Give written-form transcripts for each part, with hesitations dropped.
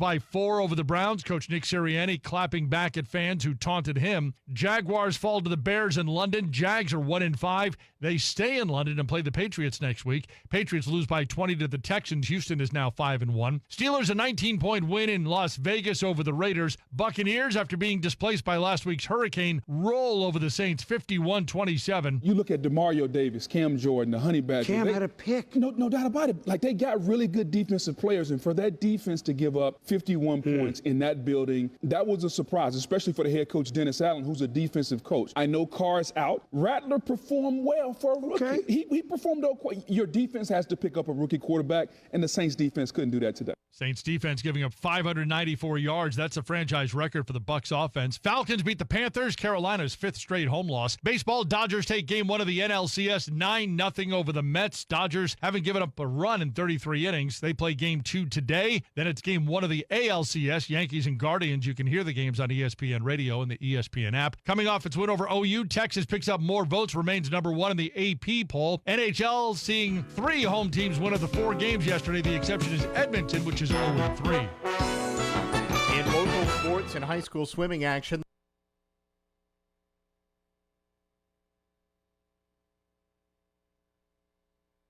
by 4 over the Browns. Coach Nick Sirianni clapping back at fans who taunted him. Jaguars fall to the Bears in London. Jags are 1-5. They stay in London and play the Patriots next week. Patriots lose by 20 to the Texans. Houston is now 5-1. Steelers a 19-point win in Las Vegas over the Raiders. Buccaneers, after being displaced by last week's hurricane, roll over the Saints 51-27. You look at DeMario Davis, Cam Jordan, the Honey Badger. Cam had a pick. No doubt about it. Like, they got really good defensive players, and for that defense to give up 51 points in that building, that was a surprise, especially for the head coach, Dennis Allen, who's a defensive coach. I know Carr's out. Rattler performed well for a rookie. Okay. He performed okay. Your defense has to pick up a rookie quarterback, and the Saints defense couldn't do that today. Saints defense giving up 594 yards. That's a franchise record for the Bucs offense. Falcons beat the Panthers, Carolina's 5th straight home loss. Baseball, Dodgers take game 1 of the NLCS 9-0 over the Mets. Dodgers haven't given up a run in 33 innings. They play game 2 today. Then it's game 1 of the ALCS, Yankees and Guardians. You can hear the games on ESPN Radio and the ESPN app. Coming off its win over OU, Texas picks up more votes, remains number 1 in the AP poll. NHL seeing 3 home teams win of the 4 games yesterday. The exception is Edmonton, which is 0-3. In local sports and high school swimming action,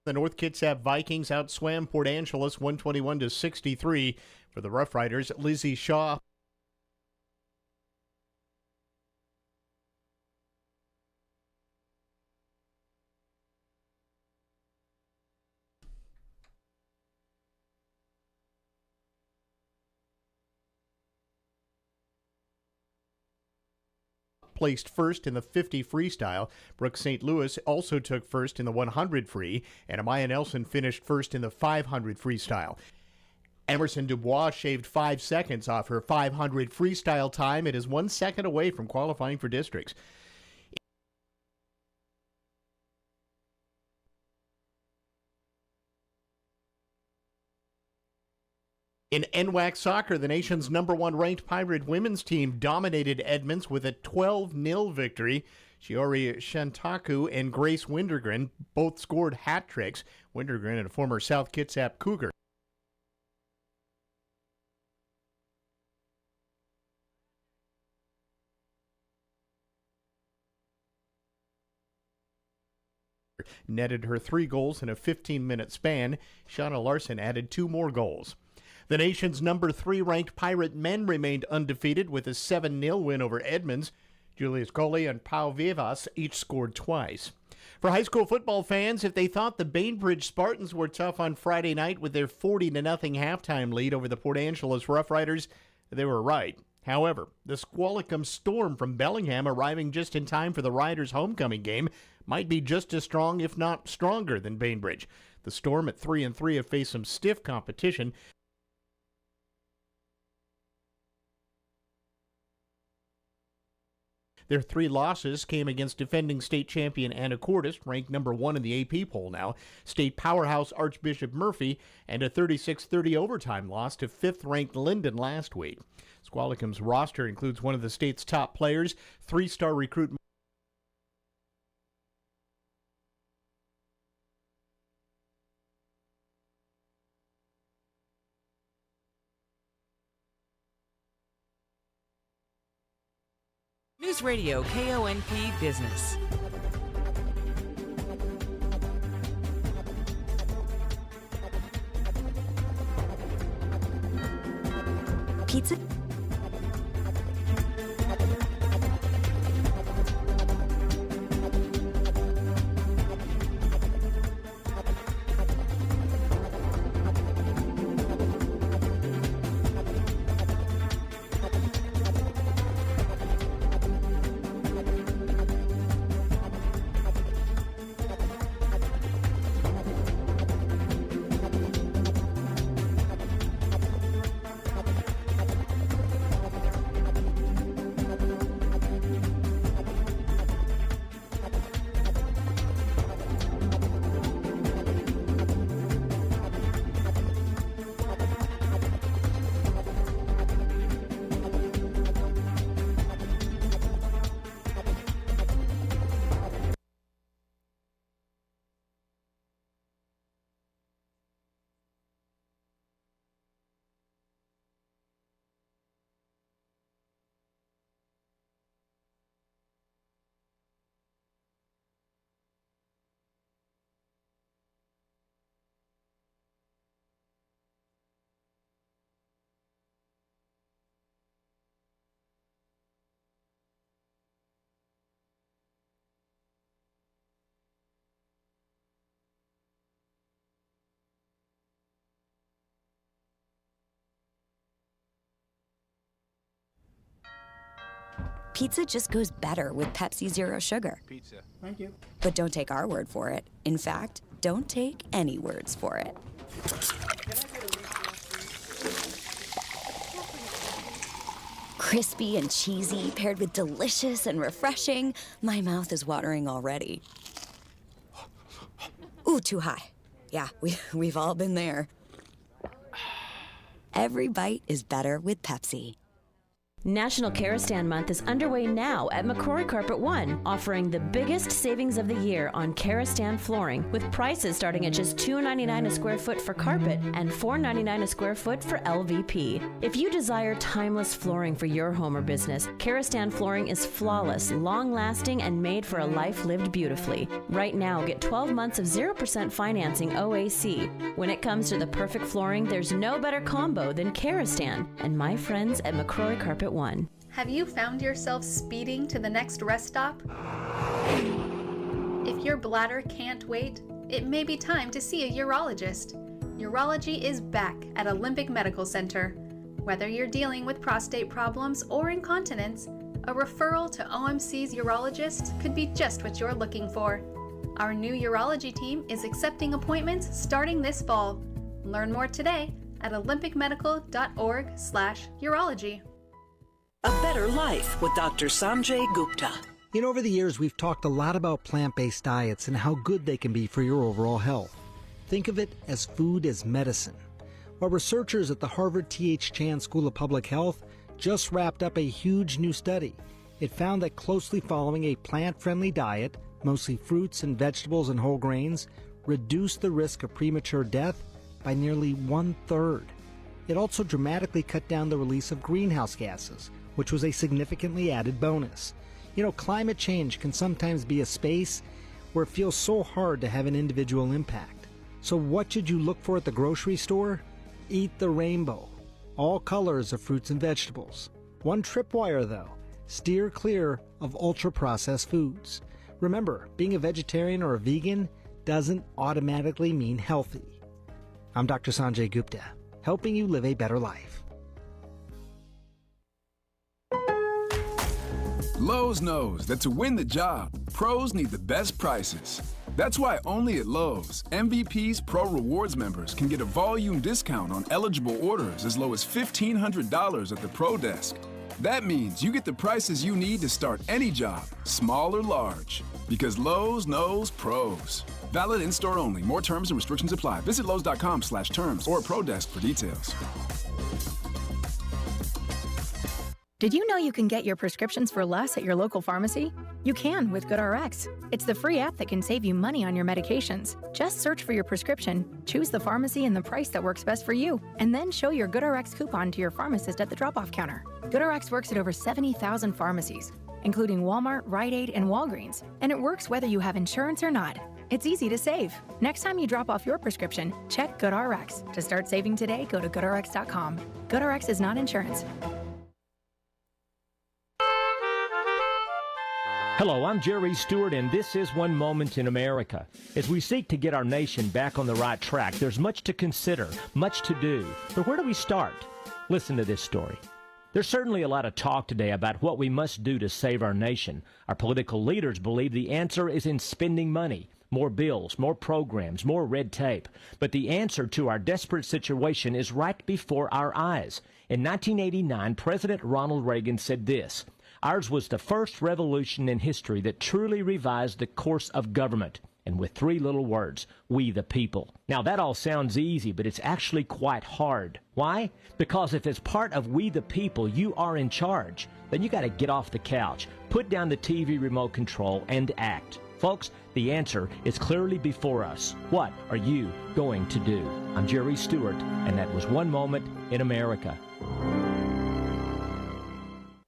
the North Kitsap Vikings outswam Port Angeles 121-63 for the Rough Riders. Lizzie Shaw placed first in the 50 freestyle. Brooke St. Louis also took first in the 100 free, and Amaya Nelson finished first in the 500 freestyle. Emerson Dubois shaved 5 seconds off her 500 freestyle time. It is 1 second away from qualifying for districts. In NWAC soccer, the nation's number 1 ranked Pirate women's team dominated Edmonds with a 12-0 victory. Shiori Shantaku and Grace Wintergren both scored hat tricks. Wintergren, a former South Kitsap Cougar. Netted her 3 goals in a 15-minute span. Shauna Larson added 2 more goals. The nation's number 3 ranked Pirate men remained undefeated with a 7-0 win over Edmonds. Julius Coley and Pau Vivas each scored twice. For high school football fans, if they thought the Bainbridge Spartans were tough on Friday night with their 40-0 halftime lead over the Port Angeles Rough Riders, they were right. However, the Squalicum Storm from Bellingham, arriving just in time for the Riders' homecoming game, might be just as strong, if not stronger, than Bainbridge. The Storm at 3-3 have faced some stiff competition. Their 3 losses came against defending state champion Anacortes, ranked number 1 in the AP poll now, state powerhouse Archbishop Murphy, and a 36-30 overtime loss to 5th-ranked Linden last week. Squalicum's roster includes one of the state's top players, 3-star recruit Newsradio KONP Business. Pizza. Pizza just goes better with Pepsi Zero Sugar. Pizza. Thank you. But don't take our word for it. In fact, don't take any words for it. Crispy and cheesy, paired with delicious and refreshing. My mouth is watering already. Ooh, too high. Yeah, we've all been there. Every bite is better with Pepsi. National Karastan Month is underway now at McCrory Carpet One, offering the biggest savings of the year on Karastan flooring, with prices starting at just $2.99 a square foot for carpet and $4.99 a square foot for LVP. If you desire timeless flooring for your home or business, Karastan flooring is flawless, long-lasting, and made for a life lived beautifully. Right now, get 12 months of 0% financing OAC. When it comes to the perfect flooring, there's no better combo than Karastan and my friends at McCrory Carpet One. Have you found yourself speeding to the next rest stop? If your bladder can't wait, it may be time to see a urologist. Urology is back at Olympic Medical Center. Whether you're dealing with prostate problems or incontinence, a referral to OMC's urologist could be just what you're looking for. Our new urology team is accepting appointments starting this fall. Learn more today at olympicmedical.org/urology. A Better Life with Dr. Sanjay Gupta. Over the years, we've talked a lot about plant-based diets and how good they can be for your overall health. Think of it as food as medicine. Well, researchers at the Harvard T.H. Chan School of Public Health just wrapped up a huge new study. It found that closely following a plant-friendly diet, mostly fruits and vegetables and whole grains, reduced the risk of premature death by nearly 1/3. It also dramatically cut down the release of greenhouse gases, which was a significantly added bonus. Climate change can sometimes be a space where it feels so hard to have an individual impact. So what should you look for at the grocery store? Eat the rainbow. All colors of fruits and vegetables. One tripwire though, steer clear of ultra-processed foods. Remember, being a vegetarian or a vegan doesn't automatically mean healthy. I'm Dr. Sanjay Gupta, helping you live a better life. Lowe's knows that to win the job, pros need the best prices. That's why only at Lowe's, MVP's Pro Rewards members can get a volume discount on eligible orders as low as $1,500 at the Pro Desk. That means you get the prices you need to start any job, small or large. Because Lowe's knows pros. Valid in-store only. More terms and restrictions apply. Visit Lowe's.com/terms or Pro Desk for details. Did you know you can get your prescriptions for less at your local pharmacy? You can with GoodRx. It's the free app that can save you money on your medications. Just search for your prescription, choose the pharmacy and the price that works best for you, and then show your GoodRx coupon to your pharmacist at the drop-off counter. GoodRx works at over 70,000 pharmacies, including Walmart, Rite Aid, and Walgreens, and it works whether you have insurance or not. It's easy to save. Next time you drop off your prescription, check GoodRx. To start saving today, go to GoodRx.com. GoodRx is not insurance. Hello, I'm Jerry Stewart, and this is One Moment in America. As we seek to get our nation back on the right track, there's much to consider, much to do. But where do we start? Listen to this story. There's certainly a lot of talk today about what we must do to save our nation. Our political leaders believe the answer is in spending money. More bills, more programs, more red tape. But the answer to our desperate situation is right before our eyes. In 1989, President Ronald Reagan said this: "Ours was the first revolution in history that truly revised the course of government." And with three little words: we the people. Now that all sounds easy, but it's actually quite hard. Why? Because if as part of we the people you are in charge, then you got to get off the couch, put down the TV remote control, and act. Folks, the answer is clearly before us. What are you going to do? I'm Jerry Stewart, and that was One Moment in America.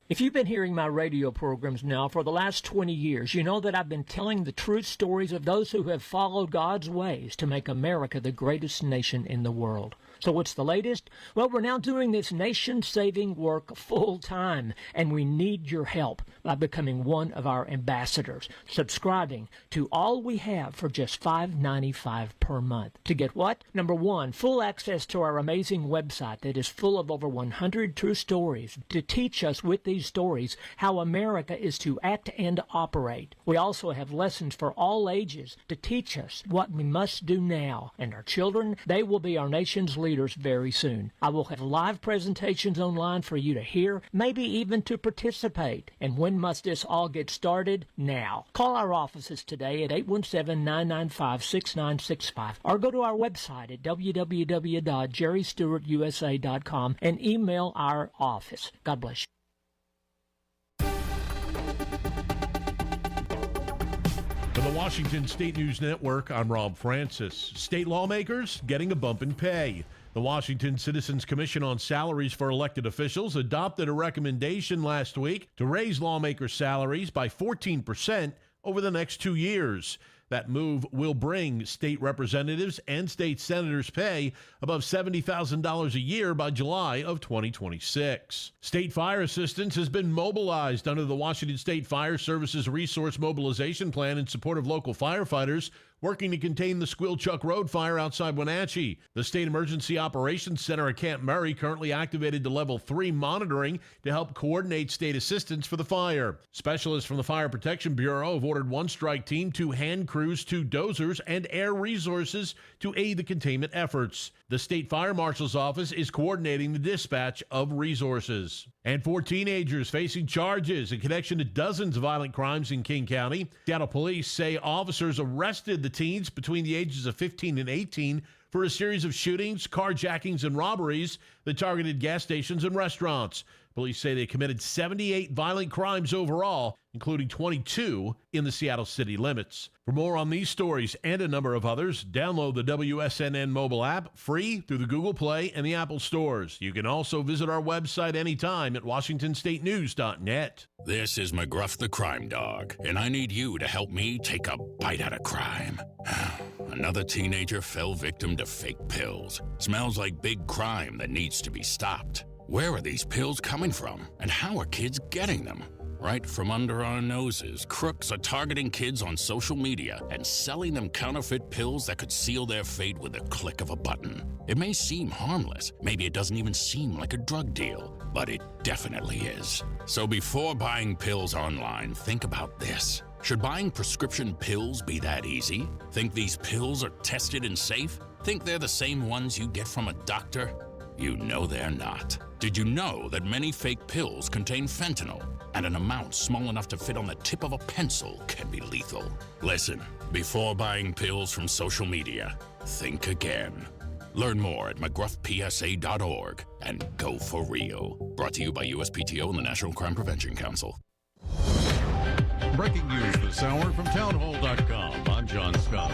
If you've been hearing my radio programs now for the last 20 years, you know that I've been telling the true stories of those who have followed God's ways to make America the greatest nation in the world. So what's the latest? Well, we're now doing this nation-saving work full-time, and we need your help by becoming one of our ambassadors, subscribing to All We Have for just $5.95 per month. To get what? Number one, full access to our amazing website that is full of over 100 true stories to teach us with these stories how America is to act and operate. We also have lessons for all ages to teach us what we must do now. And our children, they will be our nation's leaders very soon. I will have live presentations online for you to hear, maybe even to participate. And when must this all get started? Now. Call our offices today at 817-995-6965 or go to our website at www.jerrystewartusa.com and email our office. God bless you. For the Washington State News Network, I'm Rob Francis. State lawmakers getting a bump in pay. The Washington Citizens Commission on Salaries for Elected Officials adopted a recommendation last week to raise lawmakers' salaries by 14% over the next 2 years. That move will bring state representatives and state senators' pay above $70,000 a year by July of 2026. State Fire Assistance has been mobilized under the Washington State Fire Services Resource Mobilization Plan in support of local firefighters working to contain the Squilchuck Road fire outside Wenatchee. The State Emergency Operations Center at Camp Murray currently activated to Level 3 monitoring to help coordinate state assistance for the fire. Specialists from the Fire Protection Bureau have ordered one strike team, 2 hand crews, 2 dozers, and air resources to aid the containment efforts. The State Fire Marshal's Office is coordinating the dispatch of resources. And 4 teenagers facing charges in connection to dozens of violent crimes in King County. Seattle police say officers arrested the teens between the ages of 15 and 18 for a series of shootings, carjackings, and robberies that targeted gas stations and restaurants. Police say they committed 78 violent crimes overall, including 22 in the Seattle city limits. For more on these stories and a number of others, download the WSNN mobile app free through the Google Play and the Apple stores. You can also visit our website anytime at WashingtonStateNews.net. This is McGruff the Crime Dog, and I need you to help me take a bite out of crime. Another teenager fell victim to fake pills. Smells like big crime that needs to be stopped. Where are these pills coming from, and how are kids getting them? Right from under our noses, crooks are targeting kids on social media and selling them counterfeit pills that could seal their fate with a click of a button. It may seem harmless, maybe it doesn't even seem like a drug deal, but it definitely is. So before buying pills online, think about this. Should buying prescription pills be that easy? Think these pills are tested and safe? Think they're the same ones you get from a doctor? You know they're not. Did you know that many fake pills contain fentanyl, and an amount small enough to fit on the tip of a pencil can be lethal? Listen, before buying pills from social media, think again. Learn more at mcgruffpsa.org and go for real. Brought to you by USPTO and the National Crime Prevention Council. Breaking news this hour from townhall.com. I'm John Scott.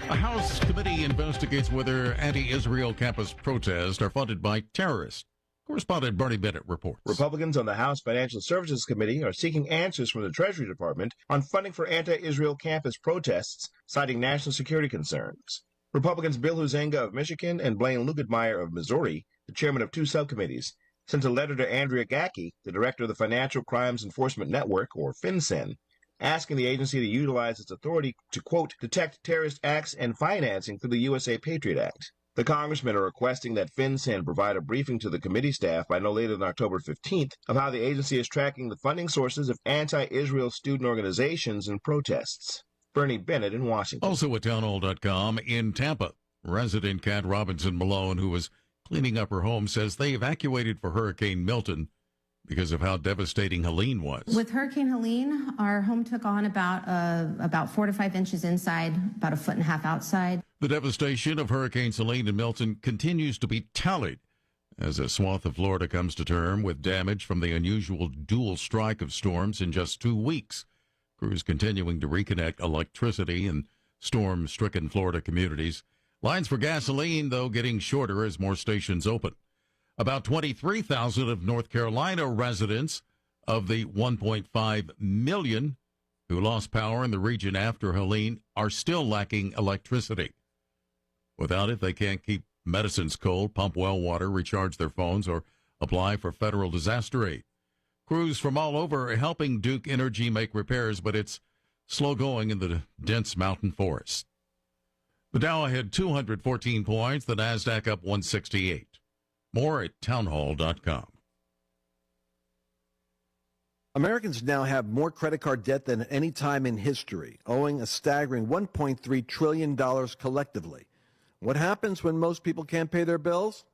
A House committee investigates whether anti-Israel campus protests are funded by terrorists. Correspondent Bernie Bennett reports. Republicans on the House Financial Services Committee are seeking answers from the Treasury Department on funding for anti-Israel campus protests, citing national security concerns. Republicans Bill Huizenga of Michigan and Blaine Lugetmeyer of Missouri, the chairman of 2 subcommittees, sent a letter to Andrea Gacki, the director of the Financial Crimes Enforcement Network, or FinCEN, asking the agency to utilize its authority to, quote, detect terrorist acts and financing through the USA Patriot Act. The congressmen are requesting that FinCEN provide a briefing to the committee staff by no later than October 15th of how the agency is tracking the funding sources of anti-Israel student organizations and protests. Bernie Bennett in Washington. Also at townhall.com, in Tampa, resident Kat Robinson Malone, who was cleaning up her home, says they evacuated for Hurricane Milton because of how devastating Helene was. With Hurricane Helene, our home took on about 4 to 5 inches inside, about 1.5 feet outside. The devastation of Hurricanes Helene and Milton continues to be tallied as a swath of Florida comes to term with damage from the unusual dual strike of storms in just 2 weeks. Crews continuing to reconnect electricity in storm-stricken Florida communities. Lines for gasoline, though, getting shorter as more stations open. About 23,000 of North Carolina residents of the 1.5 million who lost power in the region after Helene are still lacking electricity. Without it, they can't keep medicines cold, pump well water, recharge their phones, or apply for federal disaster aid. Crews from all over are helping Duke Energy make repairs, but it's slow going in the dense mountain forest. The Dow had 214 points, the NASDAQ up 168. More at townhall.com. Americans now have more credit card debt than at any time in history, owing a staggering $1.3 trillion collectively. What happens when most people can't pay their bills?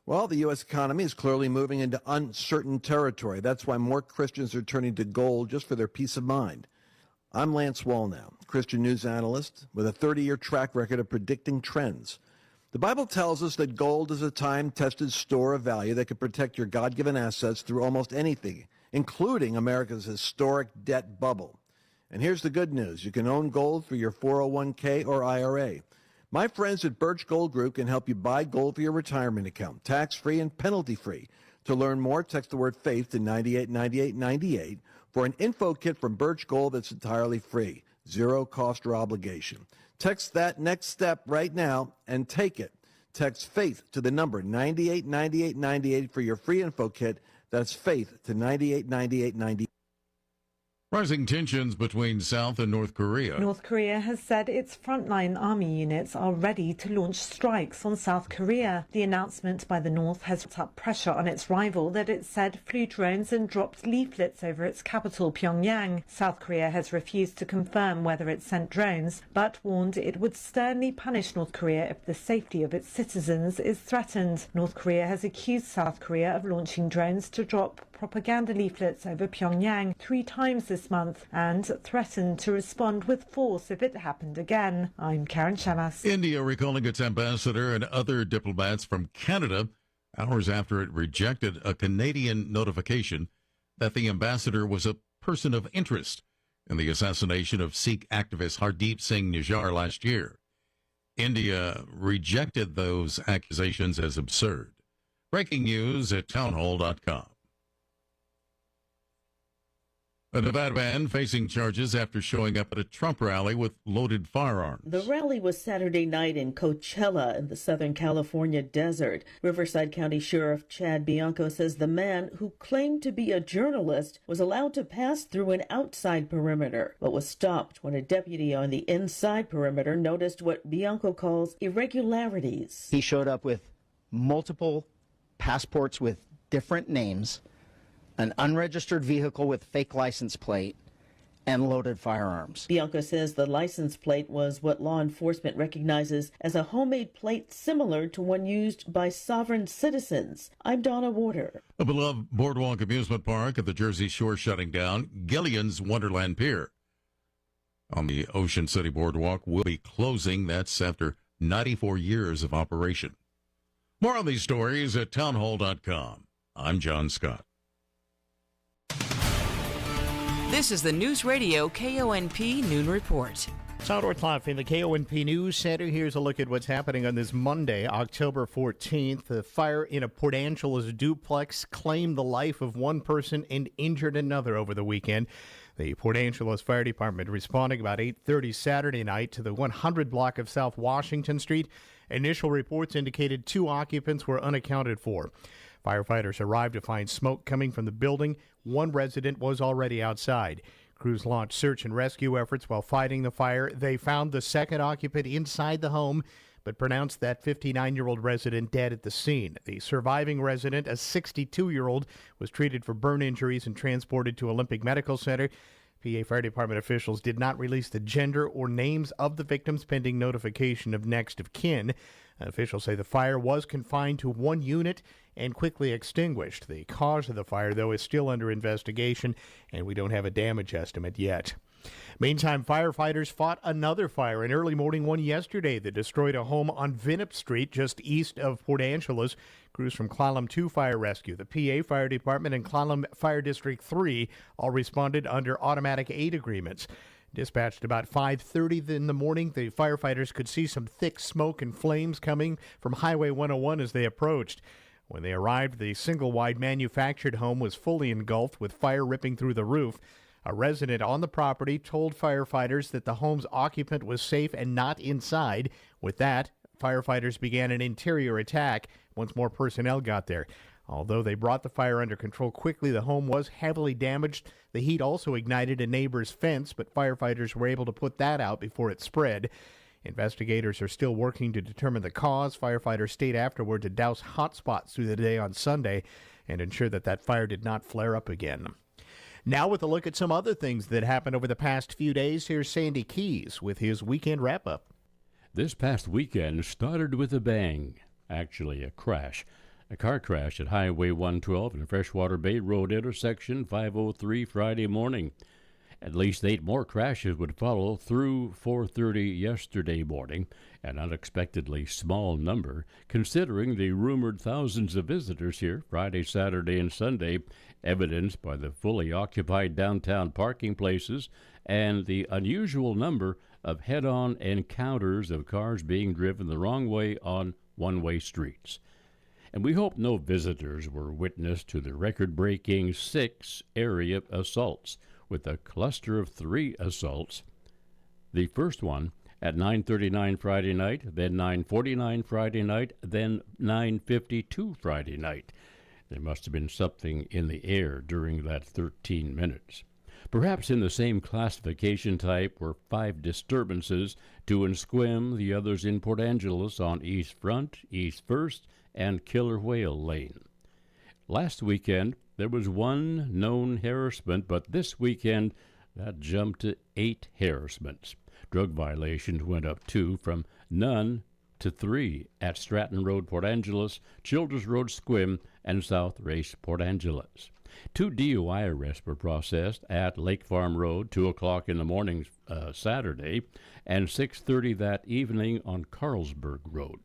Well, the U.S. economy is clearly moving into uncertain territory. That's why more Christians are turning to gold just for their peace of mind. I'm Lance Wallnow, Christian news analyst with a 30-year track record of predicting trends. The Bible tells us that gold is a time-tested store of value that can protect your God-given assets through almost anything, including America's historic debt bubble. And here's the good news. You can own gold through your 401k or IRA. My friends at Birch Gold Group can help you buy gold for your retirement account, tax-free and penalty-free. To learn more, text the word FAITH to 989898 for an info kit from Birch Gold that's entirely free, zero cost or obligation. Text that next step right now and take it. Text FAITH to the number 989898 for your free info kit. That's FAITH to 989898. Rising tensions between South and North Korea. North Korea has said its frontline army units are ready to launch strikes on South Korea. The announcement by the North has put up pressure on its rival that it said flew drones and dropped leaflets over its capital, Pyongyang. South Korea has refused to confirm whether it sent drones, but warned it would sternly punish North Korea if the safety of its citizens is threatened. North Korea has accused South Korea of launching drones to drop propaganda leaflets over Pyongyang 3 times this month and threatened to respond with force if it happened again. I'm Karen Chamas. India recalling its ambassador and other diplomats from Canada hours after it rejected a Canadian notification that the ambassador was a person of interest in the assassination of Sikh activist Hardeep Singh Nijjar last year. India rejected those accusations as absurd. Breaking news at townhall.com. A Nevada man facing charges after showing up at a Trump rally with loaded firearms. The rally was Saturday night in Coachella in the Southern California desert. Riverside County Sheriff Chad Bianco says the man, who claimed to be a journalist, was allowed to pass through an outside perimeter, but was stopped when a deputy on the inside perimeter noticed what Bianco calls irregularities. He showed up with multiple passports with different names, an unregistered vehicle with fake license plate, and loaded firearms. Bianco says the license plate was what law enforcement recognizes as a homemade plate similar to one used by sovereign citizens. I'm Donna Warder. A beloved boardwalk amusement park at the Jersey Shore shutting down. Gillian's Wonderland Pier on the Ocean City Boardwalk will be closing. That's after 94 years of operation. More on these stories at townhall.com. I'm John Scott. This is the Newsradio KONP Noon Report. South Orthoff in the KONP News Center. Here's a look at what's happening on this Monday, October 14th. The fire in a Port Angeles duplex claimed the life of one person and injured another over the weekend. The Port Angeles Fire Department responding about 8:30 Saturday night to the 100 block of South Washington Street. Initial reports indicated 2 occupants were unaccounted for. Firefighters arrived to find smoke coming from the building. One resident was already outside. Crews launched search and rescue efforts while fighting the fire. They found the second occupant inside the home, but pronounced that 59-year-old resident dead at the scene. The surviving resident, a 62-year-old, was treated for burn injuries and transported to Olympic Medical Center. PA Fire Department officials did not release the gender or names of the victims pending notification of next of kin. Officials say the fire was confined to one unit and quickly extinguished. The cause of the fire, though, is still under investigation, and we don't have a damage estimate yet. Meantime, firefighters fought another fire, an early morning one yesterday that destroyed a home on Vinnip Street just east of Port Angeles. Crews from Clallam 2 Fire Rescue, the PA Fire Department, and Clallam Fire District 3 all responded under automatic aid agreements. Dispatched about 5:30 in the morning, the firefighters could see some thick smoke and flames coming from Highway 101 as they approached. When they arrived, the single-wide manufactured home was fully engulfed with fire ripping through the roof. A resident on the property told firefighters that the home's occupant was safe and not inside. With that, firefighters began an interior attack once more personnel got there. Although they brought the fire under control quickly, the home was heavily damaged. The heat also ignited a neighbor's fence, but firefighters were able to put that out before it spread. Investigators are still working to determine the cause. Firefighters stayed afterward to douse hot spots through the day on Sunday and ensure that fire did not flare up again. Now with a look at some other things that happened over the past few days, here's Sandy Keys with his weekend wrap-up. This past weekend started with a bang, actually a crash. A car crash at Highway 112 and Freshwater Bay Road intersection, 5:03 Friday morning. At least 8 more crashes would follow through 4:30 yesterday morning, an unexpectedly small number, considering the rumored thousands of visitors here Friday, Saturday, and Sunday, evidenced by the fully occupied downtown parking places and the unusual number of head-on encounters of cars being driven the wrong way on one-way streets. And we hope no visitors were witness to the record-breaking 6 area assaults, with a cluster of 3 assaults. The first one at 9:39 Friday night, then 9:49 Friday night, then 9:52 Friday night. There must have been something in the air during that 13 minutes. Perhaps in the same classification type were 5 disturbances, 2 in Sequim, the others in Port Angeles on East Front, East First, and Killer Whale Lane. Last weekend, there was 1 known harassment, but this weekend, that jumped to 8 harassments. Drug violations went up, too, from none to 3 at Stratton Road, Port Angeles, Childers Road, Sequim, and South Race, Port Angeles. 2 DUI arrests were processed at Lake Farm Road, 2 o'clock in the morning Saturday, and 6:30 that evening on Carlsberg Road.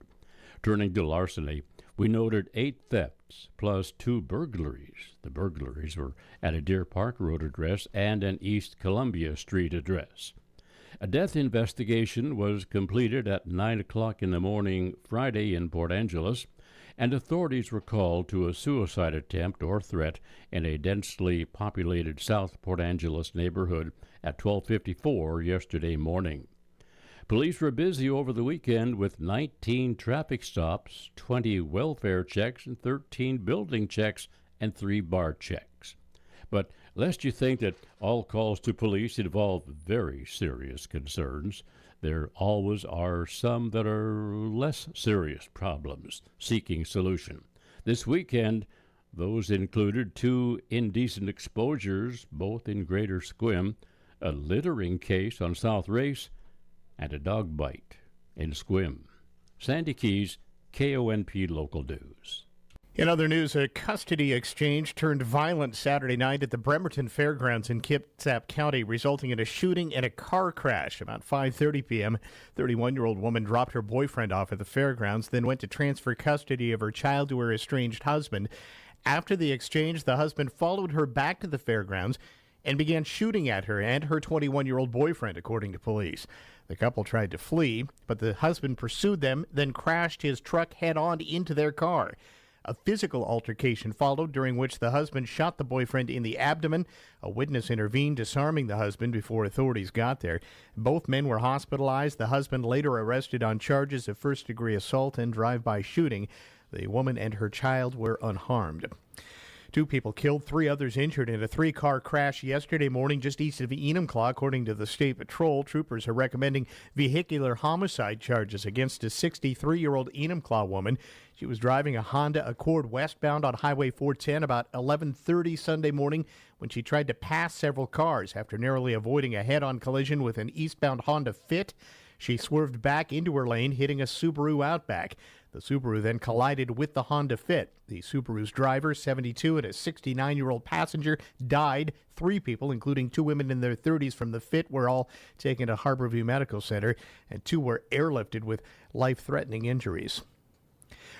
Turning to larceny, we noted 8 thefts plus 2 burglaries. The burglaries were at a Deer Park Road address and an East Columbia Street address. A death investigation was completed at 9 o'clock in the morning Friday in Port Angeles, and authorities were called to a suicide attempt or threat in a densely populated South Port Angeles neighborhood at 12:54 yesterday morning. Police were busy over the weekend with 19 traffic stops, 20 welfare checks, and 13 building checks, and 3 bar checks. But lest you think that all calls to police involve very serious concerns, there always are some that are less serious problems seeking solution. This weekend, those included 2 indecent exposures, both in Greater Sequim, a littering case on South Race, and a dog bite in Sequim. Sandy Keys, KONP Local News. In other news, a custody exchange turned violent Saturday night at the Bremerton Fairgrounds in Kitsap County, resulting in a shooting and a car crash. About 5:30 p.m., 31-year-old woman dropped her boyfriend off at the fairgrounds, then went to transfer custody of her child to her estranged husband. After the exchange, the husband followed her back to the fairgrounds and began shooting at her and her 21-year-old boyfriend, according to police. The couple tried to flee, but the husband pursued them, then crashed his truck head-on into their car. A physical altercation followed, during which the husband shot the boyfriend in the abdomen. A witness intervened, disarming the husband before authorities got there. Both men were hospitalized. The husband later arrested on charges of first-degree assault and drive-by shooting. The woman and her child were unharmed. 2 people killed, 3 others injured in a 3-car crash yesterday morning just east of Enumclaw, according to the State Patrol. Troopers are recommending vehicular homicide charges against a 63-year-old Enumclaw woman. She was driving a Honda Accord westbound on Highway 410 about 11:30 Sunday morning when she tried to pass several cars after narrowly avoiding a head-on collision with an eastbound Honda Fit. She swerved back into her lane, hitting a Subaru Outback. The Subaru then collided with the Honda Fit. The Subaru's driver, 72, and a 69-year-old passenger died. 3 people, including 2 women in their 30s from the Fit, were all taken to Harborview Medical Center, and 2 were airlifted with life-threatening injuries.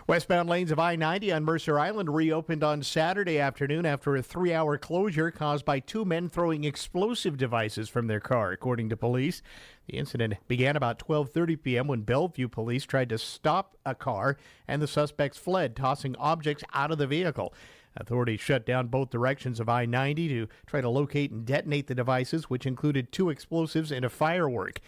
Westbound lanes of I-90 on Mercer Island reopened on Saturday afternoon after a 3-hour closure caused by 2 men throwing explosive devices from their car, according to police. The incident began about 12:30 p.m. when Bellevue police tried to stop a car, and the suspects fled, tossing objects out of the vehicle. Authorities shut down both directions of I-90 to try to locate and detonate the devices, which included 2 explosives and a firework.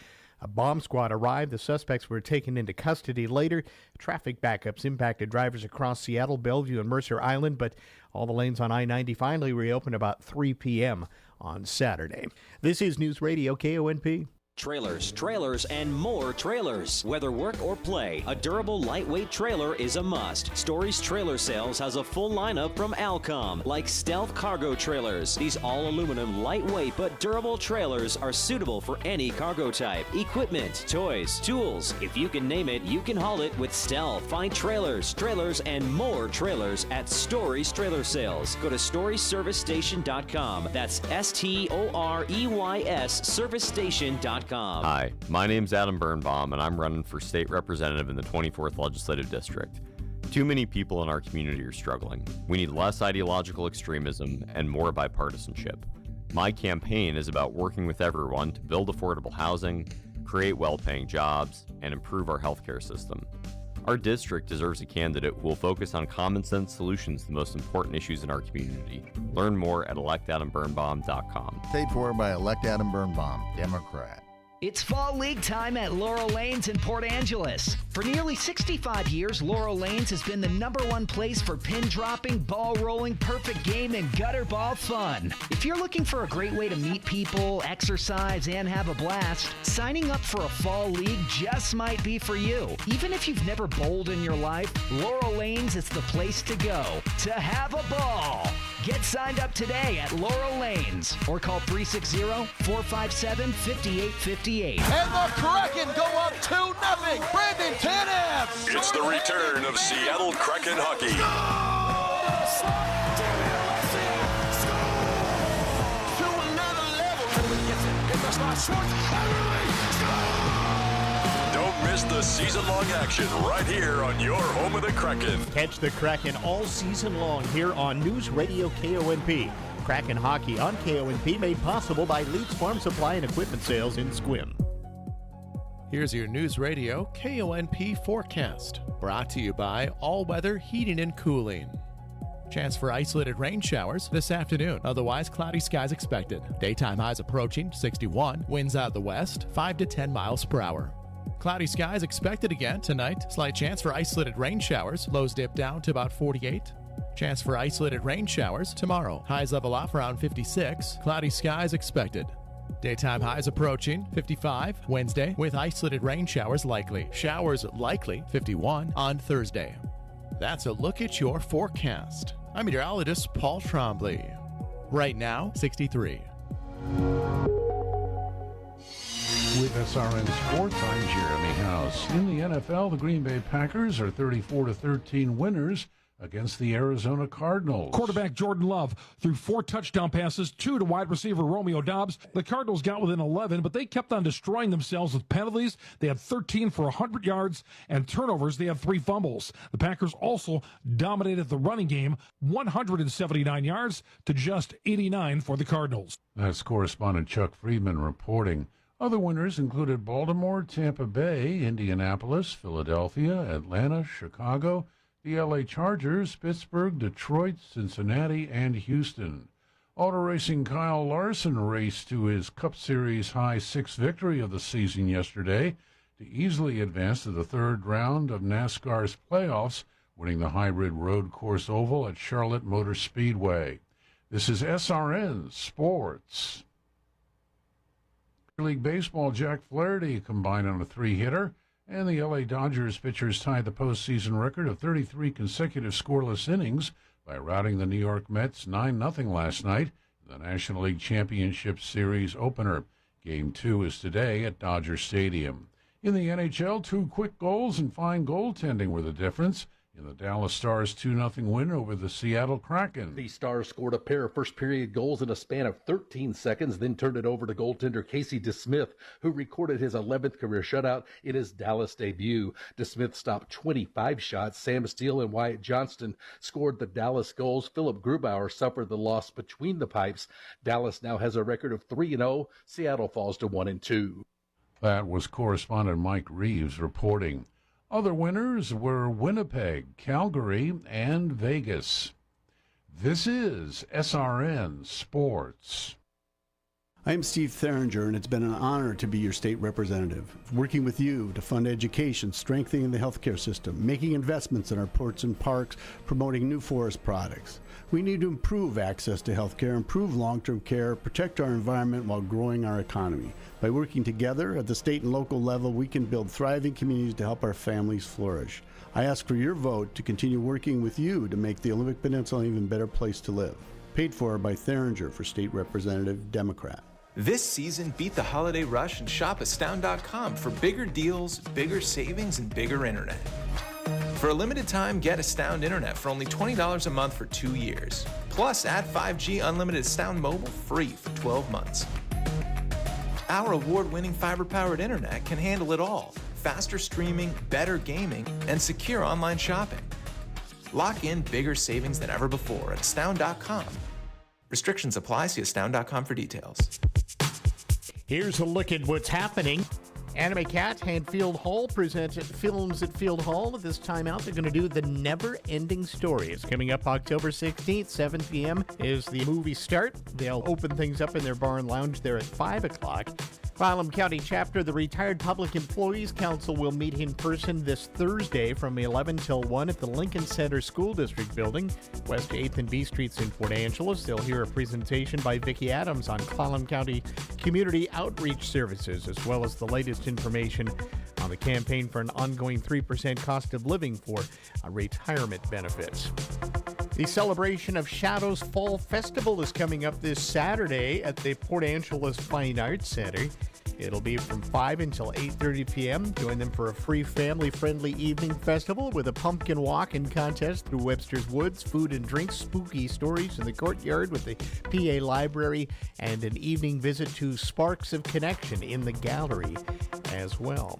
A bomb squad arrived. The suspects were taken into custody later. Traffic backups impacted drivers across Seattle, Bellevue, and Mercer Island, but all the lanes on I-90 finally reopened about 3 p.m. on Saturday. This is News Radio KONP. Trailers, trailers, and more trailers. Whether work or play, a durable, lightweight trailer is a must. Stories Trailer Sales has a full lineup from Alcom, like Stealth Cargo Trailers. These all-aluminum, lightweight, but durable trailers are suitable for any cargo type. Equipment, toys, tools. If you can name it, you can haul it with Stealth. Find trailers, trailers, and more trailers at Stories Trailer Sales. Go to StoriesServiceStation.com. That's STOREYS ServiceStation.com. Hi, my name's Adam Birnbaum, and I'm running for state representative in the 24th Legislative District. Too many people in our community are struggling. We need less ideological extremism and more bipartisanship. My campaign is about working with everyone to build affordable housing, create well-paying jobs, and improve our healthcare system. Our district deserves a candidate who will focus on common-sense solutions to the most important issues in our community. Learn more at electadambirnbaum.com. Paid for by Elect Adam Birnbaum, Democrat. It's Fall League time at Laurel Lanes in Port Angeles. For nearly 65 years, Laurel Lanes has been the #1 place for pin dropping, ball rolling, perfect game, and gutter ball fun. If you're looking for a great way to meet people, exercise, and have a blast, signing up for a Fall League just might be for you. Even if you've never bowled in your life, Laurel Lanes is the place to go to have a ball. Get signed up today at Laurel Lanes or call 360-457-5858. And the Kraken go up 2-0. Brandon Tanev. It's the return of Seattle Kraken hockey. To another level. Don't miss the season-long action right here on your home of the Kraken. Catch the Kraken all season long here on News Radio KONP. Kraken hockey on KONP made possible by Leeds Farm Supply and Equipment Sales in Sequim. Here's your News Radio KONP forecast, brought to you by All Weather Heating and Cooling. Chance for isolated rain showers this afternoon. Otherwise, cloudy skies expected. Daytime highs approaching 61. Winds out of the west, 5 to 10 miles per hour. Cloudy skies expected again tonight. Slight chance for isolated rain showers. Lows dip down to about 48. Chance for isolated rain showers tomorrow. Highs level off around 56. Cloudy skies expected. Daytime highs approaching 55 Wednesday with isolated rain showers likely. Showers likely 51 on Thursday. That's a look at your forecast. I'm meteorologist Paul Trombley. Right now, 63. With SRN Sports, I'm Jeremy House. In the NFL, the Green Bay Packers are 34-13 winners against the Arizona Cardinals. Quarterback Jordan Love threw 4 touchdown passes, 2 to wide receiver Romeo Doubs. The Cardinals got within 11, but they kept on destroying themselves with penalties. They had 13 for 100 yards, and turnovers. They had 3 fumbles. The Packers also dominated the running game, 179 yards to just 89 for the Cardinals. That's correspondent Chuck Friedman reporting. Other winners included Baltimore, Tampa Bay, Indianapolis, Philadelphia, Atlanta, Chicago, the LA Chargers, Pittsburgh, Detroit, Cincinnati, and Houston. Auto racing Kyle Larson raced to his Cup Series high 6th victory of the season yesterday to easily advance to the 3rd round of NASCAR's playoffs, winning the hybrid road course oval at Charlotte Motor Speedway. This is SRN Sports. Major League Baseball, Jack Flaherty combined on a 3-hitter. And the LA Dodgers pitchers tied the postseason record of 33 consecutive scoreless innings by routing the New York Mets 9-0 last night in the National League Championship Series opener. Game 2 is today at Dodger Stadium. In the NHL, 2 quick goals and fine goaltending were the difference in the Dallas Stars' 2-0 win over the Seattle Kraken. The Stars scored a pair of first-period goals in a span of 13 seconds, then turned it over to goaltender Casey DeSmith, who recorded his 11th career shutout in his Dallas debut. DeSmith stopped 25 shots. Sam Steele and Wyatt Johnston scored the Dallas goals. Philip Grubauer suffered the loss between the pipes. Dallas now has a record of 3-0. Seattle falls to 1-2. That was correspondent Mike Reeves reporting. Other winners were Winnipeg, Calgary, and Vegas. This is SRN Sports. I'm Steve Theringer, and it's been an honor to be your state representative, working with you to fund education, strengthening the healthcare system, making investments in our ports and parks, promoting new forest products. We need to improve access to healthcare, improve long-term care, protect our environment while growing our economy. By working together at the state and local level, we can build thriving communities to help our families flourish. I ask for your vote to continue working with you to make the Olympic Peninsula an even better place to live. Paid for by Theringer for State Representative, Democrat. This season, beat the holiday rush and shop Astound.com for bigger deals, bigger savings, and bigger internet. For a limited time, get Astound Internet for only $20 a month for 2 years. Plus, add 5G unlimited Astound Mobile free for 12 months. Our award-winning fiber-powered internet can handle it all. Faster streaming, better gaming, and secure online shopping. Lock in bigger savings than ever before at Astound.com. Restrictions apply. See Astound.com for details. Here's a look at what's happening. Anime Cat and Field Hall present Films at Field Hall. This time out, they're going to do The Never-Ending Story. It's coming up October 16th, 7 p.m. is the movie start. They'll open things up in their bar and lounge there at 5 o'clock. Clallam County Chapter of the Retired Public Employees Council will meet in person this Thursday from 11 till 1 at the Lincoln Center School District Building, West 8th and B Streets in Port Angeles. They'll hear a presentation by Vicki Adams on Clallam County Community Outreach Services, as well as the latest information on the campaign for an ongoing 3% cost of living for retirement benefits. The celebration of Shadows Fall Festival is coming up this Saturday at the Port Angeles Fine Arts Center. It'll be from 5 until 8:30 p.m. Join them for a free family-friendly evening festival with a pumpkin walk and contest through Webster's Woods, food and drinks, spooky stories in the courtyard with the PA Library, and an evening visit to Sparks of Connection in the gallery as well.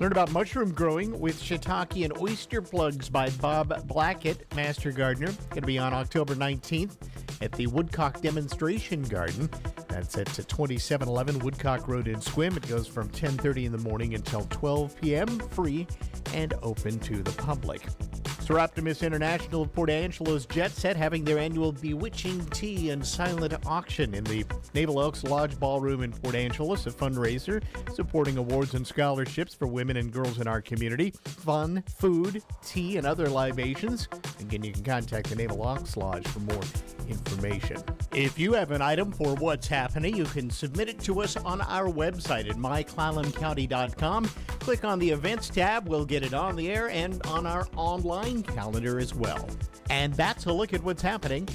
Learn about mushroom growing with shiitake and oyster plugs by Bob Blackett, Master Gardener. Going to be on October 19th at the Woodcock Demonstration Garden. That's at 2711 Woodcock Road in Sequim. It goes from 10:30 in the morning until 12 p.m., free and open to the public. Sir Optimus International of Port Angelo's Jet Set having their annual Bewitching Tea and Silent Auction in the Naval Elks Lodge Ballroom in Port Angeles, a fundraiser supporting awards and scholarships for women and girls in our community. Fun, food, tea, and other libations. Again, you can contact the Naval Elks Lodge for more information. If you have an item for what's happening, you can submit it to us on our website at myclallamcounty.com. Click on the events tab. We'll get it on the air and on our online calendar as well. And that's a look at what's happening.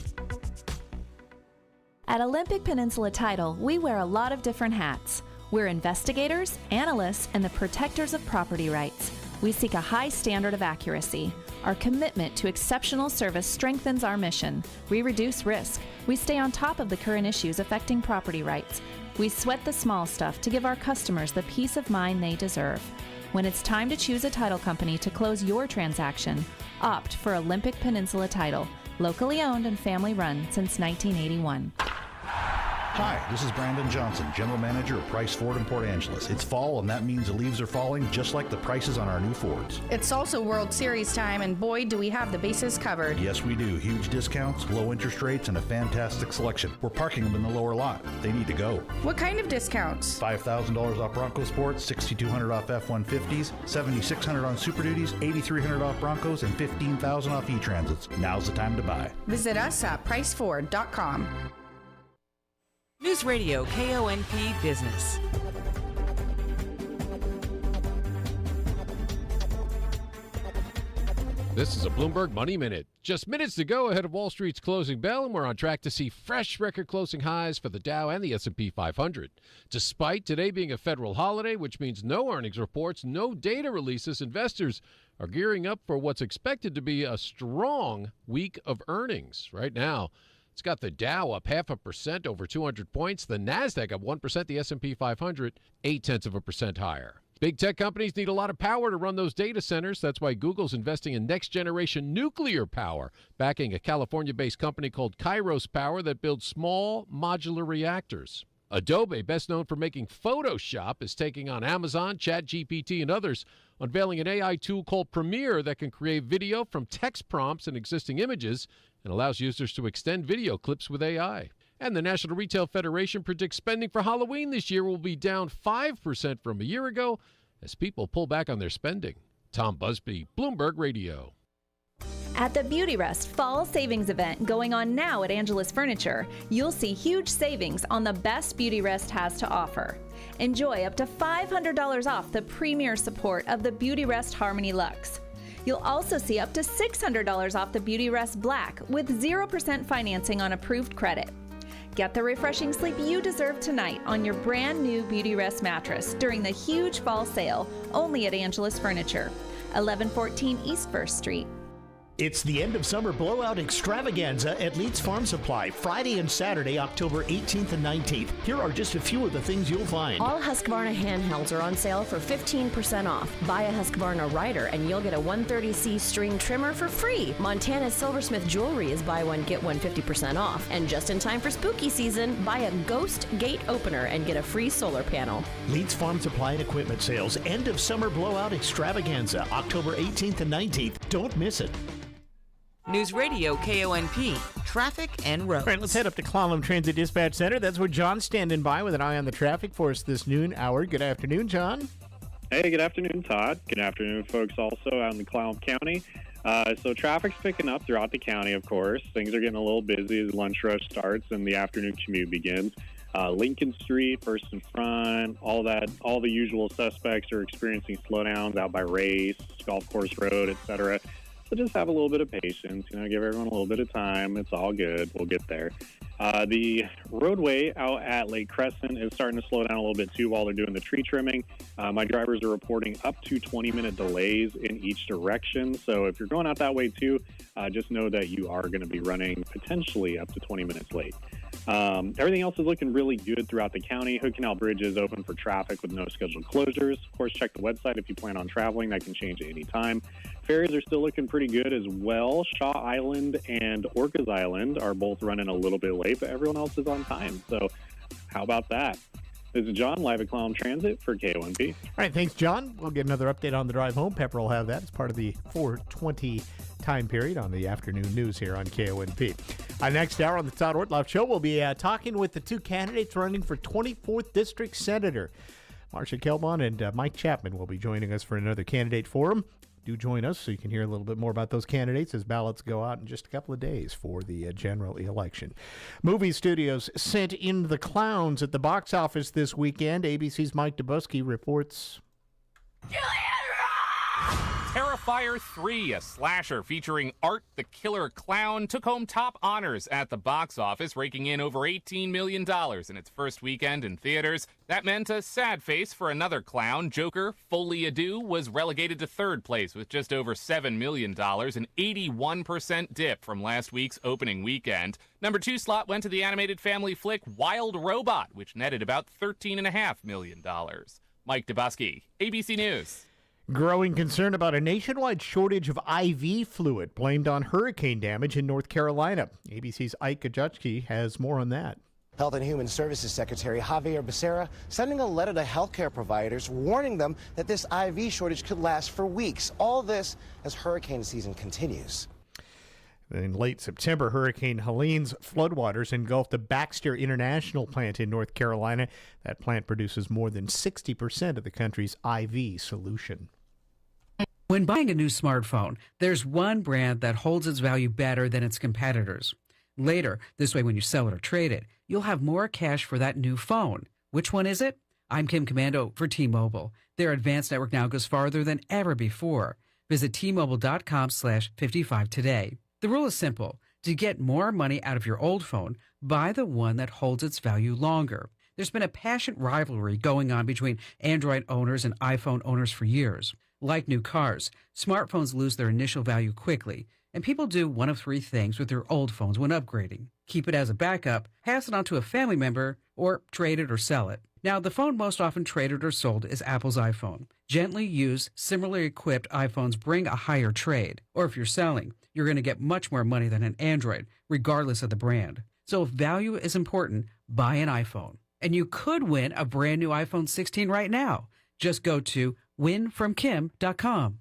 At Olympic Peninsula Title, we wear a lot of different hats. We're investigators, analysts, and the protectors of property rights. We seek a high standard of accuracy. Our commitment to exceptional service strengthens our mission. We reduce risk. We stay on top of the current issues affecting property rights. We sweat the small stuff to give our customers the peace of mind they deserve. When it's time to choose a title company to close your transaction, opt for Olympic Peninsula Title, locally owned and family run since 1981. Hi, this is Brandon Johnson, General Manager of Price Ford in Port Angeles. It's fall, and that means the leaves are falling, just like the prices on our new Fords. It's also World Series time, and boy, do we have the bases covered. Yes, we do. Huge discounts, low interest rates, and a fantastic selection. We're parking them in the lower lot. They need to go. What kind of discounts? $5,000 off Bronco Sports, $6,200 off F-150s, $7,600 on Super Duties, $8,300 off Broncos, and $15,000 off E-Transits. Now's the time to buy. Visit us at priceford.com. Newsradio KONP Business. This is a Bloomberg Money Minute. Just minutes to go ahead of Wall Street's closing bell, and we're on track to see fresh record closing highs for the Dow and the S&P 500. Despite today being a federal holiday, which means no earnings reports, no data releases, investors are gearing up for what's expected to be a strong week of earnings. Right now, it's got the Dow up 0.5% over 200 points, the NASDAQ up 1%, the S&P 500 0.8% higher. Big tech companies need a lot of power to run those data centers. That's why Google's investing in next-generation nuclear power, backing a California-based company called Kairos Power that builds small modular reactors. Adobe, best known for making Photoshop, is taking on Amazon, ChatGPT, and others, unveiling an AI tool called Premiere that can create video from text prompts and existing images and allows users to extend video clips with AI. And the National Retail Federation predicts spending for Halloween this year will be down 5% from a year ago as people pull back on their spending. Tom Busby, Bloomberg Radio. At the Beauty Rest Fall Savings Event going on now at Angelus Furniture, you'll see huge savings on the best Beauty Rest has to offer. Enjoy up to $500 off the premier support of the Beauty Rest Harmony Luxe. You'll also see up to $600 off the Beauty Rest Black with 0% financing on approved credit. Get the refreshing sleep you deserve tonight on your brand new Beauty Rest mattress during the huge fall sale only at Angelus Furniture, 1114 East 1st Street. It's the end of summer blowout extravaganza at Leeds Farm Supply, Friday and Saturday, October 18th and 19th. Here are just a few of the things you'll find. All Husqvarna handhelds are on sale for 15% off. Buy a Husqvarna Rider and you'll get a 130C string trimmer for free. Montana's Silversmith jewelry is buy one, get one 50% off. And just in time for spooky season, buy a Ghost Gate opener and get a free solar panel. Leeds Farm Supply and Equipment Sales, end of summer blowout extravaganza, October 18th and 19th. Don't miss it. News Radio KONP, traffic and roads. All right, let's head up to Clallam Transit Dispatch Center. That's where John's standing by with an eye on the traffic for us this noon hour. Good afternoon, John. Hey, good afternoon, Todd. Good afternoon, folks, also out in the Clallam County. So traffic's picking up throughout the county, of course. Things are getting a little busy as lunch rush starts and the afternoon commute begins. Lincoln Street, First and Front, all the usual suspects are experiencing slowdowns out by Race, Golf Course Road, etc. So just have a little bit of patience, give everyone a little bit of time. It's all good. We'll get there. The roadway out at Lake Crescent is starting to slow down a little bit too while they're doing the tree trimming. My drivers are reporting up to 20-minute delays in each direction. So if you're going out that way too, just know that you are going to be running potentially up to 20 minutes late. Everything else is looking really good throughout the county. Hood Canal Bridge is open for traffic with no scheduled closures. Of course, check the website if you plan on traveling. That can change at any time. Ferries are still looking pretty good as well. Shaw Island and Orcas Island are both running a little bit late, but everyone else is on time. So how about that? This is John, live at Clallam Transit for KONP. All right, thanks, John. We'll get another update on the drive home. Pepper will have that as part of the 4:20 time period on the afternoon news here on KONP. Next hour on the Todd Ortloff Show, we'll be talking with the two candidates running for 24th District Senator. Marcia Kelbon and Mike Chapman will be joining us for another candidate forum. Do join us so you can hear a little bit more about those candidates as ballots go out in just a couple of days for the general election. Movie studios sent in the clowns at the box office this weekend. ABC's Mike Dubusky reports. Terrifier 3, a slasher featuring Art the Killer Clown, took home top honors at the box office, raking in over $18 million in its first weekend in theaters. That meant a sad face for another clown. Joker, Folie à Deux, was relegated to third place with just over $7 million, an 81% dip from last week's opening weekend. Number 2 slot went to the animated family flick Wild Robot, which netted about $13.5 million. Mike Dubusky, ABC News. Growing concern about a nationwide shortage of IV fluid blamed on hurricane damage in North Carolina. ABC's Ike Gajewski has more on that. Health and Human Services Secretary Javier Becerra sending a letter to healthcare providers warning them that this IV shortage could last for weeks. All this as hurricane season continues. In late September, Hurricane Helene's floodwaters engulfed the Baxter International plant in North Carolina. That plant produces more than 60% of the country's IV solution. When buying a new smartphone, there's one brand that holds its value better than its competitors. Later, this way when you sell it or trade it, you'll have more cash for that new phone. Which one is it? I'm Kim Commando for T-Mobile. Their advanced network now goes farther than ever before. Visit T-Mobile.com/55 today. The rule is simple. To get more money out of your old phone, buy the one that holds its value longer. There's been a passionate rivalry going on between Android owners and iPhone owners for years. Like new cars, smartphones lose their initial value quickly, and people do one of three things with their old phones when upgrading. Keep it as a backup, pass it on to a family member, or trade it or sell it. Now, the phone most often traded or sold is Apple's iPhone. Gently used, similarly equipped iPhones bring a higher trade. Or if you're selling, you're going to get much more money than an Android, regardless of the brand. So if value is important, buy an iPhone. And you could win a brand new iPhone 16 right now. Just go to winfromkim.com.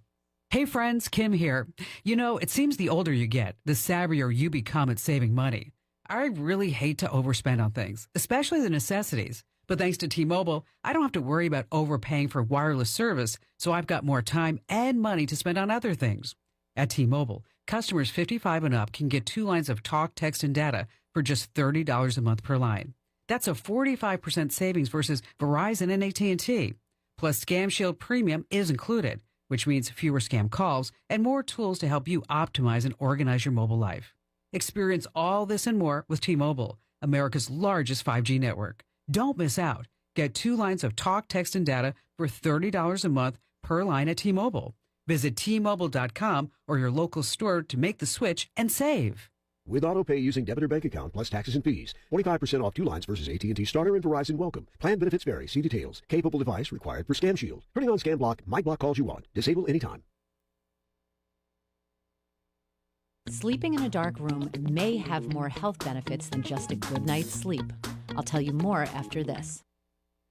Hey friends, Kim here. You know, it seems the older you get, the savvier you become at saving money. I really hate to overspend on things, especially the necessities. But thanks to T-Mobile, I don't have to worry about overpaying for wireless service, so I've got more time and money to spend on other things. At T-Mobile, customers 55 and up can get 2 lines of talk, text, and data for just $30 a month per line. That's a 45% savings versus Verizon and AT&T. Plus, Scam Shield Premium is included, which means fewer scam calls and more tools to help you optimize and organize your mobile life. Experience all this and more with T-Mobile, America's largest 5G network. Don't miss out. Get 2 lines of talk, text, and data for $30 a month per line at T-Mobile. Visit T-Mobile.com or your local store to make the switch and save. With autopay using debit or bank account plus taxes and fees. 25% off 2 lines versus AT&T Starter and Verizon Welcome. Plan benefits vary. See details. Capable device required for Scam Shield. Turning on Scam Block. My block calls you want. Disable anytime. Sleeping in a dark room may have more health benefits than just a good night's sleep. I'll tell you more after this.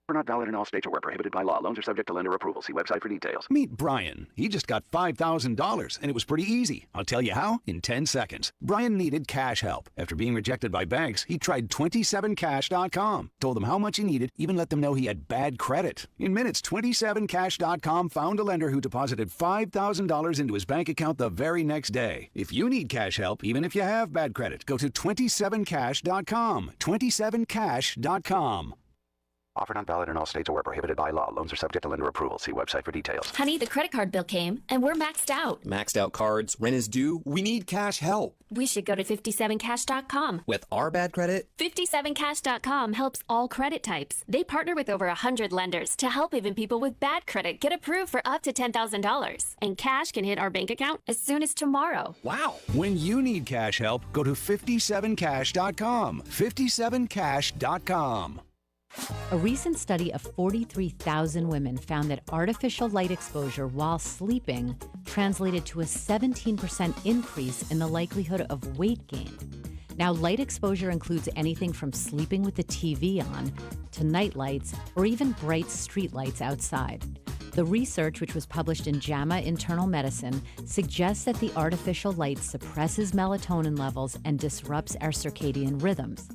Are not valid in all states or where prohibited by law. Loans are subject to lender approval. See website for details. Meet Brian. He just got $5,000, and it was pretty easy. I'll tell you how in 10 seconds. Brian needed cash help. After being rejected by banks, he tried 27cash.com. Told them how much he needed, even let them know he had bad credit. In minutes, 27cash.com found a lender who deposited $5,000 into his bank account the very next day. If you need cash help, even if you have bad credit, go to 27cash.com. 27cash.com. Offer not valid in all states or where prohibited by law. Loans are subject to lender approval. See website for details. Honey, the credit card bill came, and we're maxed out. Maxed out cards, rent is due. We need cash help. We should go to 57cash.com. With our bad credit? 57cash.com helps all credit types. They partner with over 100 lenders to help even people with bad credit get approved for up to $10,000. And cash can hit our bank account as soon as tomorrow. Wow. When you need cash help, go to 57cash.com. 57cash.com. A recent study of 43,000 women found that artificial light exposure while sleeping translated to a 17% increase in the likelihood of weight gain. Now, light exposure includes anything from sleeping with the TV on to night lights or even bright street lights outside. The research, which was published in JAMA Internal Medicine, suggests that the artificial light suppresses melatonin levels and disrupts our circadian rhythms.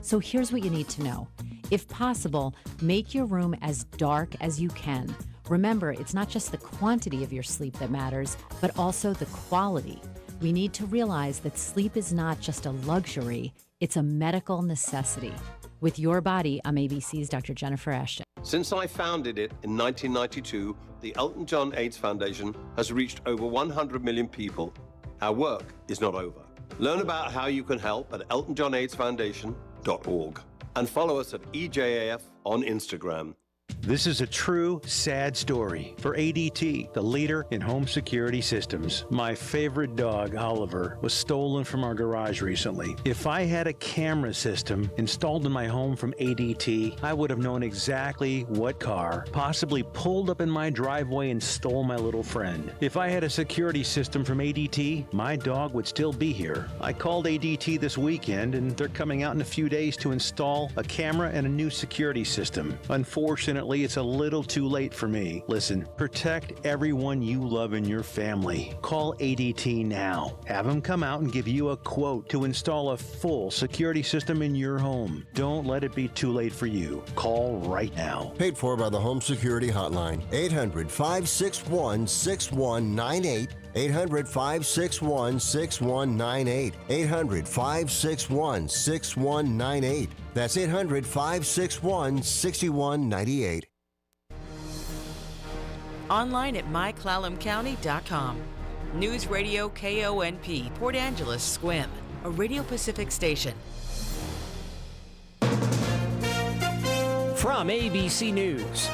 So here's what you need to know. If possible, make your room as dark as you can. Remember, it's not just the quantity of your sleep that matters, but also the quality. We need to realize that sleep is not just a luxury, it's a medical necessity. With Your Body, I'm ABC's Dr. Jennifer Ashton. Since I founded it in 1992, the Elton John AIDS Foundation has reached over 100 million people. Our work is not over. Learn about how you can help at eltonjohnaidesfoundation.org. And follow us at EJAF on Instagram. This is a true, sad story for ADT, the leader in home security systems. My favorite dog, Oliver, was stolen from our garage recently. If I had a camera system installed in my home from ADT, I would have known exactly what car possibly pulled up in my driveway and stole my little friend. If I had a security system from ADT, my dog would still be here. I called ADT this weekend, and they're coming out in a few days to install a camera and a new security system. Unfortunately, it's a little too late for me. Listen, protect everyone you love in your family. Call ADT now. Have them come out and give you a quote to install a full security system in your home. Don't let it be too late for you. Call right now. Paid for by the Home Security Hotline. 800-561-6198. 800-561-6198. 800-561-6198. That's 800-561-6198. Online at myclallamcounty.com. News Radio KONP, Port Angeles, Squim, a Radio Pacific station. From ABC News,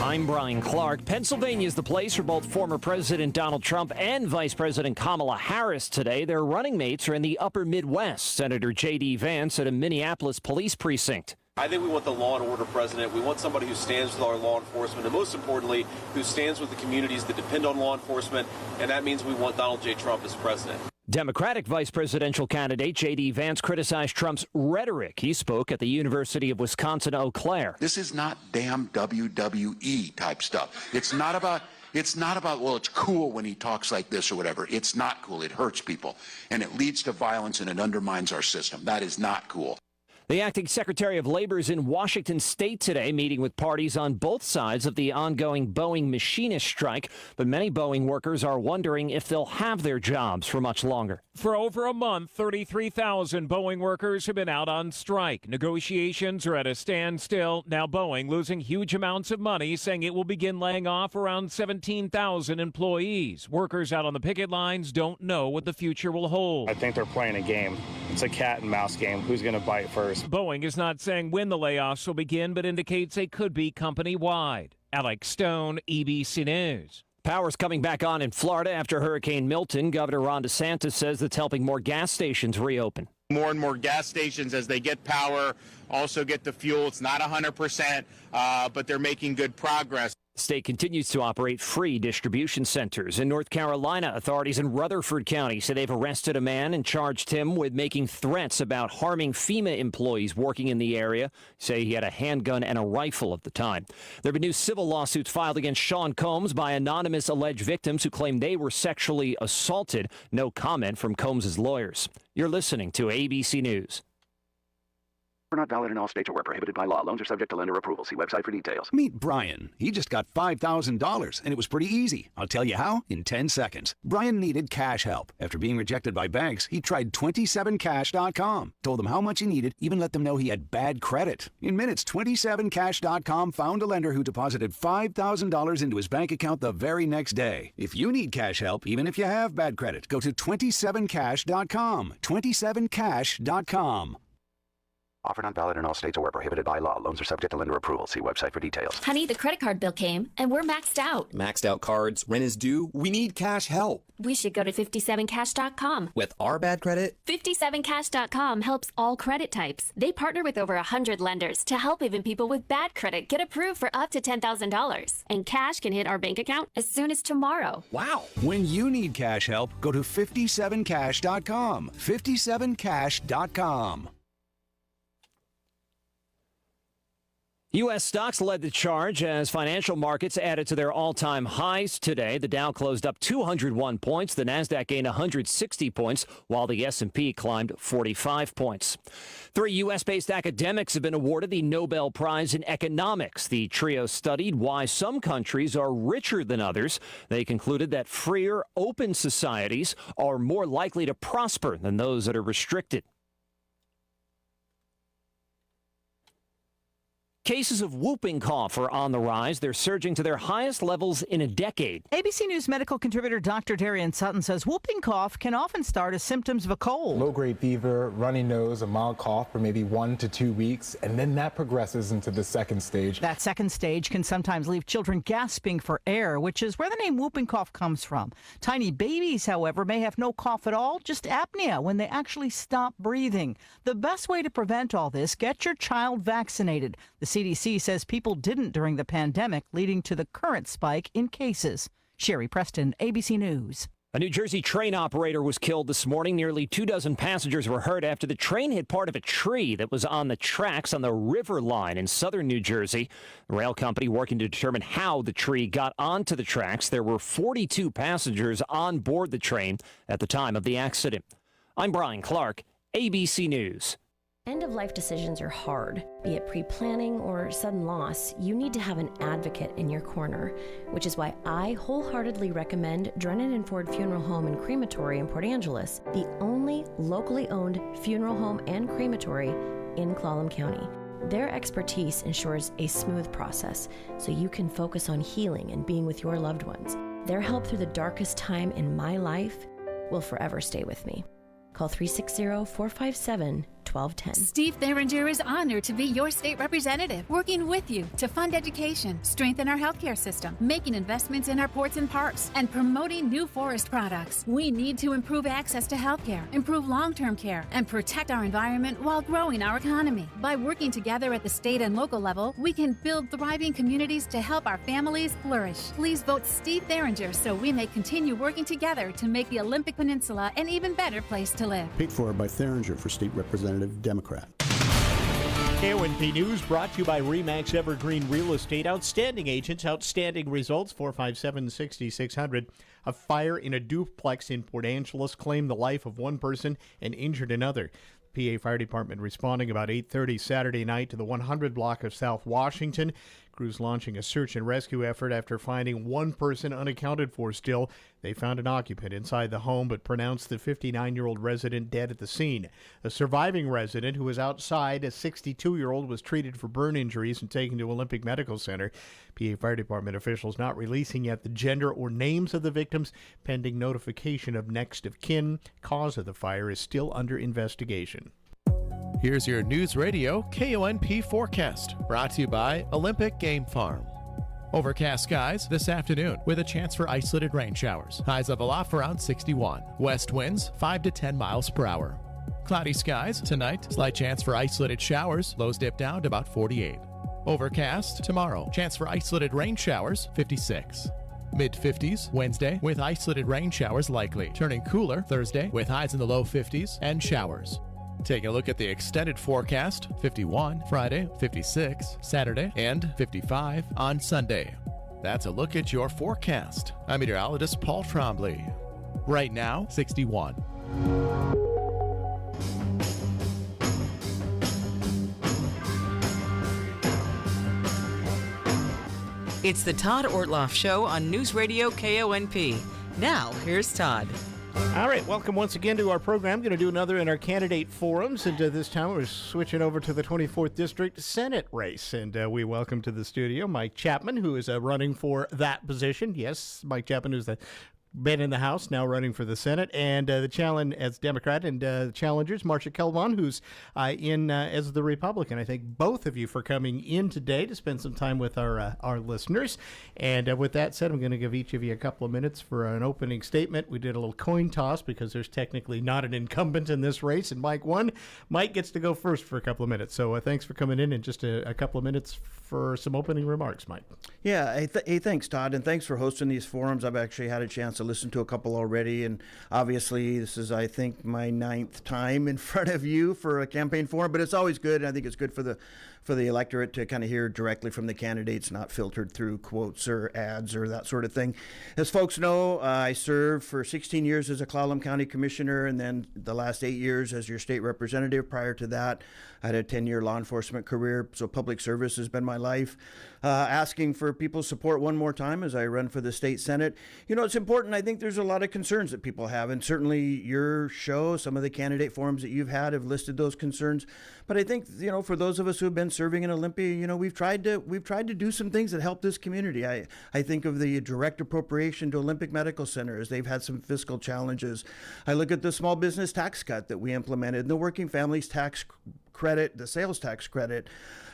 I'm Brian Clark. Pennsylvania is the place for both former President Donald Trump and Vice President Kamala Harris today. Their running mates are in the upper Midwest. Senator J.D. Vance at a Minneapolis police precinct. I think we want the law and order president. We want somebody who stands with our law enforcement, and most importantly, who stands with the communities that depend on law enforcement, and that means we want Donald J. Trump as president. Democratic vice presidential candidate J.D. Vance criticized Trump's rhetoric. He spoke at the University of Wisconsin-Eau Claire. This is not damn WWE type stuff. It's not about It's not about, well, it's cool when he talks like this or whatever. It's not cool. It hurts people, and it leads to violence, and it undermines our system. That is not cool. The acting Secretary of Labor is in Washington State today, meeting with parties on both sides of the ongoing Boeing machinist strike. But many Boeing workers are wondering if they'll have their jobs for much longer. For over a month, 33,000 Boeing workers have been out on strike. Negotiations are at a standstill. Now Boeing losing huge amounts of money, saying it will begin laying off around 17,000 employees. Workers out on the picket lines don't know what the future will hold. I think they're playing a game. It's a cat and mouse game. Who's going to bite first? Boeing is not saying when the layoffs will begin, but indicates they could be company-wide. Alex Stone, ABC News. Power's coming back on in Florida after Hurricane Milton. Governor Ron DeSantis says that's helping more gas stations reopen. More and more gas stations, as they get power, also get the fuel. It's not 100%, but they're making good progress. The state continues to operate free distribution centers. In North Carolina, authorities in Rutherford County say they've arrested a man and charged him with making threats about harming FEMA employees working in the area. Say he had a handgun and a rifle at the time. There have been new civil lawsuits filed against Sean Combs by anonymous alleged victims who claim they were sexually assaulted. No comment from Combs' lawyers. You're listening to ABC News. Are not valid in all states or where prohibited by law. Loans are subject to lender approval. See website for details. Meet Brian. He just got $5,000, and it was pretty easy. I'll tell you how in 10 seconds. Brian needed cash help. After being rejected by banks, he tried 27cash.com. Told them how much he needed, even let them know he had bad credit. In minutes, 27cash.com found a lender who deposited $5,000 into his bank account the very next day. If you need cash help, even if you have bad credit, go to 27cash.com. 27cash.com. Offer not valid in all states or where prohibited by law. Loans are subject to lender approval. See website for details. Honey, the credit card bill came, and we're maxed out. Maxed out cards, rent is due. We need cash help. We should go to 57cash.com. With our bad credit? 57cash.com helps all credit types. They partner with over 100 lenders to help even people with bad credit get approved for up to $10,000. And cash can hit our bank account as soon as tomorrow. Wow. When you need cash help, go to 57cash.com. 57cash.com. U.S. stocks led the charge as financial markets added to their all-time highs today. The Dow closed up 201 points. The Nasdaq gained 160 points, while the S&P climbed 45 points. 3 U.S.-based academics have been awarded the Nobel Prize in Economics. The trio studied why some countries are richer than others. They concluded that freer, open societies are more likely to prosper than those that are restricted. Cases of whooping cough are on the rise. They're surging to their highest levels in a decade. ABC News medical contributor Dr. Darian Sutton says whooping cough can often start as symptoms of a cold. Low-grade fever, runny nose, a mild cough for maybe 1 to 2 weeks, and then that progresses into the second stage. That second stage can sometimes leave children gasping for air, which is where the name whooping cough comes from. Tiny babies, however, may have no cough at all, just apnea when they actually stop breathing. The best way to prevent all this, get your child vaccinated. The CDC says people didn't during the pandemic, leading to the current spike in cases. Sherry Preston, ABC News. A New Jersey train operator was killed this morning. Nearly 24 passengers were hurt after the train hit part of a tree that was on the tracks on the River Line in southern New Jersey. The rail company working to determine how the tree got onto the tracks. There were 42 passengers on board the train at the time of the accident. I'm Brian Clark, ABC News. End-of-life decisions are hard. Be it pre-planning or sudden loss, you need to have an advocate in your corner, which is why I wholeheartedly recommend Drennan & Ford Funeral Home and Crematory in Port Angeles, the only locally owned funeral home and crematory in Clallam County. Their expertise ensures a smooth process so you can focus on healing and being with your loved ones. Their help through the darkest time in my life will forever stay with me. Call 360-457-1210. Steve Theringer is honored to be your state representative, working with you to fund education, strengthen our healthcare system, making investments in our ports and parks, and promoting new forest products. We need to improve access to healthcare, improve long-term care, and protect our environment while growing our economy. By working together at the state and local level, we can build thriving communities to help our families flourish. Please vote Steve Theringer so we may continue working together to make the Olympic Peninsula an even better place to live. Paid for by Theringer for State Representative Democrat. KONP News brought to you by RE/MAX Evergreen Real Estate. Outstanding agents, outstanding results, 457-6600. A fire in a duplex in Port Angeles claimed the life of one person and injured another. PA Fire Department responding about 8:30 Saturday night to the 100 block of South Washington. Crews launching a search and rescue effort after finding one person unaccounted for still. They found an occupant inside the home but pronounced the 59-year-old resident dead at the scene. A surviving resident who was outside, a 62-year-old, was treated for burn injuries and taken to Olympic Medical Center. PA Fire Department officials not releasing yet the gender or names of the victims, pending notification of next of kin. Cause of the fire is still under investigation. Here's your News Radio KONP forecast, brought to you by Olympic Game Farm. Overcast skies this afternoon with a chance for isolated rain showers. Highs level off around 61. West winds 5 to 10 miles per hour. Cloudy skies tonight. Slight chance for isolated showers. Lows dip down to about 48. Overcast tomorrow. Chance for isolated rain showers 56. Mid-50s Wednesday with isolated rain showers likely. Turning cooler Thursday with highs in the low 50s and showers. Taking a look at the extended forecast, 51 Friday, 56 Saturday, and 55 on Sunday. That's a look at your forecast. I'm meteorologist Paul Trombley. Right now, 61. It's the Todd Ortloff Show on News Radio KONP. Now, here's Todd. All right, welcome once again to our program. Going to do another in our candidate forums, and this time we're switching over to the 24th District Senate race. And we welcome to the studio Mike Chapman, who is running for that position. Yes, Mike Chapman, who's been in the House, now running for the Senate, and the challenge as Democrat, and the challengers, Marcia Kelvon, who's in as the Republican. I thank both of you for coming in today to spend some time with our listeners. And with that said, I'm going to give each of you a couple of minutes for an opening statement. We did a little coin toss because there's technically not an incumbent in this race, and Mike won. Mike gets to go first for a couple of minutes. So thanks for coming in, and just a couple of minutes for some opening remarks, Mike. Yeah, hey, thanks, Todd, and thanks for hosting these forums. I've actually had a chance to listen to a couple already, and obviously this is, I think, my 9th time in front of you for a campaign forum, but it's always good, and I think it's good for the electorate to kind of hear directly from the candidates, not filtered through quotes or ads or that sort of thing. As folks know, I served for 16 years as a Clallam County Commissioner, and then the last 8 years as your state representative. Prior to that, I had a 10-year law enforcement career, so public service has been my life. Asking for people's support one more time as I run for the state Senate. You know, it's important. I think there's a lot of concerns that people have, and certainly your show, some of the candidate forums that you've had have listed those concerns. But I think, you know, for those of us who have been serving in Olympia, you know, we've tried to do some things that help this community. I think of the direct appropriation to Olympic Medical Center as they've had some fiscal challenges. I look at the small business tax cut that we implemented, and the working families tax credit, the sales tax credit.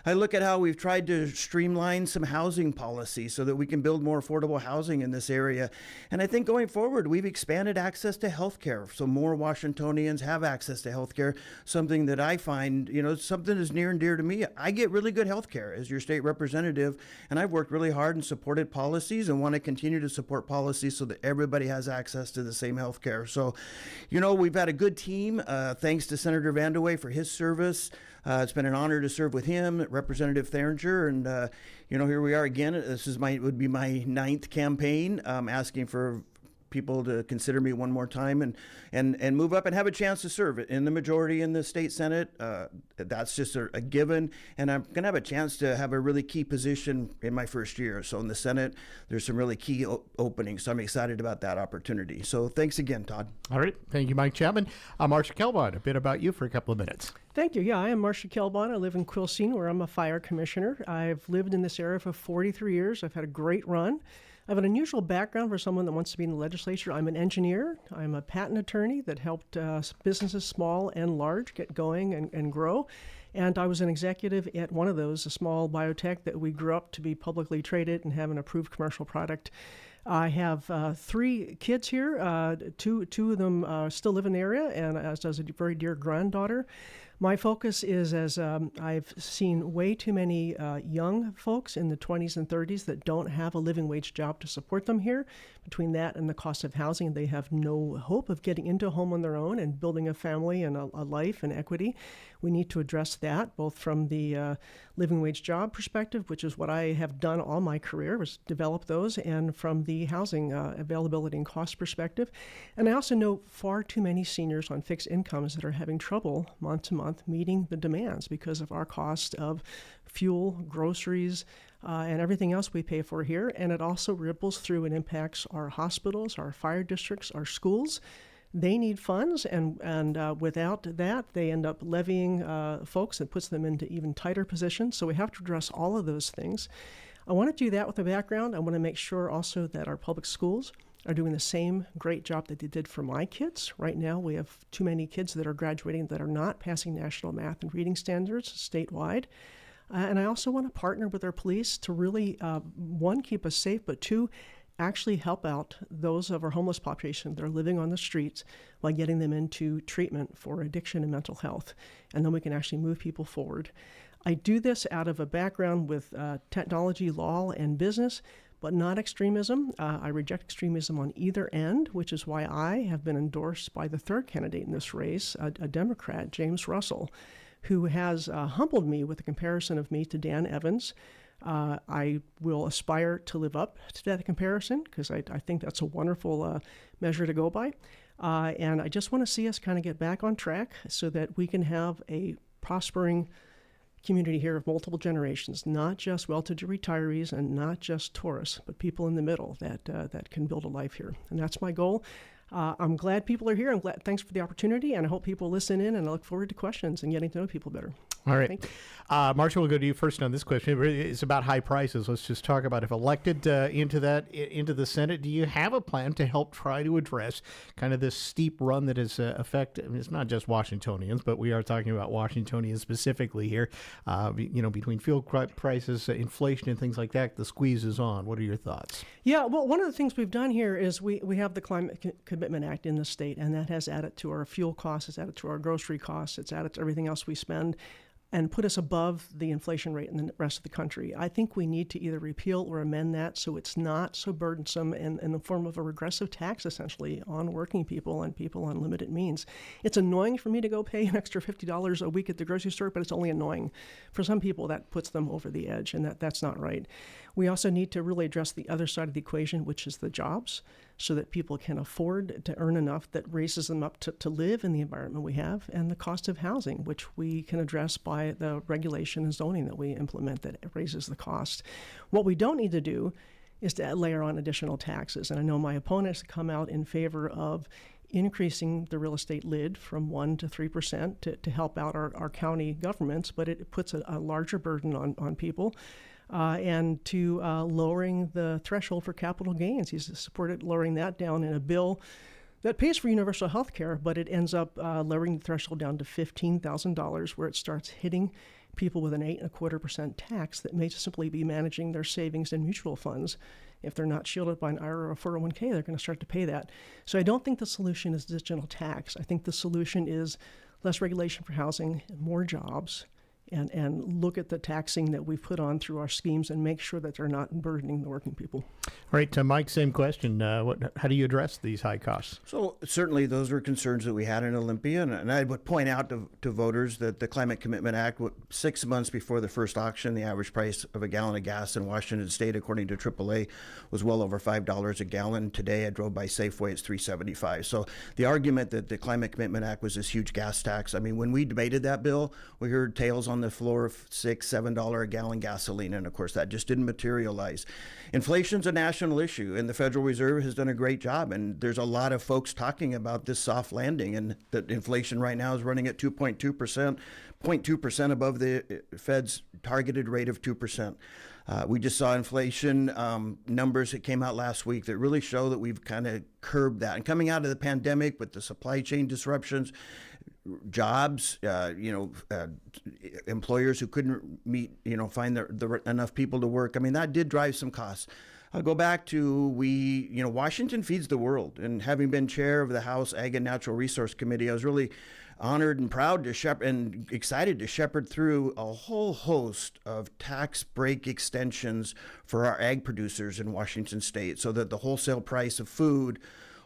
I look at how we've tried to streamline some housing policy so that we can build more affordable housing in this area. And I think going forward, we've expanded access to health care, so more Washingtonians have access to health care, something that I find, you know, something that's near and dear to me. I get really good health care as your state representative, and I've worked really hard and supported policies and want to continue to support policies so that everybody has access to the same health care. So, you know, we've had a good team. Thanks to Senator Vandeweghe for his service. It's been an honor to serve with him, Representative Theringer, and you know, here we are again. This is would be my 9th campaign, asking for people to consider me one more time and move up and have a chance to serve in the majority in the state Senate. That's just a given, and I'm going to have a chance to have a really key position in my first year. So in the Senate, there's some really key openings, so I'm excited about that opportunity. So thanks again, Todd. All right. Thank you, Mike Chapman. Marcia Kelvon, a bit about you for a couple of minutes. Thank you. Yeah, I am Marcia Kelvon. I live in Quilcene, where I'm a fire commissioner. I've lived in this area for 43 years. I've had a great run. I have an unusual background for someone that wants to be in the legislature. I'm an engineer. I'm a patent attorney that helped businesses, small and large, get going and grow. And I was an executive at one of those, a small biotech that we grew up to be publicly traded and have an approved commercial product. I have 3 kids here. Two of them still live in the area, and as does a very dear granddaughter. My focus is as I've seen way too many young folks in the 20s and 30s that don't have a living wage job to support them here. Between that and the cost of housing, they have no hope of getting into a home on their own and building a family and a life and equity. We need to address that both from the living wage job perspective, which is what I have done all my career, was develop those, and from the housing availability and cost perspective. And I also know far too many seniors on fixed incomes that are having trouble month to month meeting the demands because of our cost of fuel, groceries, and everything else we pay for here. And it also ripples through and impacts our hospitals, our fire districts, our schools. They need funds, and without that, they end up levying folks that puts them into even tighter positions. So we have to address all of those things. I want to do that with a background. I want to make sure also that our public schools are doing the same great job that they did for my kids. Right now, we have too many kids that are graduating that are not passing national math and reading standards statewide. And I also want to partner with our police to really, one, keep us safe, but two, actually help out those of our homeless population that are living on the streets by getting them into treatment for addiction and mental health. And then we can actually move people forward. I do this out of a background with technology, law, and business, but not extremism. I reject extremism on either end, which is why I have been endorsed by the third candidate in this race, a Democrat, James Russell, who has humbled me with a comparison of me to Dan Evans. I will aspire to live up to that comparison because I think that's a wonderful measure to go by. And I just want to see us kind of get back on track so that we can have a prospering community here of multiple generations, not just well-to-do retirees and not just tourists, but people in the middle that can build a life here. And that's my goal. I'm glad people are here. I'm glad. Thanks for the opportunity, and I hope people listen in, and I look forward to questions and getting to know people better. All right. Marshall, we'll go to you first on this question. It's about high prices. Let's just talk about if elected into the Senate, do you have a plan to help try to address kind of this steep run that has affected, I mean, it's not just Washingtonians, but we are talking about Washingtonians specifically here, between fuel prices, inflation, and things like that, the squeeze is on. What are your thoughts? Yeah, well, one of the things we've done here is we have the Climate Commitment Act in the state, and that has added to our fuel costs, it's added to our grocery costs, it's added to everything else we spend, and put us above the inflation rate in the rest of the country. I think we need to either repeal or amend that so it's not so burdensome in the form of a regressive tax, essentially, on working people and people on limited means. It's annoying for me to go pay an extra $50 a week at the grocery store, but it's only annoying. For some people, that puts them over the edge, and that's not right. We also need to really address the other side of the equation, which is the jobs, so that people can afford to earn enough that raises them up to live in the environment we have, and the cost of housing, which we can address by the regulation and zoning that we implement that raises the cost. What we don't need to do is to layer on additional taxes. And I know my opponents come out in favor of increasing the real estate lid from 1% to 3% to help out our county governments, but it puts a larger burden on people. And to lowering the threshold for capital gains. He's supported lowering that down in a bill that pays for universal health care, but it ends up lowering the threshold down to $15,000, where it starts hitting people with an 8.25% tax that may simply be managing their savings in mutual funds. If they're not shielded by an IRA or a 401k, they're going to start to pay that. So I don't think the solution is digital tax. I think the solution is less regulation for housing, more jobs, and look at the taxing that we've put on through our schemes and make sure that they're not burdening the working people. All right, Mike, same question. How do you address these high costs? So certainly those were concerns that we had in Olympia, and I would point out to voters that the Climate Commitment Act, 6 months before the first auction, the average price of a gallon of gas in Washington State, according to AAA, was well over $5 a gallon. Today, I drove by Safeway, it's $3.75. So the argument that the Climate Commitment Act was this huge gas tax, I mean, when we debated that bill, we heard tales on the floor of $6, $7 a gallon gasoline, and of course that just didn't materialize. Inflation's a national issue, and the Federal Reserve has done a great job, and there's a lot of folks talking about this soft landing, and that inflation right now is running at 2.2%, 0.2% above the Fed's targeted rate of 2%. We just saw inflation numbers that came out last week that really show that we've kind of curbed that. And coming out of the pandemic with the supply chain disruptions, jobs, employers who couldn't find enough people to work. I mean, that did drive some costs. I'll go back to Washington feeds the world. And having been chair of the House Ag and Natural Resource Committee, I was really honored and proud to shepherd and excited to shepherd through a whole host of tax break extensions for our ag producers in Washington state, so that the wholesale price of food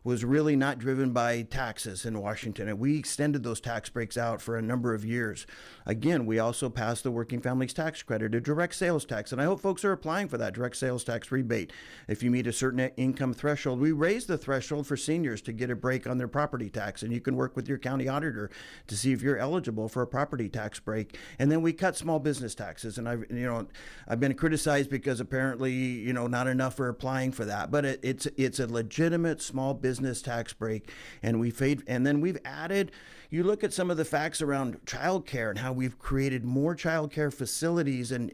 was really not driven by taxes in Washington. And we extended those tax breaks out for a number of years. Again, we also passed the Working Families Tax Credit, a direct sales tax. And I hope folks are applying for that direct sales tax rebate. If you meet a certain income threshold, we raised the threshold for seniors to get a break on their property tax. And you can work with your county auditor to see if you're eligible for a property tax break. And then we cut small business taxes. And I've been criticized because apparently, not enough are applying for that. But it's a legitimate small business tax break, and then we've added. You look at some of the facts around childcare and how we've created more childcare facilities and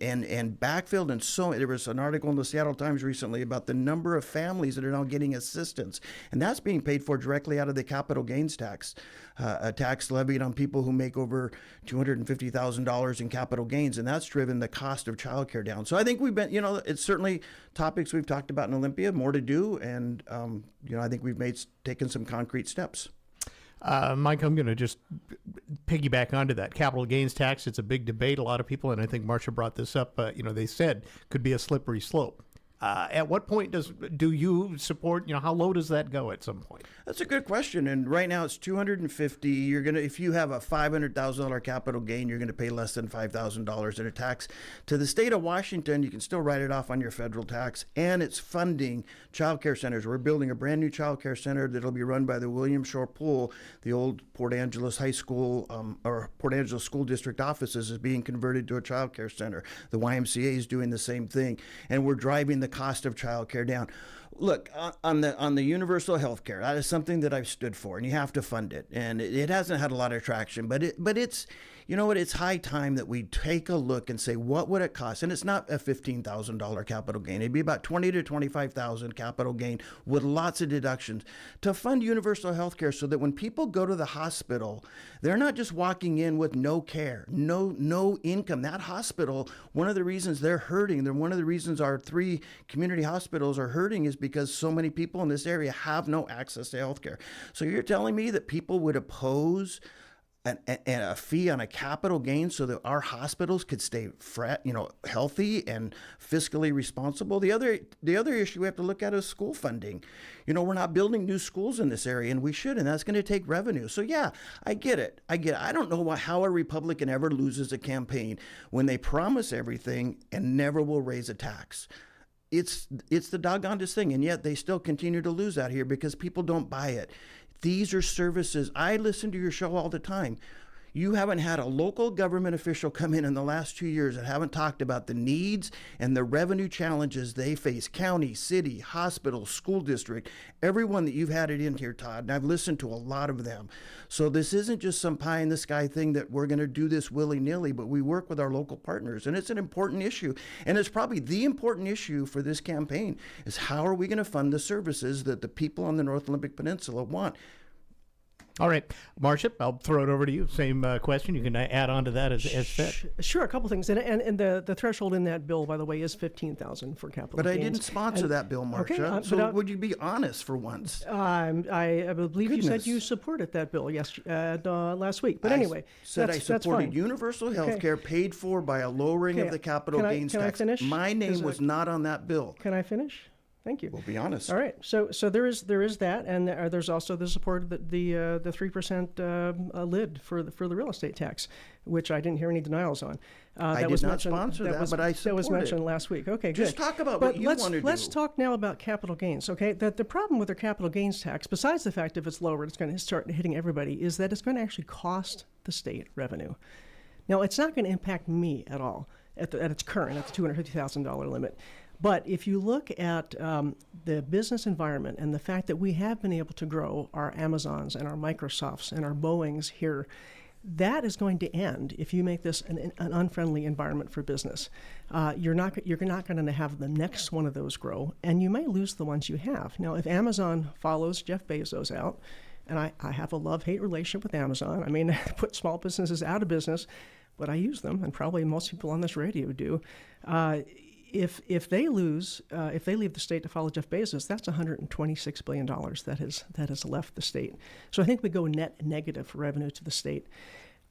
backfilled, and so there was an article in the Seattle Times recently about the number of families that are now getting assistance, and that's being paid for directly out of the capital gains tax, a tax levied on people who make over $250,000 in capital gains, and that's driven the cost of childcare down. So I think we've been, it's certainly topics we've talked about in Olympia, more to do, and I think we've taken some concrete steps. Mike, I'm going to just piggyback onto that. Capital gains tax, it's a big debate. A lot of people, and I think Marcia brought this up, they said could be a slippery slope. At what point do you support, how low does that go at some point? That's a good question. And right now it's $250. If you have a $500,000 capital gain, you're going to pay less than $5,000 in a tax. To the state of Washington, you can still write it off on your federal tax, and it's funding child care centers. We're building a brand new child care center that'll be run by the William Shore Pool. The old Port Angeles High School or Port Angeles School District offices is being converted to a child care center. The YMCA is doing the same thing, and we're driving the cost of childcare down. Look, on the universal health care, that is something that I've stood for, and you have to fund it. And it hasn't had a lot of traction, but it's, it's high time that we take a look and say, what would it cost? And it's not a $15,000 capital gain. It'd be about $20,000 to $25,000 capital gain with lots of deductions to fund universal health care, so that when people go to the hospital, they're not just walking in with no care, no income. That hospital, one of the reasons they're hurting, one of the reasons our 3 community hospitals are hurting is because so many people in this area have no access to health care. So you're telling me that people would oppose a fee on a capital gain so that our hospitals could stay healthy and fiscally responsible? The other issue we have to look at is school funding. We're not building new schools in this area, and we should, and that's going to take revenue. So yeah, I get it. I don't know how a Republican ever loses a campaign when they promise everything and never will raise a tax. It's the doggonedest thing, and yet they still continue to lose out here because people don't buy it. These are services. I listen to your show all the time. You haven't had a local government official come in the last 2 years that haven't talked about the needs and the revenue challenges they face. County, city, hospital, school district, everyone that you've had it in here, Todd, and I've listened to a lot of them. So this isn't just some pie in the sky thing that we're going to do this willy-nilly, but we work with our local partners, and it's an important issue. And it's probably the important issue for this campaign is how are we going to fund the services that the people on the North Olympic Peninsula want? All right, Marcia, I'll throw it over to you. Same question. You can add on to that as said. Sure, a couple things. And the threshold in that bill, by the way, is $15,000 for capital gains. But I didn't sponsor that bill, Marcia. Okay, so would you be honest for once? I believe you said you supported that bill last week. But anyway, I supported universal health care paid for by a lowering of the capital gains tax. Can I finish? My name was not on that bill. Can I finish? Thank you. We'll be honest. All right. So there is that, and there's also the support of the 3% lid for the real estate tax, which I didn't hear any denials on. I did not sponsor that, but I support that was mentioned last week. Okay, good. Just talk about what you want to do. Let's talk now about capital gains. Okay, the problem with their capital gains tax, besides the fact if it's lower, it's going to start hitting everybody, is that it's going to actually cost the state revenue. Now, it's not going to impact me at all at the $250,000 limit. But if you look at the business environment and the fact that we have been able to grow our Amazons and our Microsofts and our Boeings here, that is going to end if you make this an unfriendly environment for business. You're not going to have the next one of those grow, and you may lose the ones you have. Now, if Amazon follows Jeff Bezos out, and I have a love-hate relationship with Amazon. I mean, put small businesses out of business, but I use them, and probably most people on this radio do. if they lose, if they leave the state to follow Jeff Bezos, that's $126 billion that has left the state. So I think we go net negative for revenue to the state.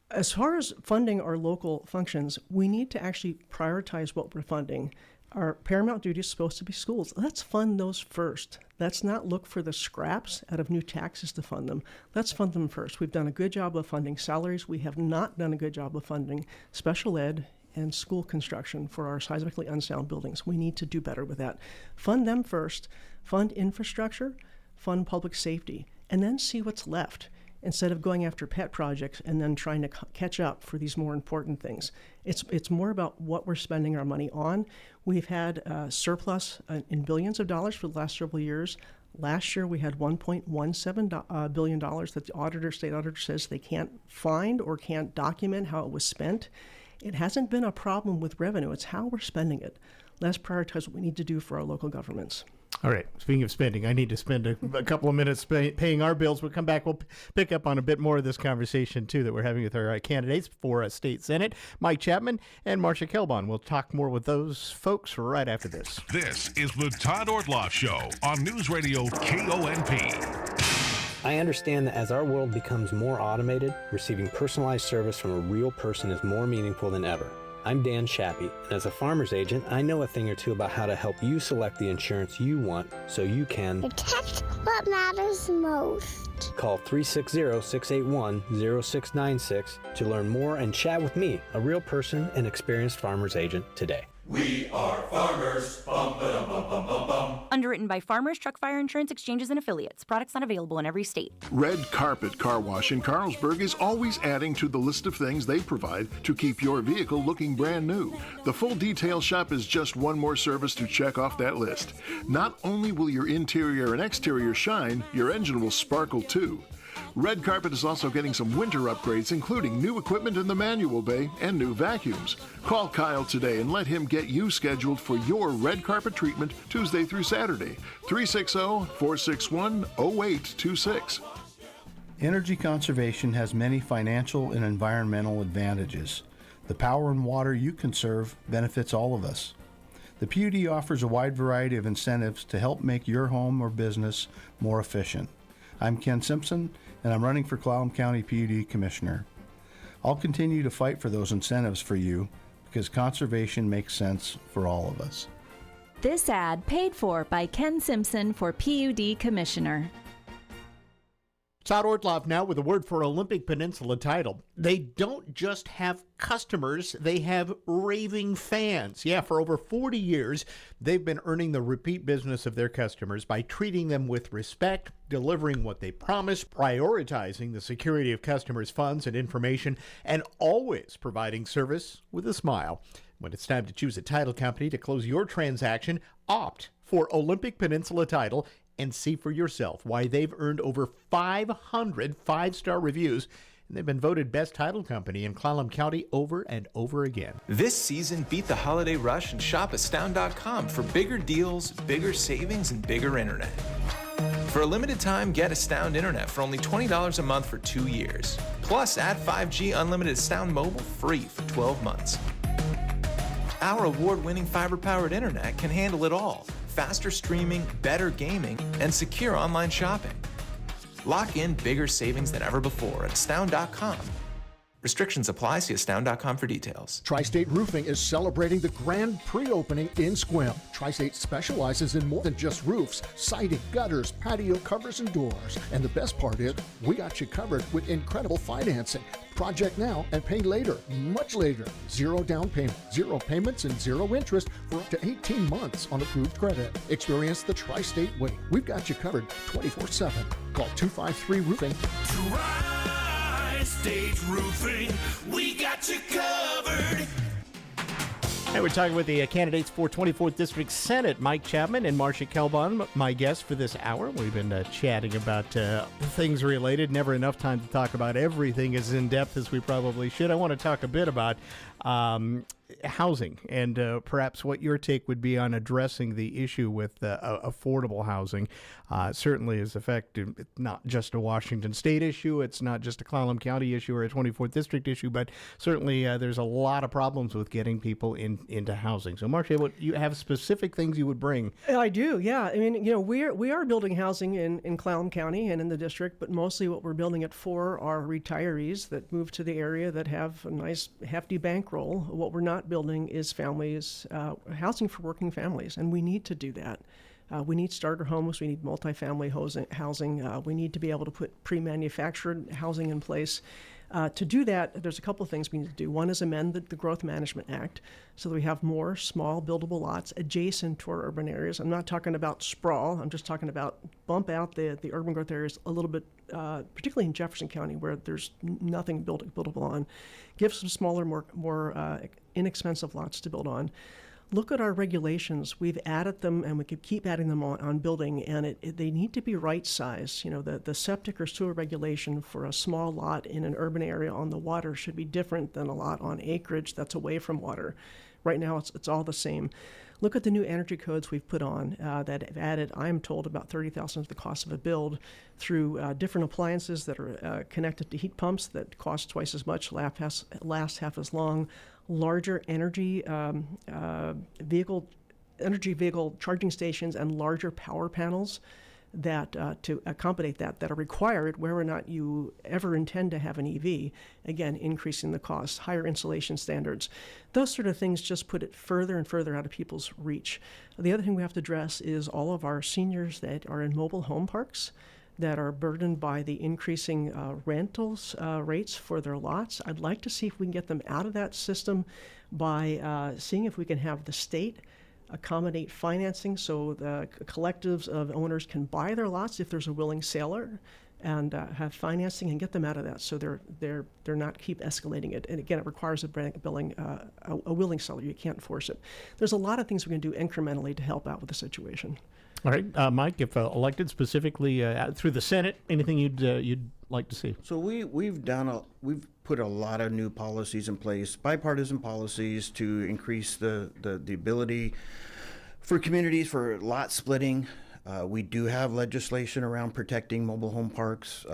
As far as funding our local functions, we need to actually prioritize what we're funding. Our paramount duty is supposed to be schools. Let's fund those first. Let's not look for the scraps out of new taxes to fund them. Let's fund them first. We've done a good job of funding salaries. We have not done a good job of funding special ed and school construction for our seismically unsound buildings. We need to do better with that. Fund them first, fund infrastructure, fund public safety, and then see what's left instead of going after pet projects and then trying to catch up for these more important things. It's more about what we're spending our money on. We've had surplus in billions of dollars for the last several years. Last year, we had $1.17 billion that the state auditor says they can't find or can't document how it was spent. It hasn't been a problem with revenue. It's how we're spending it. Let's prioritize what we need to do for our local governments. All right. Speaking of spending, I need to spend a couple of minutes paying our bills. We'll come back. We'll pick up on a bit more of this conversation, too, that we're having with our candidates for State Senate, Mike Chapman and Marcia Kelbon. We'll talk more with those folks right after this. This is the Todd Ortloff Show on Newsradio KONP. I understand that as our world becomes more automated, receiving personalized service from a real person is more meaningful than ever. I'm Dan Shappy, and as a farmer's agent, I know a thing or two about how to help you select the insurance you want so you can protect what matters most. Call 360-681-0696 to learn more and chat with me, a real person and experienced farmer's agent, today. We are farmers. Bum, ba-dum, bum, bum, bum, bum. Underwritten by Farmers Truck Fire Insurance Exchanges and Affiliates. Products not available in every state. Red Carpet Car Wash in Carlsberg is always adding to the list of things they provide to keep your vehicle looking brand new. The full detail shop is just one more service to check off that list. Not only will your interior and exterior shine, your engine will sparkle too. Red Carpet is also getting some winter upgrades, including new equipment in the manual bay and new vacuums. Call Kyle today and let him get you scheduled for your red carpet treatment Tuesday through Saturday. 360-461-0826. Energy conservation has many financial and environmental advantages. The power and water you conserve benefits all of us. The PUD offers a wide variety of incentives to help make your home or business more efficient. I'm Ken Simpson, and I'm running for Clallam County PUD Commissioner. I'll continue to fight for those incentives for you because conservation makes sense for all of us. This ad paid for by Ken Simpson for PUD Commissioner. Todd Ortloff now with a word for Olympic Peninsula title. They don't just have customers, they have raving fans. Yeah, for over 40 years, they've been earning the repeat business of their customers by treating them with respect, delivering what they promise, prioritizing the security of customers' funds and information, and always providing service with a smile. When it's time to choose a title company to close your transaction, opt for Olympic Peninsula Title and see for yourself why they've earned over 500 five-star reviews, and they've been voted best title company in Clallam County over and over again. This season, beat the holiday rush and shop Astound.com for bigger deals, bigger savings, and bigger internet. For a limited time, get Astound Internet for only $20 a month for 2 years. Plus, add 5G unlimited Astound Mobile free for 12 months. Our award-winning fiber-powered internet can handle it all. Faster streaming, better gaming, and secure online shopping. Lock in bigger savings than ever before at Astound.com. Restrictions apply. See Astound.com for details. Tri-State Roofing is celebrating the grand pre-opening in Sequim. Tri-State specializes in more than just roofs, siding, gutters, patio covers, and doors. And the best part is, we got you covered with incredible financing. Project now and pay later, much later. Zero down payment, zero payments, and zero interest for up to 18 months on approved credit. Experience the Tri-State way. We've got you covered 24/7. Call 253-ROOFING. Tri-State Roofing, we got you covered. Hey, we're talking with the candidates for 24th District Senate, Mike Chapman and Marcia Kelbon, my guests for this hour. We've been chatting about things related. Never enough time to talk about everything as in-depth as we probably should. I want to talk a bit about housing, and perhaps what your take would be on addressing the issue with affordable housing. Certainly is affected. It's not just a Washington State issue. It's not just a Clallam County issue or a 24th District issue, but certainly there's a lot of problems with getting people into housing. So, Marcia, what you have specific things you would bring? I do, yeah. I mean, we are building housing in Clallam County and in the district, but mostly what we're building it for are retirees that move to the area that have a nice hefty bankroll. What we're not building is families, housing for working families, and we need to do that. We need starter homes. We need multifamily housing. We need to be able to put pre-manufactured housing in place. To do that, there's a couple of things we need to do. One is amend the Growth Management Act so that we have more small buildable lots adjacent to our urban areas. I'm not talking about sprawl. I'm just talking about bump out the urban growth areas a little bit, particularly in Jefferson County where there's nothing buildable on. Give some smaller, more inexpensive lots to build on. Look at our regulations. We've added them, and we could keep adding them on building, and they need to be right size. The septic or sewer regulation for a small lot in an urban area on the water should be different than a lot on acreage that's away from water. Right now, it's all the same. Look at the new energy codes we've put on that have added, I'm told, about $30,000 to the cost of a build through different appliances that are connected to heat pumps that cost twice as much, last half as long, larger energy vehicle charging stations, and larger power panels that to accommodate that are required where or not you ever intend to have an EV, again, increasing the cost, higher insulation standards. Those sort of things just put it further and further out of people's reach. The other thing we have to address is all of our seniors that are in mobile home parks that are burdened by the increasing rentals rates for their lots. I'd like to see if we can get them out of that system by seeing if we can have the state accommodate financing so the collectives of owners can buy their lots if there's a willing seller and have financing and get them out of that so they're not keep escalating it. And again, it requires a willing seller. You can't force it. There's a lot of things we can do incrementally to help out with the situation. All right, Mike, if elected specifically through the Senate, anything you'd like to see? So we've put a lot of new policies in place, bipartisan policies to increase the ability for communities for lot splitting. We do have legislation around protecting mobile home parks,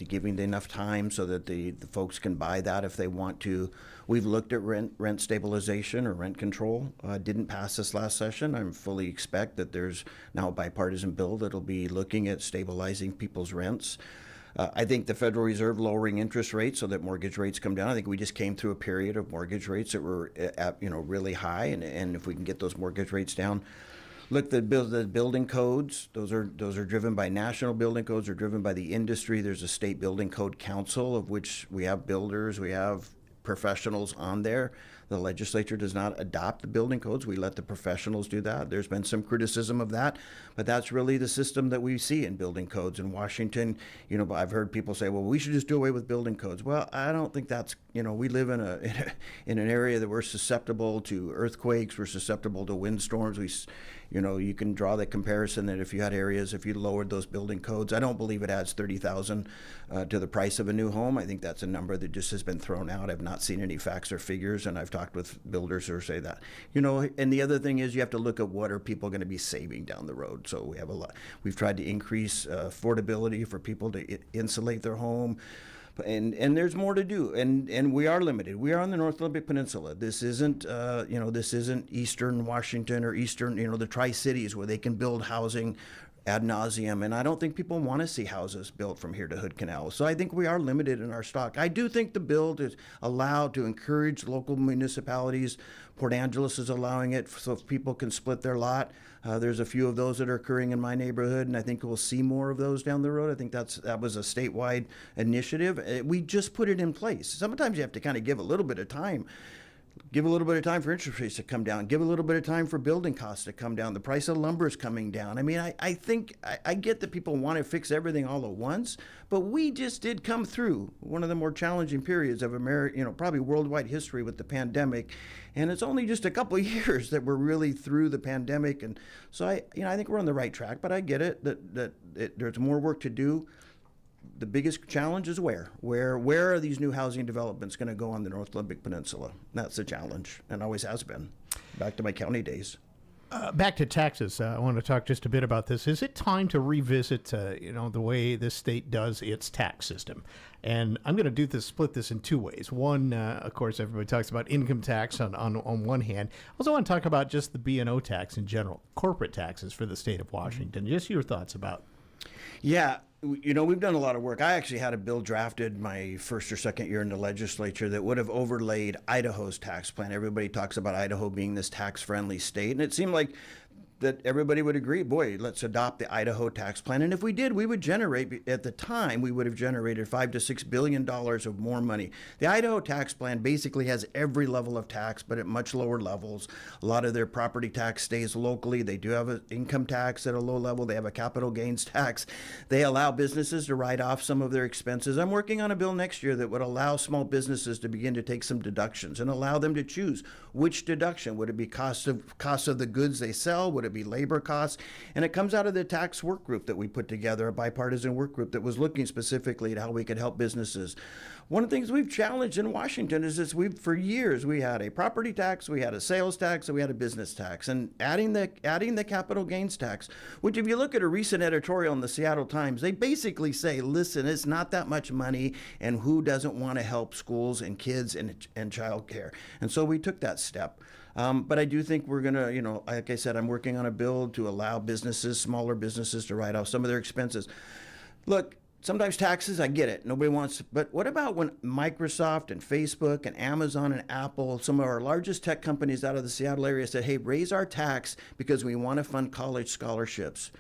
giving enough time so that the folks can buy that if they want to. We've looked at rent stabilization or rent control. Didn't pass this last session. I fully expect that there's now a bipartisan bill that'll be looking at stabilizing people's rents. I think the Federal Reserve lowering interest rates so that mortgage rates come down. I think we just came through a period of mortgage rates that were at, really high, and if we can get those mortgage rates down. Look, the building codes, those are driven by national building codes, are driven by the industry. There's a state building code council of which we have builders, we have professionals on there. The legislature does not adopt the building codes. We let the professionals do that. There's been some criticism of that, but that's really the system that we see in building codes in Washington. I've heard people say, well, we should just do away with building codes. Well, I don't think that's, we live in an area that we're susceptible to earthquakes, we're susceptible to windstorms. You can draw the comparison that if you lowered those building codes, I don't believe it adds $30,000 to the price of a new home. I think that's a number that just has been thrown out. I've not seen any facts or figures, and I've talked with builders who say that. And the other thing is you have to look at what are people going to be saving down the road. So we have we've tried to increase affordability for people to insulate their home. And there's more to do, and we are limited. We are on the North Olympic Peninsula. This isn't Eastern Washington or Eastern, the Tri-Cities where they can build housing ad nauseum. And I don't think people want to see houses built from here to Hood Canal. So I think we are limited in our stock. I do think the bill is allowed to encourage local municipalities. Port Angeles is allowing it so people can split their lot. There's a few of those that are occurring in my neighborhood, and I think we'll see more of those down the road. I think that was a statewide initiative. We just put it in place. Sometimes you have to kind of give a little bit of time. Give a little bit of time for interest rates to come down. Give a little bit of time for building costs to come down. The price of lumber is coming down. I mean, I think I get that people want to fix everything all at once, but we just did come through one of the more challenging periods of probably worldwide history with the pandemic, and it's only just a couple of years that we're really through the pandemic. And so I think we're on the right track, but I get it that there's more work to do. the biggest challenge is where are these new housing developments going to go on the North Olympic Peninsula? That's the challenge, and always has been. Back to my county days. Back to taxes. I want to talk just a bit about this. Is it time to revisit, the way this state does its tax system? And I'm going to split this in two ways. One, of course, everybody talks about income tax on one hand. I also want to talk about just the B&O tax in general, corporate taxes for the state of Washington. Just your thoughts about. Yeah, we've done a lot of work. I actually had a bill drafted my first or second year in the legislature that would have overlaid Idaho's tax plan. Everybody talks about Idaho being this tax-friendly state, and it seemed like that everybody would agree, boy, let's adopt the Idaho tax plan. And if we did, we would generate, at the time, we would have generated $5 to $6 billion of more money. The Idaho tax plan basically has every level of tax, but at much lower levels. A lot of their property tax stays locally. They do have an income tax at a low level. They have a capital gains tax. They allow businesses to write off some of their expenses. I'm working on a bill next year that would allow small businesses to begin to take some deductions and allow them to choose which deduction. Would it be cost of the goods they sell? Would it be labor costs? And it comes out of the tax work group that we put together, a bipartisan work group that was looking specifically at how we could help businesses. One of the things we've challenged in Washington is this: for years we had a property tax, we had a sales tax, and we had a business tax, and adding the capital gains tax, which if you look at a recent editorial in the Seattle Times, they basically say, listen, it's not that much money, and who doesn't want to help schools and kids and child care? And so we took that step. But I do think we're going to, like I said, I'm working on a bill to allow smaller businesses to write off some of their expenses. Look, sometimes taxes, I get it. Nobody wants, but what about when Microsoft and Facebook and Amazon and Apple, some of our largest tech companies out of the Seattle area, said, hey, raise our tax because we want to fund college scholarships.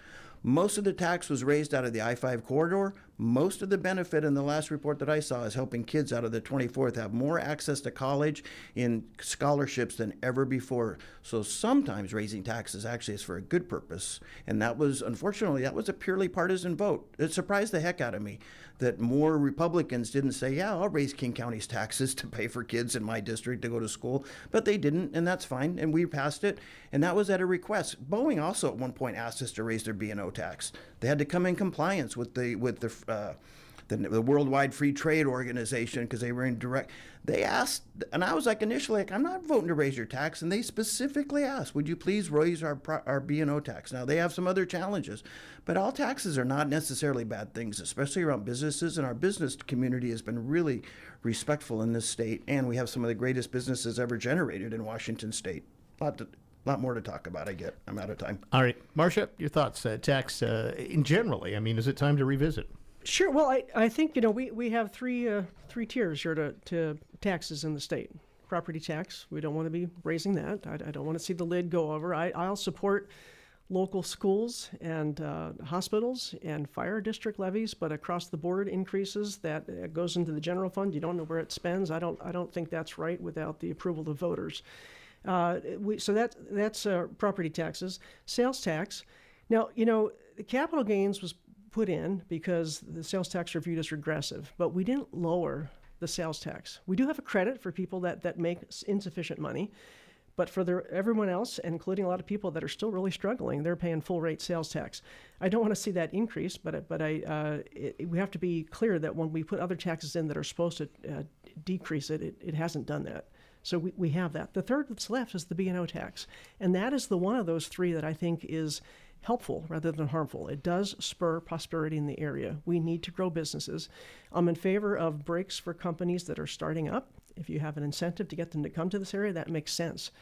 Most of the tax was raised out of the I-5 corridor. Most of the benefit in the last report that I saw is helping kids out of the 24th have more access to college in scholarships than ever before. So sometimes raising taxes actually is for a good purpose. And unfortunately, that was a purely partisan vote. It surprised the heck out of me that more Republicans didn't say, yeah, I'll raise King County's taxes to pay for kids in my district to go to school. But they didn't, and that's fine. And we passed it. And that was at a request. Boeing also at one point asked us to raise their B&O tax. They had to come in compliance with the Worldwide Free Trade Organization because they were in direct. They asked, and I was initially I'm not voting to raise your tax, and they specifically asked, would you please raise our B&O tax? Now they have some other challenges, but all taxes are not necessarily bad things, especially around businesses, and our business community has been really respectful in this state, and we have some of the greatest businesses ever generated in Washington State. Lot more to talk about. I'm out of time. All right, Marcia, your thoughts? Tax in generally. I mean, is it time to revisit? Sure. Well, I think we have three tiers here to taxes in the state. Property tax, we don't want to be raising that. I don't want to see the lid go over. I'll support local schools and hospitals and fire district levies, but across the board increases that goes into the general fund. You don't know where it spends. I don't think that's right without the approval of voters. So that's property taxes. Sales tax. Now, the capital gains was put in because the sales tax are viewed as regressive, but we didn't lower the sales tax. We do have a credit for people that make insufficient money, but for everyone else, including a lot of people that are still really struggling, they're paying full rate sales tax. I don't want to see that increase, but we have to be clear that when we put other taxes in that are supposed to decrease it hasn't done that. So we have that. The third that's left is the B&O tax, and that is the one of those three that I think is helpful rather than harmful. It does spur prosperity in the area. We need to grow businesses. I'm in favor of breaks for companies that are starting up. If you have an incentive to get them to come to this area, that makes sense.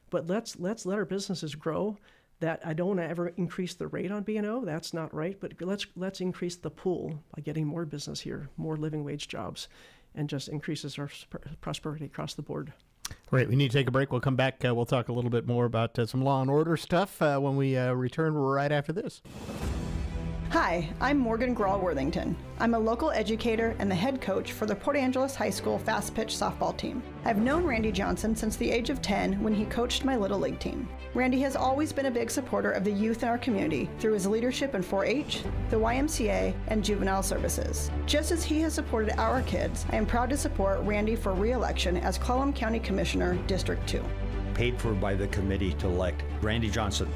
But let's let our businesses grow. That I don't want to ever increase the rate on B&O. That's not right. But let's increase the pool by getting more business here, more living wage jobs, and just increases our prosperity across the board. Great. We need to take a break. We'll come back. We'll talk a little bit more about some law and order stuff when we return right after this. Hi, I'm Morgan Grawl-Worthington. I'm a local educator and the head coach for the Port Angeles High School fast pitch softball team. I've known Randy Johnson since the age of 10 when he coached my Little League team. Randy has always been a big supporter of the youth in our community through his leadership in 4-H, the YMCA, and juvenile services. Just as he has supported our kids, I am proud to support Randy for re-election as Clallam County Commissioner, District 2. Paid for by the committee to elect Randy Johnson.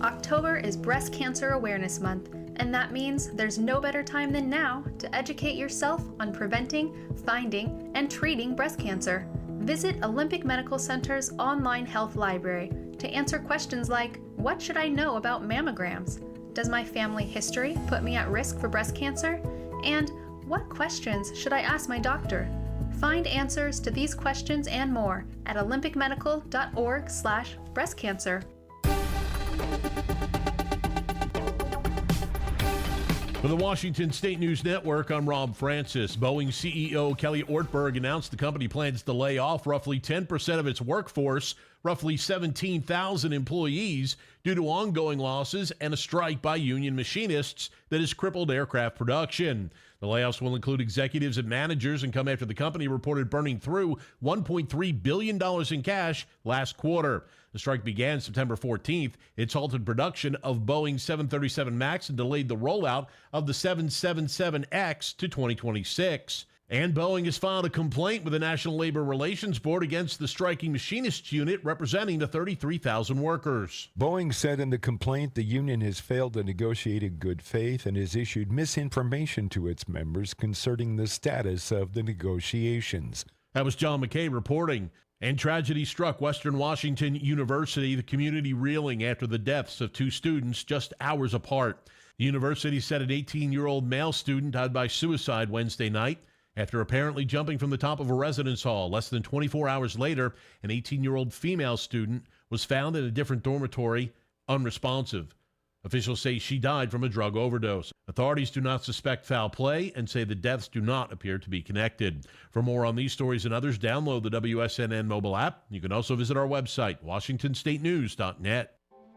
October is Breast Cancer Awareness Month, And that means there's no better time than now to educate yourself on preventing, finding, and treating breast cancer. Visit Olympic Medical Center's online health library to answer questions like, what should I know about mammograms? Does my family history put me at risk for breast cancer? And what questions should I ask my doctor? Find answers to these questions and more at olympicmedical.org/breastcancer. For the Washington State News Network, I'm Rob Francis. Boeing CEO Kelly Ortberg announced the company plans to lay off roughly 10% of its workforce, roughly 17,000 employees, due to ongoing losses and a strike by union machinists that has crippled aircraft production. The layoffs will include executives and managers and come after the company reported burning through $1.3 billion in cash last quarter. The strike began September 14th. It's halted production of Boeing 737 MAX and delayed the rollout of the 777X to 2026. And Boeing has filed a complaint with the National Labor Relations Board against the striking machinists unit representing the 33,000 workers. Boeing said in the complaint the union has failed to negotiate in good faith and has issued misinformation to its members concerning the status of the negotiations. That was John McKay reporting. And tragedy struck Western Washington University, the community reeling after the deaths of two students just hours apart. The university said an 18-year-old male student died by suicide Wednesday night after apparently jumping from the top of a residence hall. Less than 24 hours later, an 18-year-old female student was found in a different dormitory, unresponsive. Officials say she died from a drug overdose. Authorities do not suspect foul play and say the deaths do not appear to be connected. For more on these stories and others, download the WSNN mobile app. You can also visit our website, WashingtonStateNews.net.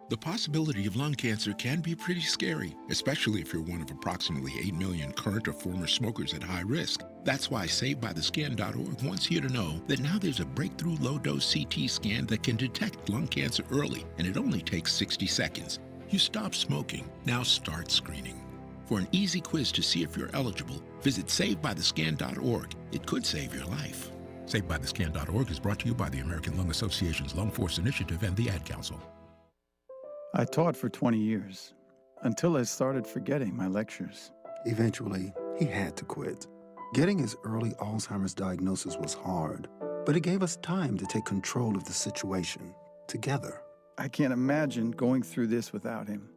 The possibility of lung cancer can be pretty scary, especially if you're one of approximately 8 million current or former smokers at high risk. That's why SaveByTheScan.org wants you to know that now there's a breakthrough low-dose CT scan that can detect lung cancer early, and it only takes 60 seconds. You stop smoking, now start screening. For an easy quiz to see if you're eligible, visit SaveByTheScan.org. It could save your life. SaveByTheScan.org is brought to you by the American Lung Association's Lung Force Initiative and the Ad Council. I taught for 20 years, until I started forgetting my lectures. Eventually, he had to quit. Getting his early Alzheimer's diagnosis was hard, but it gave us time to take control of the situation, together. I can't imagine going through this without him.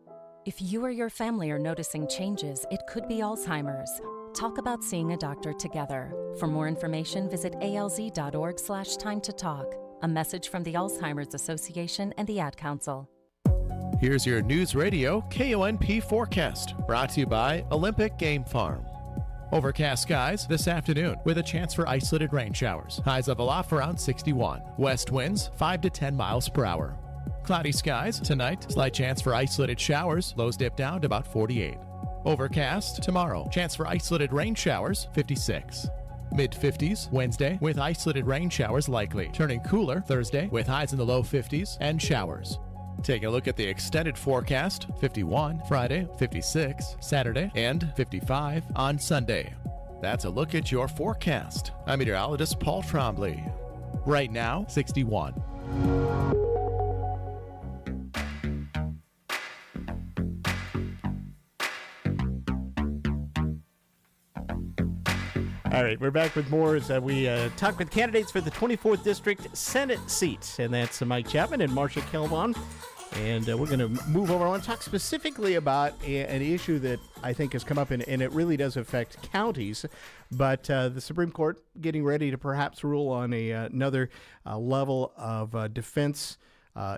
If you or your family are noticing changes, it could be Alzheimer's. Talk about seeing a doctor together. For more information, visit alz.org/time to talk. A message from the Alzheimer's Association and the Ad Council. Here's your News Radio KONP forecast, brought to you by Olympic Game Farm. Overcast skies this afternoon with a chance for isolated rain showers. Highs level off around 61. West winds 5 to 10 miles per hour. Cloudy skies tonight, slight chance for isolated showers. Lows dip down to about 48. Overcast tomorrow, chance for isolated rain showers 56. Mid-50s Wednesday with isolated rain showers likely. Turning cooler Thursday with highs in the low 50s and showers. Taking a look at the extended forecast, 51 Friday, 56 Saturday, and 55 on Sunday. That's a look at your forecast. I'm meteorologist Paul Trombley. Right now, 61. All right, we're back with more as we talk with candidates for the 24th District Senate seat. And that's Mike Chapman and Marcia Kelvon. And we're going to move over. I want to talk specifically about an issue that I think has come up, and it really does affect counties. But the Supreme Court getting ready to perhaps rule on another level of defense,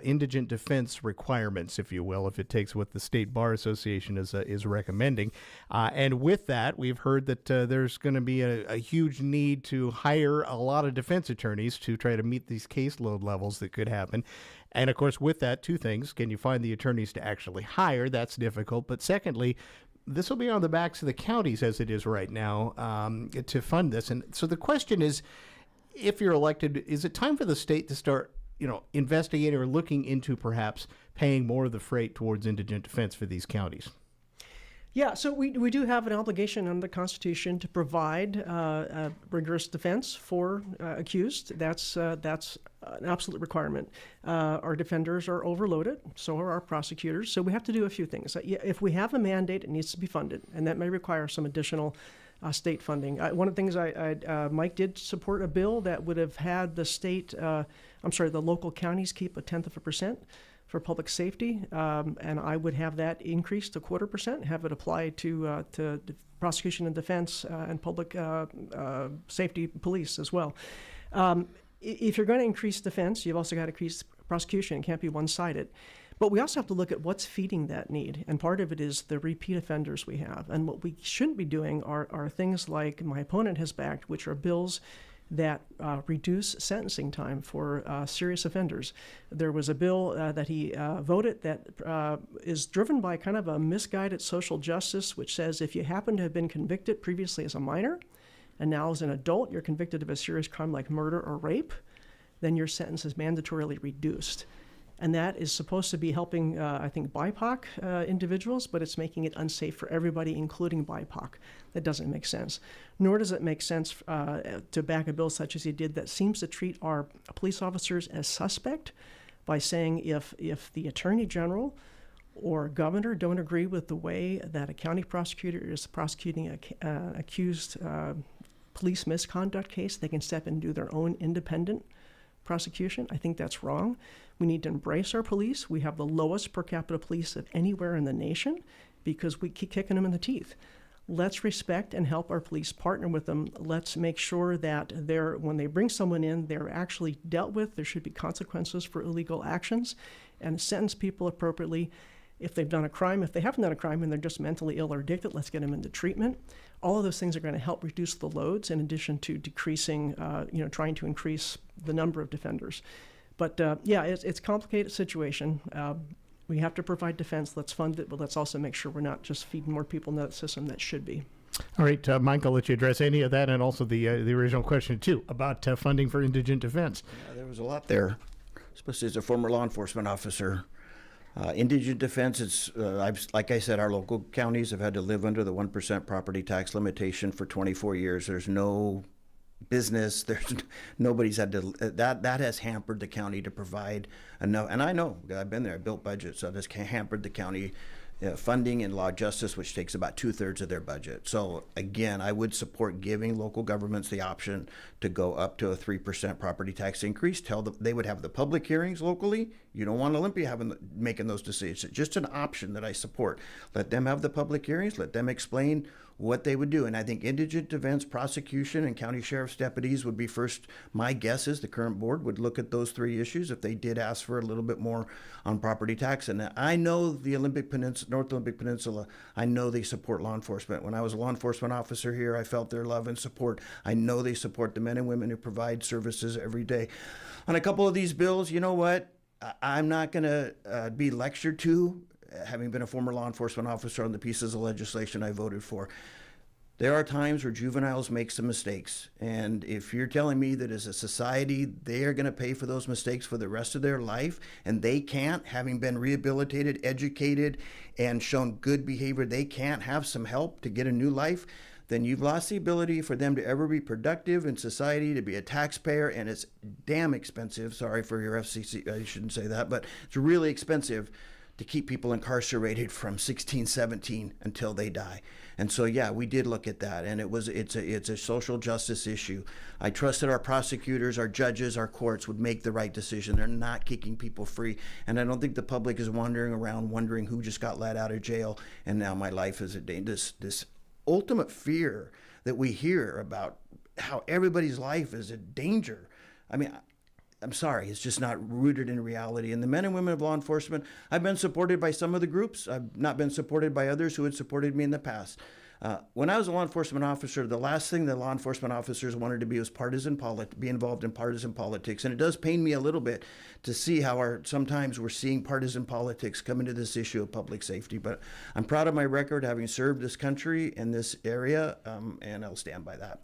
indigent defense requirements, if you will, if it takes what the State Bar Association is recommending. And with that, we've heard that there's going to be a huge need to hire a lot of defense attorneys to try to meet these caseload levels that could happen. And, of course, with that, two things. Can you find the attorneys to actually hire? That's difficult. But secondly, this will be on the backs of the counties as it is right now to fund this. And so the question is, if you're elected, is it time for the state to start investigating or looking into perhaps paying more of the freight towards indigent defense for these counties? Yeah, so we do have an obligation under the Constitution to provide a rigorous defense for accused. That's an absolute requirement. Our defenders are overloaded, so are our prosecutors. So we have to do a few things. If we have a mandate, it needs to be funded, and that may require some additional state funding. One of the things Mike did support a bill that would have had the local counties keep 0.1% for public safety, and I would have that increased to 0.25%, have it apply to prosecution and defense and public safety police as well. If you're going to increase defense, you've also got to increase prosecution. It can't be one-sided. But we also have to look at what's feeding that need, and part of it is the repeat offenders we have. And what we shouldn't be doing are things like my opponent has backed, which are bills that reduce sentencing time for serious offenders. There was a bill that he voted that is driven by kind of a misguided social justice, which says if you happen to have been convicted previously as a minor and now as an adult you're convicted of a serious crime like murder or rape, then your sentence is mandatorily reduced. And that is supposed to be helping, I think, BIPOC individuals, but it's making it unsafe for everybody, including BIPOC. That doesn't make sense. Nor does it make sense to back a bill such as he did that seems to treat our police officers as suspect by saying if the Attorney General or governor don't agree with the way that a county prosecutor is prosecuting an accused police misconduct case, they can step in and do their own independent prosecution. I think that's wrong. We need to embrace our police. We have the lowest per capita police of anywhere in the nation because we keep kicking them in the teeth. Let's respect and help our police, partner with them. Let's make sure that when they bring someone in, they're actually dealt with. There should be consequences for illegal actions and sentence people appropriately. If they've done a crime, if they haven't done a crime and they're just mentally ill or addicted, let's get them into treatment. All of those things are going to help reduce the loads in addition to decreasing, trying to increase the number of defenders. But it's a complicated situation. We have to provide defense. Let's fund it, but let's also make sure we're not just feeding more people into that system that should be. All right, Mike, I'll let you address any of that and also the original question, too, about funding for indigent defense. Yeah, there was a lot there, especially as a former law enforcement officer. Indigent defense, like I said, our local counties have had to live under the 1% property tax limitation for 24 years. There's no business. Nobody's had to. That has hampered the county to provide enough. And I know, I've been there. I built budgets, so that's hampered the county funding in law justice, which takes about 2/3 of their budget. So again, I would support giving local governments the option to go up to a 3% property tax increase. They would have the public hearings locally. You don't want Olympia making those decisions. It's just an option that I support. Let them have the public hearings. Let them explain what they would do. And I think indigent defense, prosecution, and county sheriff's deputies would be first. My guess is the current board would look at those three issues if they did ask for a little bit more on property tax. And I know the North Olympic Peninsula, I know they support law enforcement. When I was a law enforcement officer here, I felt their love and support. I know they support the men and women who provide services every day. On a couple of these bills, you know what? I'm not going to be lectured to, having been a former law enforcement officer, on the pieces of legislation I voted for. There are times where juveniles make some mistakes. And if you're telling me that as a society, they are going to pay for those mistakes for the rest of their life, and they can't, having been rehabilitated, educated, and shown good behavior, they can't have some help to get a new life, then you've lost the ability for them to ever be productive in society, to be a taxpayer, and it's damn expensive. Sorry for your FCC, I shouldn't say that, but it's really expensive to keep people incarcerated from 16, 17 until they die. And so, yeah, we did look at that, and it's a social justice issue. I trust that our prosecutors, our judges, our courts would make the right decision. They're not kicking people free, and I don't think the public is wandering around wondering who just got let out of jail and now my life is a danger. This ultimate fear that we hear about how everybody's life is a danger. I mean, I'm sorry, it's just not rooted in reality. And the men and women of law enforcement, I've been supported by some of the groups. I've not been supported by others who had supported me in the past. When I was a law enforcement officer, the last thing that law enforcement officers wanted to be was be involved in partisan politics. And it does pain me a little bit to see how sometimes we're seeing partisan politics come into this issue of public safety. But I'm proud of my record, having served this country in this area, and I'll stand by that.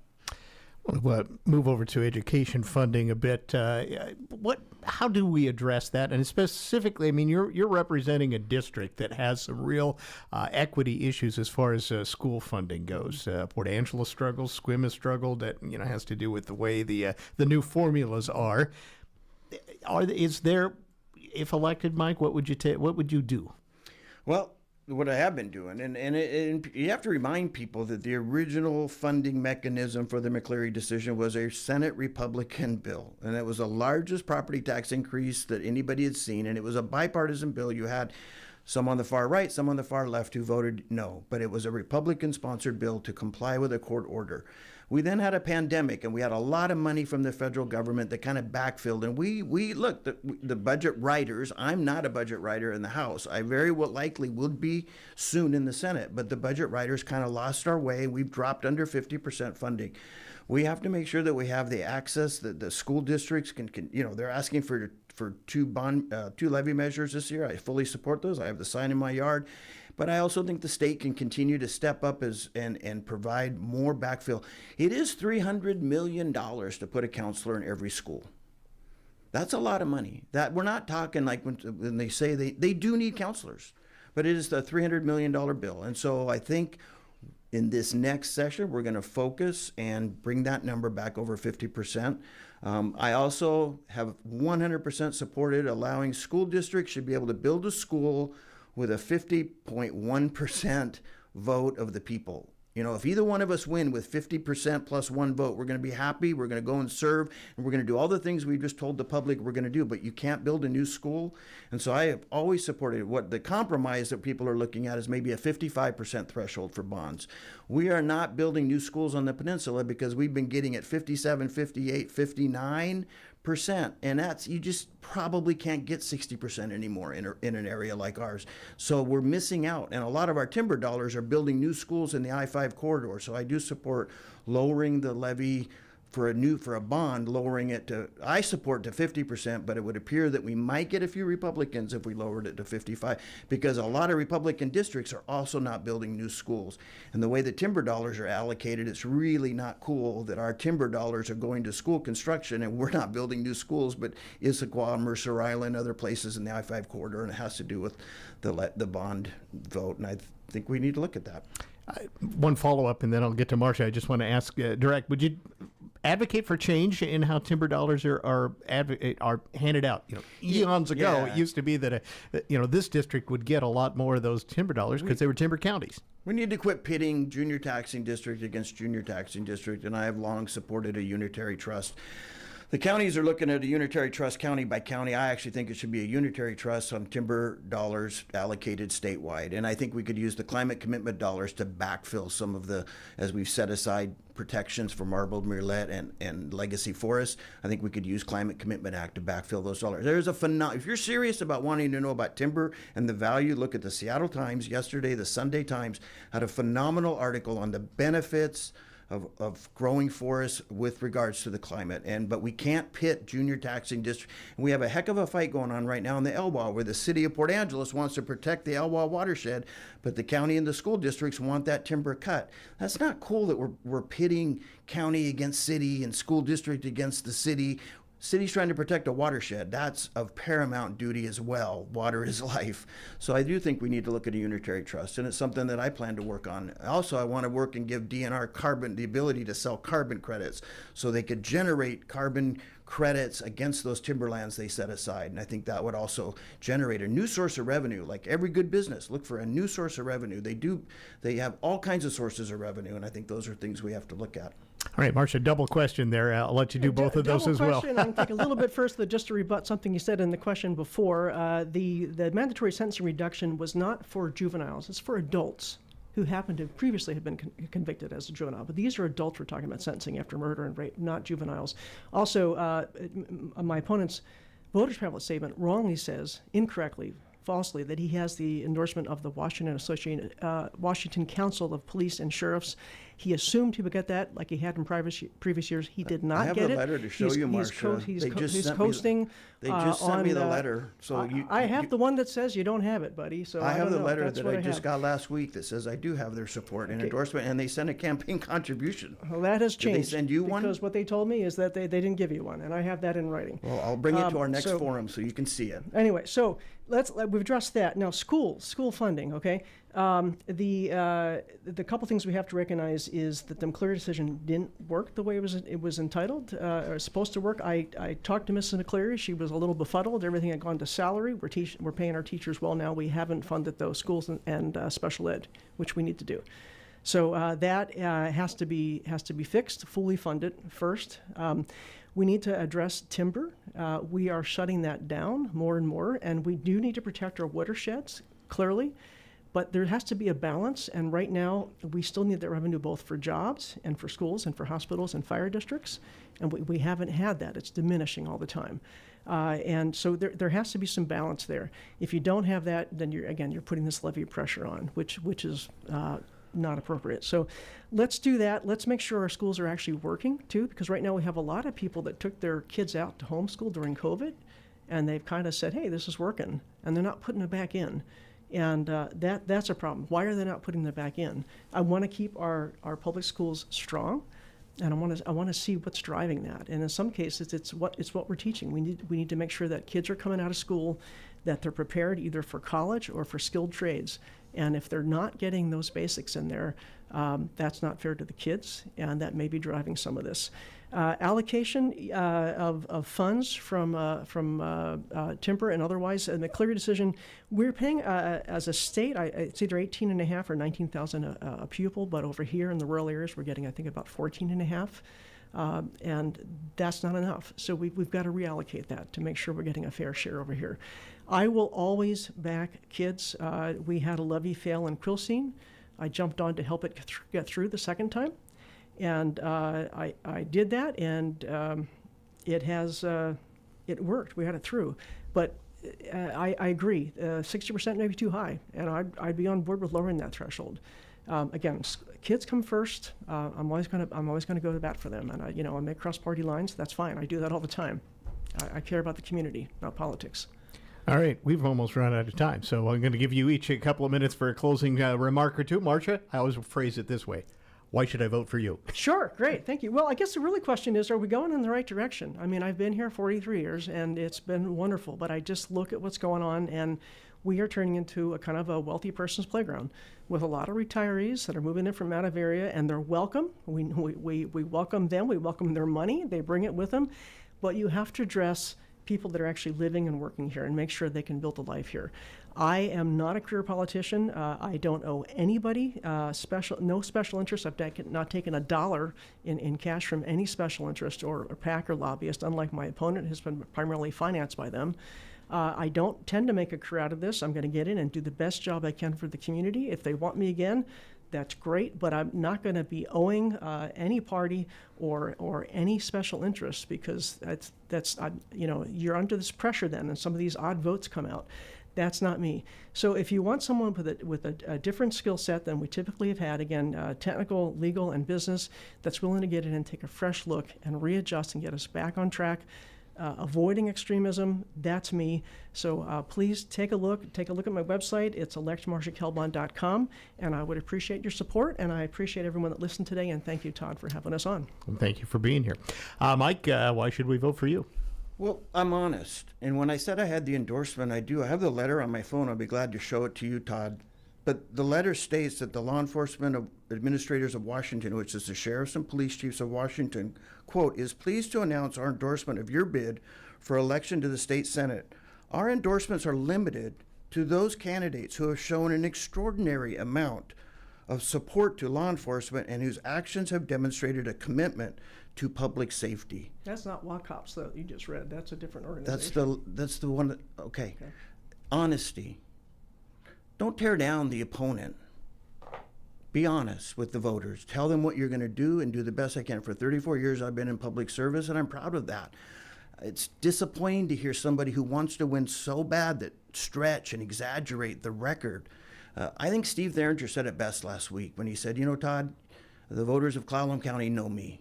We'll move over to education funding a bit. how do we address that? And specifically, I mean, you're representing a district that has some real equity issues as far as school funding goes. Port Angeles struggles, Sequim has struggled. That has to do with the way the new formulas are. Is there, if elected, Mike, what would you do? Well, what I have been doing, and you have to remind people that the original funding mechanism for the McCleary decision was a Senate Republican bill, and it was the largest property tax increase that anybody had seen, and it was a bipartisan bill. You had some on the far right, some on the far left who voted no, but it was a Republican-sponsored bill to comply with a court order. We then had a pandemic, and we had a lot of money from the federal government that kind of backfilled. And we look, the budget writers, I'm not a budget writer in the House. I very well likely would be soon in the Senate, but the budget writers kind of lost our way. We've dropped under 50% funding. We have to make sure that we have the access that the school districts can they're asking for two levy measures this year. I fully support those. I have the sign in my yard. But I also think the state can continue to step up and provide more backfill. It is $300 million to put a counselor in every school. That's a lot of money. That we're not talking like when they say they do need counselors, but it is the $300 million bill. And so I think in this next session, we're going to focus and bring that number back over 50%. I also have 100% supported allowing school districts should be able to build a school with a 50.1% vote of the people. If either one of us win with 50% plus one vote, we're going to be happy, we're going to go and serve, and we're going to do all the things we just told the public we're going to do, but you can't build a new school. And so I have always supported what the compromise that people are looking at is maybe a 55% threshold for bonds. We are not building new schools on the peninsula because we've been getting at 57, 58, 59%, and that's, you just probably can't get 60% anymore in an area like ours. So we're missing out, and a lot of our timber dollars are building new schools in the I-5 corridor. So I do support lowering the levy for a bond, lowering it to, I support to 50%, but it would appear that we might get a few Republicans if we lowered it to 55, because a lot of Republican districts are also not building new schools. And the way the timber dollars are allocated, it's really not cool that our timber dollars are going to school construction and we're not building new schools, but Issaquah, Mercer Island, other places in the I-5 corridor, and it has to do with the bond vote, and I think we need to look at that. One follow-up, and then I'll get to Marcia. I just want to ask, direct, would you advocate for change in how timber dollars are handed out? Eons ago, it used to be that this district would get a lot more of those timber dollars because they were timber counties. We need to quit pitting junior taxing district against junior taxing district, and I have long supported a unitary trust. The counties are looking at a unitary trust county by county. I actually think it should be a unitary trust on timber dollars allocated statewide. And I think we could use the climate commitment dollars to backfill some of the, as we've set aside protections for marbled murrelet and legacy forests. I think we could use Climate Commitment Act to backfill those dollars. There's if you're serious about wanting to know about timber and the value, look at the Seattle Times yesterday. The Sunday Times had a phenomenal article on the benefits of growing forests with regards to the climate. But we can't pit junior taxing districts. And we have a heck of a fight going on right now in the Elwha, where the city of Port Angeles wants to protect the Elwha watershed, but the county and the school districts want that timber cut. That's not cool that we're pitting county against city and school district against the city. City's trying to protect a watershed. That's of paramount duty as well. Water is life. So I do think we need to look at a unitary trust, and it's something that I plan to work on. Also, I want to work and give DNR carbon the ability to sell carbon credits so they could generate carbon credits against those timberlands they set aside. And I think that would also generate a new source of revenue. Like every good business, look for a new source of revenue. They have all kinds of sources of revenue, and I think those are things we have to look at. All right, Marcia, double question there. I'll let you do both of those as well. I can take a little bit first, just to rebut something you said in the question before. The mandatory sentencing reduction was not for juveniles. It's for adults who happen to previously have been convicted as a juvenile. But these are adults we're talking about sentencing after murder and rape, not juveniles. Also, my opponent's voters' pamphlet statement wrongly says, incorrectly, falsely, that he has the endorsement of the Washington Council of Police and Sheriffs. He assumed he would get that like he had in previous years. He did not I have get the it. letter to show you, Marcia. He's coasting. They just sent me the letter. So I have the one that says you don't have it, buddy. So I have don't the know. letter That's that what I just have. got last week that says I do have their support and endorsement, and they sent a campaign contribution. Well, that has changed. Did they send you one? Because what they told me is that they didn't give you one, and I have that in writing. Well, I'll bring it to our next forum so you can see it. Anyway, so we've addressed that. Now, school funding, okay? The couple things we have to recognize is that the McCleary decision didn't work the way it was entitled or supposed to work. I talked to Mrs. McCleary. She was a little befuddled. Everything had gone to salary. We're paying our teachers well now. We haven't funded those schools and special ed, which we need to do. So that has to be fixed, fully funded first. We need to address timber. We are shutting that down more and more, and we do need to protect our watersheds, clearly. But there has to be a balance, and right now we still need that revenue both for jobs and for schools and for hospitals and fire districts, and we haven't had that. It's diminishing all the time. And so there has to be some balance there. If you don't have that, then you're putting this levy of pressure on, which is not appropriate. So let's do that. Let's make sure our schools are actually working too, because right now we have a lot of people that took their kids out to homeschool during COVID, and they've kind of said, hey, this is working, and they're not putting it back in. And that's a problem. Why are they not putting that back in? I want to keep our public schools strong, and I want to see what's driving that. And in some cases, it's what we're teaching. We need to make sure that kids are coming out of school, that they're prepared either for college or for skilled trades. And if they're not getting those basics in there, that's not fair to the kids, and that may be driving some of this. Allocation of funds from timber and otherwise, and the McCleary decision, we're paying as a state, it's either $18,500 or $19,000 a pupil, but over here in the rural areas, we're getting, I think, about $14,500. And that's not enough. So we've got to reallocate that to make sure we're getting a fair share over here. I will always back kids. We had a levy fail in Quilcene. I jumped on to help it get through the second time. And I did that, and it worked. We had it through. But I agree, 60% may be too high, and I'd be on board with lowering that threshold. Again, kids come first. I'm always going to go to bat for them, and I make cross-party lines. That's fine. I do that all the time. I care about the community, not politics. All right, we've almost run out of time, so I'm going to give you each a couple of minutes for a closing remark or two. Marcia, I always phrase it this way. Why should I vote for you? Sure, great, thank you. Well, I guess the really question is, are we going in the right direction? I mean, I've been here 43 years, and it's been wonderful, but I just look at what's going on, and we are turning into a kind of a wealthy person's playground with a lot of retirees that are moving in from out of area, and they're welcome. We welcome them. We welcome their money. They bring it with them. But you have to address people that are actually living and working here and make sure they can build a life here. I am not a career politician. I don't owe anybody no special interest. I've not taken $1 in cash from any special interest or PAC or lobbyist, unlike my opponent, who's been primarily financed by them. I don't tend to make a career out of this. I'm going to get in and do the best job I can for the community. If they want me again, that's great, but I'm not going to be owing any party or any special interest, because you're under this pressure then, and some of these odd votes come out. That's not me. So if you want someone with a different skill set than we typically have had, again, technical, legal, and business, that's willing to get in and take a fresh look and readjust and get us back on track, avoiding extremism, that's me. So please take a look at my website. It's electmarciakelbon.com, and I would appreciate your support, and I appreciate everyone that listened today, and thank you, Todd, for having us on. And thank you for being here. Mike, why should we vote for you? Well, I'm honest, and when I said I had the endorsement, I have the letter on my phone. I'll be glad to show it to you, Todd. But the letter states that the Law Enforcement Administrators of Washington, which is the sheriffs and police chiefs of Washington, quote, is pleased to announce our endorsement of your bid for election to the state Senate. Our endorsements are limited to those candidates who have shown an extraordinary amount of support to law enforcement and whose actions have demonstrated a commitment to public safety. That's not WACOPS, though, you just read. That's a different organization. That's the one that, okay. Honesty. Don't tear down the opponent. Be honest with the voters. Tell them what you're going to do and do the best I can. For 34 years, I've been in public service, and I'm proud of that. It's disappointing to hear somebody who wants to win so bad that stretch and exaggerate the record. I think Steve Theringer said it best last week when he said, Todd, The voters of Clallam County know me.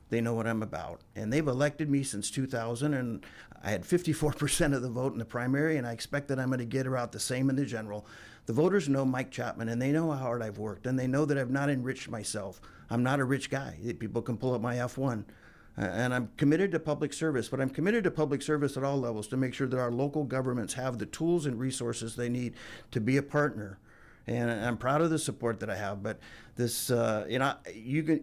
They know what I'm about. And they've elected me since 2000, and I had 54% of the vote in the primary, and I expect that I'm going to get about the same in the general. The voters know Mike Chapman, and they know how hard I've worked, and they know that I've not enriched myself. I'm not a rich guy. People can pull up my F1. And I'm committed to public service, but I'm committed to public service at all levels to make sure that our local governments have the tools and resources they need to be a partner. And I'm proud of the support that I have, but this, I've taken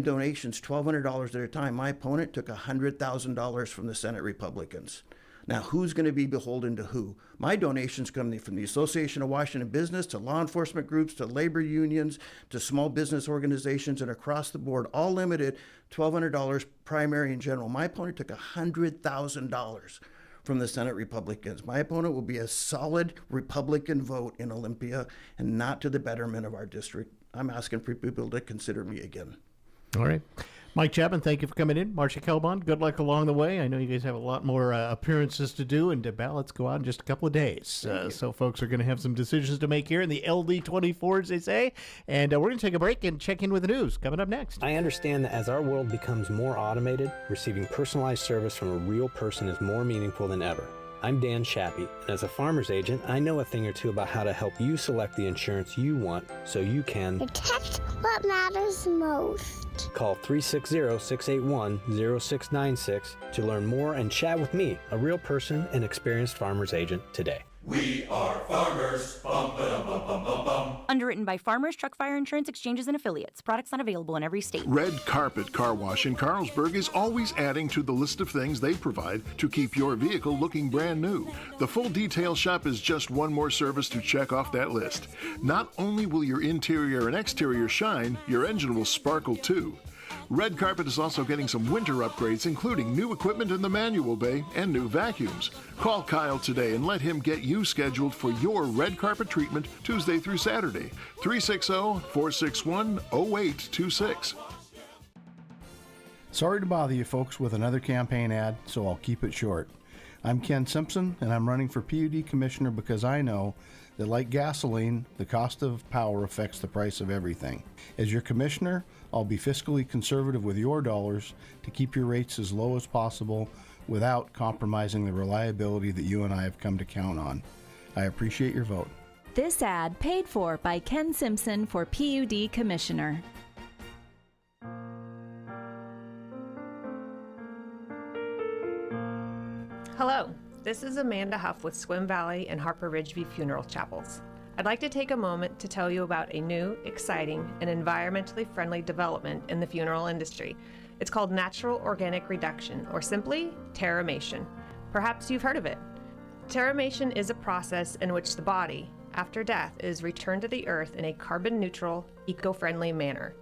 donations $1,200 at a time. My opponent took $100,000 from the Senate Republicans. Now, who's going to be beholden to who? My donations come from the Association of Washington Business to law enforcement groups to labor unions to small business organizations and across the board, all limited $1,200 primary and general. My opponent took $100,000 from the Senate Republicans. My opponent will be a solid Republican vote in Olympia and not to the betterment of our district. I'm asking for people to consider me again. All right. Mike Chapman, thank you for coming in. Marcia Kelbon, good luck along the way. I know you guys have a lot more appearances to do, and ballots go out in just a couple of days. So folks are going to have some decisions to make here in the LD24, as they say. And we're going to take a break and check in with the news coming up next. I understand that as our world becomes more automated, receiving personalized service from a real person is more meaningful than ever. I'm Dan Shappy, and as a farmer's agent, I know a thing or two about how to help you select the insurance you want so you can protect what matters most. Call 360-681-0696 to learn more and chat with me, a real person and experienced farmer's agent, today. We are farmers. Bum, ba-dum, bum, bum, bum, bum. Underwritten by Farmers Truck Fire Insurance Exchanges and Affiliates. Products not available in every state. Red Carpet Car Wash in Carlsberg is always adding to the list of things they provide to keep your vehicle looking brand new. The full detail shop is just one more service to check off that list. Not only will your interior and exterior shine, your engine will sparkle too. Red Carpet is also getting some winter upgrades, including new equipment in the manual bay and new vacuums. Call Kyle today and let him get you scheduled for your red carpet treatment Tuesday through Saturday. 360-461-0826. Sorry to bother you folks with another campaign ad, so I'll keep it short. I'm Ken Simpson, and I'm running for PUD Commissioner because I know that, like gasoline, the cost of power affects the price of everything. As your commissioner, I'll be fiscally conservative with your dollars to keep your rates as low as possible without compromising the reliability that you and I have come to count on. I appreciate your vote. This ad paid for by Ken Simpson for PUD Commissioner. Hello, this is Amanda Huff with Swim Valley and Harper Ridgeview Funeral Chapels. I'd like to take a moment to tell you about a new, exciting, and environmentally friendly development in the funeral industry. It's called Natural Organic Reduction, or simply terramation. Perhaps you've heard of it. Terramation is a process in which the body, after death, is returned to the earth in a carbon-neutral, eco-friendly manner.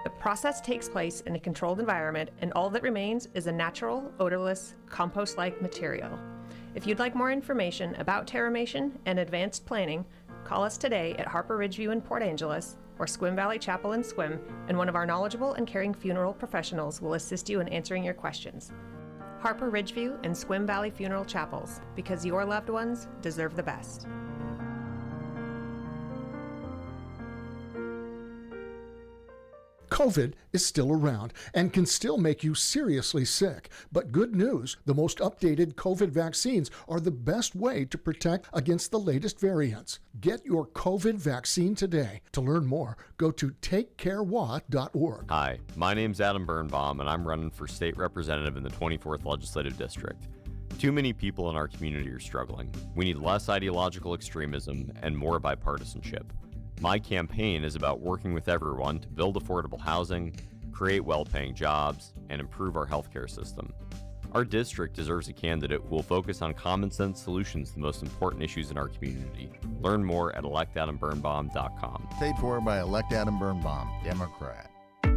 The process takes place in a controlled environment, and all that remains is a natural, odorless, compost-like material. If you'd like more information about terramation and advanced planning, call us today at Harper Ridgeview in Port Angeles or Swim Valley Chapel and Swim, and one of our knowledgeable and caring funeral professionals will assist you in answering your questions. Harper Ridgeview and Swim Valley Funeral Chapels, because your loved ones deserve the best. COVID is still around and can still make you seriously sick. But good news, the most updated COVID vaccines are the best way to protect against the latest variants. Get your COVID vaccine today. To learn more, go to takecarewa.org. Hi, my name's Adam Birnbaum, and I'm running for state representative in the 24th Legislative District. Too many people in our community are struggling. We need less ideological extremism and more bipartisanship. My campaign is about working with everyone to build affordable housing, create well-paying jobs, and improve our healthcare system. Our district deserves a candidate who will focus on common-sense solutions to the most important issues in our community. Learn more at electadambirnbaum.com. Paid for by Elect Adam Birnbaum, Democrat.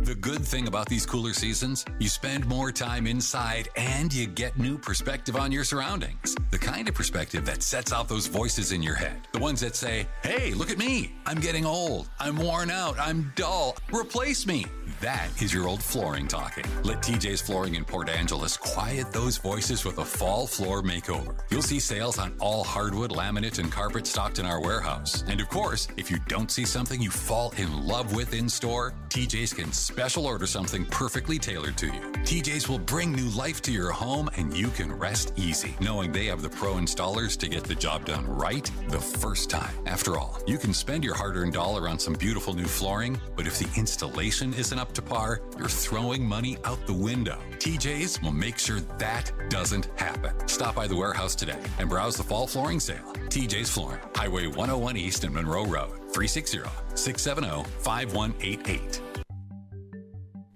The good thing about these cooler seasons, you spend more time inside and you get new perspective on your surroundings. The kind of perspective that sets out those voices in your head. The ones that say, hey, look at me. I'm getting old. I'm worn out. I'm dull. Replace me. that is your old flooring talking. Let TJ's Flooring in Port Angeles quiet those voices with a fall floor makeover. You'll see sales on all hardwood, laminate, and carpet stocked in our warehouse. And of course, if you don't see something you fall in love with in store, TJ's can special order something perfectly tailored to you. TJ's will bring new life to your home, and you can rest easy, knowing they have the pro installers to get the job done right the first time. After all, you can spend your hard-earned dollar on some beautiful new flooring, but if the installation isn't up to par, you're throwing money out the window. TJ's will make sure that doesn't happen. Stop by the warehouse today and browse the fall flooring sale. TJ's Flooring, Highway 101 East and Monroe Road, 360-670-5188.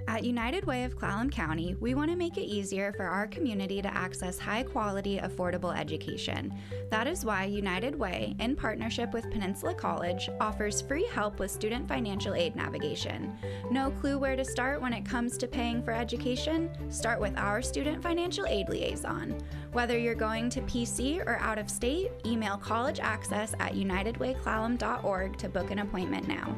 At United Way of Clallam County, we want to make it easier for our community to access high-quality, affordable education. That is why United Way, in partnership with Peninsula College, offers free help with student financial aid navigation. No clue where to start when it comes to paying for education? Start with our Student Financial Aid Liaison. Whether you're going to PC or out of state, email collegeaccess@unitedwayclallam.org to book an appointment now.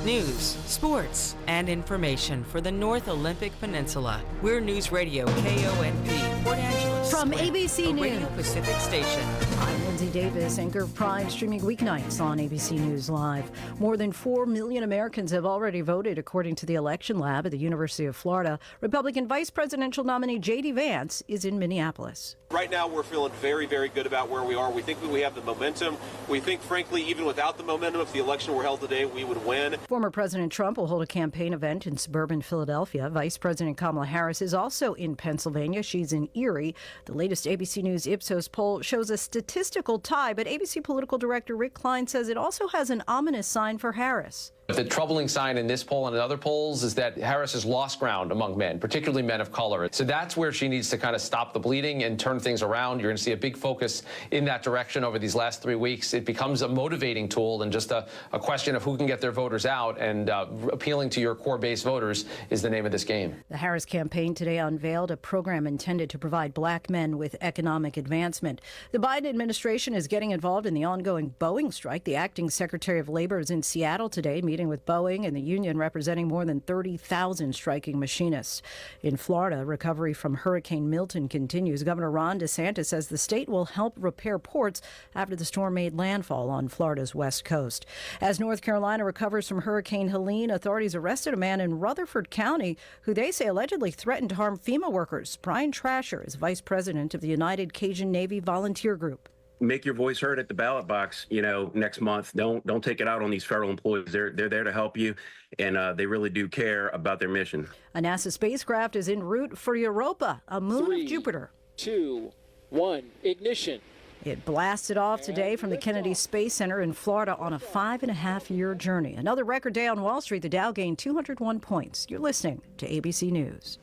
News, sports, and information for the North Olympic Peninsula. We're News Radio KONP, Port Angeles. From Square, ABC a News. Radio Pacific station. I'm Lindsay Davis, anchor of Prime, streaming weeknights on ABC News Live. More than 4 million Americans have already voted, according to the election lab at the University of Florida. Republican vice presidential nominee J.D. Vance is in Minneapolis. Right now, we're feeling very, very good about where we are. We think we have the momentum. We think, frankly, even without the momentum, if the election were held today, we would win. Former President Trump will hold a campaign event in suburban Philadelphia. Vice President Kamala Harris is also in Pennsylvania. She's in Erie. The latest ABC News Ipsos poll shows a statistical tie, but ABC political director Rick Klein says it also has an ominous sign for Harris. The troubling sign in this poll and in other polls is that Harris has lost ground among men, particularly men of color. So that's where she needs to kind of stop the bleeding and turn things around. You're going to see a big focus in that direction over these last 3 weeks. It becomes a motivating tool and just a question of who can get their voters out, and appealing to your core base voters is the name of this game. The Harris campaign today unveiled a program intended to provide black men with economic advancement. The Biden administration is getting involved in the ongoing Boeing strike. The acting Secretary of Labor is in Seattle today, meeting with Boeing and the union representing more than 30,000 striking machinists. In Florida, recovery from Hurricane Milton continues. Governor Ron DeSantis says the state will help repair ports after the storm made landfall on Florida's west coast. As North Carolina recovers from Hurricane Helene, authorities arrested a man in Rutherford County who they say allegedly threatened to harm FEMA workers. Brian Trasher is vice president of the United Cajun Navy Volunteer Group. Make your voice heard at the ballot box, next month. Don't take it out on these federal employees. They're there to help you, and they really do care about their mission. A NASA spacecraft is en route for Europa, a moon of Jupiter. 2, 1, ignition. It blasted off today from the Kennedy Space Center in Florida on a 5.5-year journey. Another record day on Wall Street. The Dow gained 201 points. You're listening to ABC News.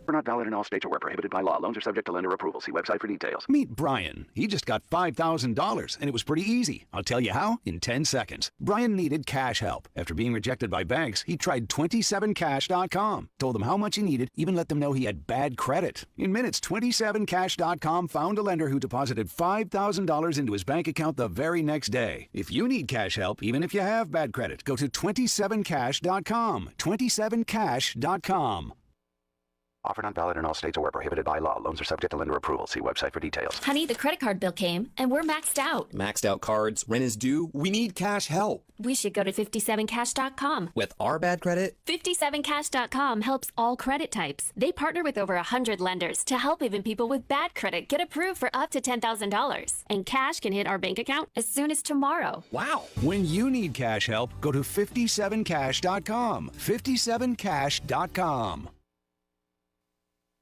Are not valid in all states or where prohibited by law. Loans are subject to lender approval. See website for details. Meet Brian. He just got $5,000, and it was pretty easy. I'll tell you how in 10 seconds. Brian needed cash help. After being rejected by banks, he tried 27cash.com. Told them how much he needed, even let them know he had bad credit. In minutes, 27cash.com found a lender who deposited $5,000 into his bank account the very next day. If you need cash help, even if you have bad credit, go to 27cash.com. 27cash.com. Offer not valid in all states or where prohibited by law. Loans are subject to lender approval. See website for details. Honey, the credit card bill came, and we're maxed out. Maxed out cards, rent is due. We need cash help. We should go to 57cash.com. With our bad credit? 57cash.com helps all credit types. They partner with over 100 lenders to help even people with bad credit get approved for up to $10,000. And cash can hit our bank account as soon as tomorrow. Wow. When you need cash help, go to 57cash.com. 57cash.com.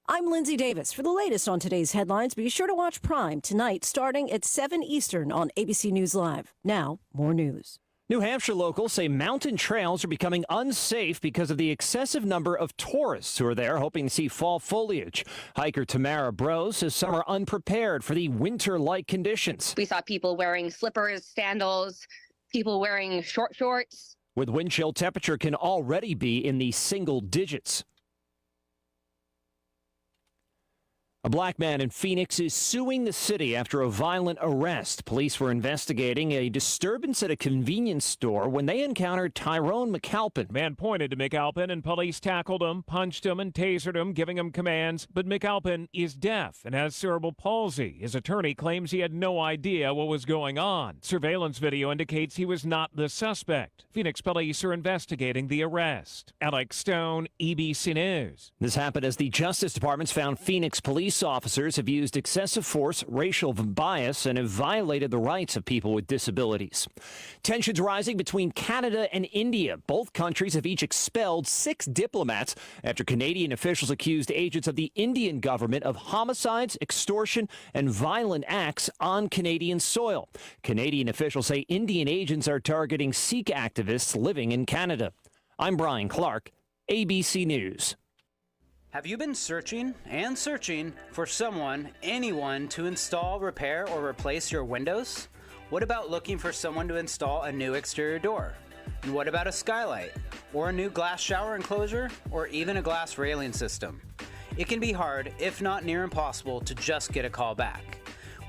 I'm Lindsay Davis. For the latest on today's headlines, be sure to watch Prime tonight starting at 7 Eastern on ABC News Live. Now, more news. New Hampshire locals say mountain trails are becoming unsafe because of the excessive number of tourists who are there hoping to see fall foliage. Hiker Tamara Brose says some are unprepared for the winter-like conditions. We saw people wearing slippers, sandals, people wearing short shorts. With wind chill, temperature can already be in the single digits. A black man in Phoenix is suing the city after a violent arrest. Police were investigating a disturbance at a convenience store when they encountered Tyrone McAlpin. Man pointed to McAlpin and police tackled him, punched him, and tasered him, giving him commands. But McAlpin is deaf and has cerebral palsy. His attorney claims he had no idea what was going on. Surveillance video indicates he was not the suspect. Phoenix police are investigating the arrest. Alex Stone, EBC News. This happened as the Justice Department's found Phoenix police officers have used excessive force, racial bias, and have violated the rights of people with disabilities. Tensions rising between Canada and India. Both countries have each expelled 6 diplomats after Canadian officials accused agents of the Indian government of homicides, extortion, and violent acts on Canadian soil. Canadian officials say Indian agents are targeting Sikh activists living in Canada. I'm Brian Clark, ABC News. Have you been searching and searching for anyone to install, repair, or replace your windows? What about looking for someone to install a new exterior door? And what about a skylight, or a new glass shower enclosure, or even a glass railing system? It can be hard, if not near impossible, to just get a call back.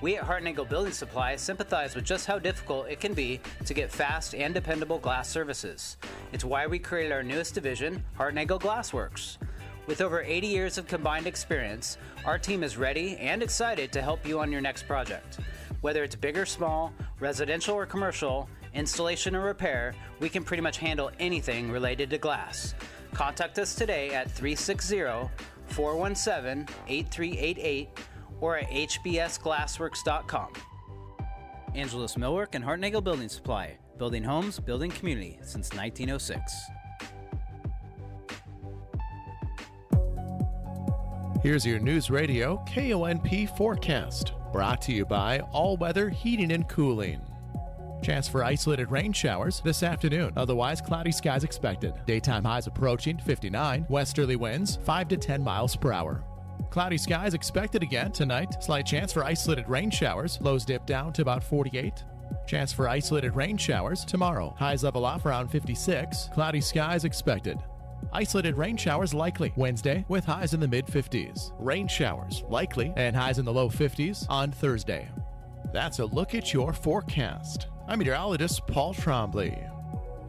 We at Hartnagel Building Supply sympathize with just how difficult it can be to get fast and dependable glass services. It's why we created our newest division, Hartnagel Glassworks. With over 80 years of combined experience, our team is ready and excited to help you on your next project. Whether it's big or small, residential or commercial, installation or repair, we can pretty much handle anything related to glass. Contact us today at 360-417-8388 or at hbsglassworks.com. Angeles Millwork and Hartnagel Building Supply, building homes, building community since 1906. Here's your News Radio KONP forecast, brought to you by All Weather Heating and Cooling. Chance for isolated rain showers this afternoon. Otherwise, cloudy skies expected. Daytime highs approaching 59. Westerly winds 5 to 10 miles per hour. Cloudy skies expected again tonight. Slight chance for isolated rain showers. Lows dip down to about 48. Chance for isolated rain showers tomorrow. Highs level off around 56. Cloudy skies expected. Isolated rain showers likely Wednesday with highs in the mid-50s. Rain showers likely and highs in the low 50s on Thursday. That's a look at your forecast. I'm meteorologist Paul Trombley.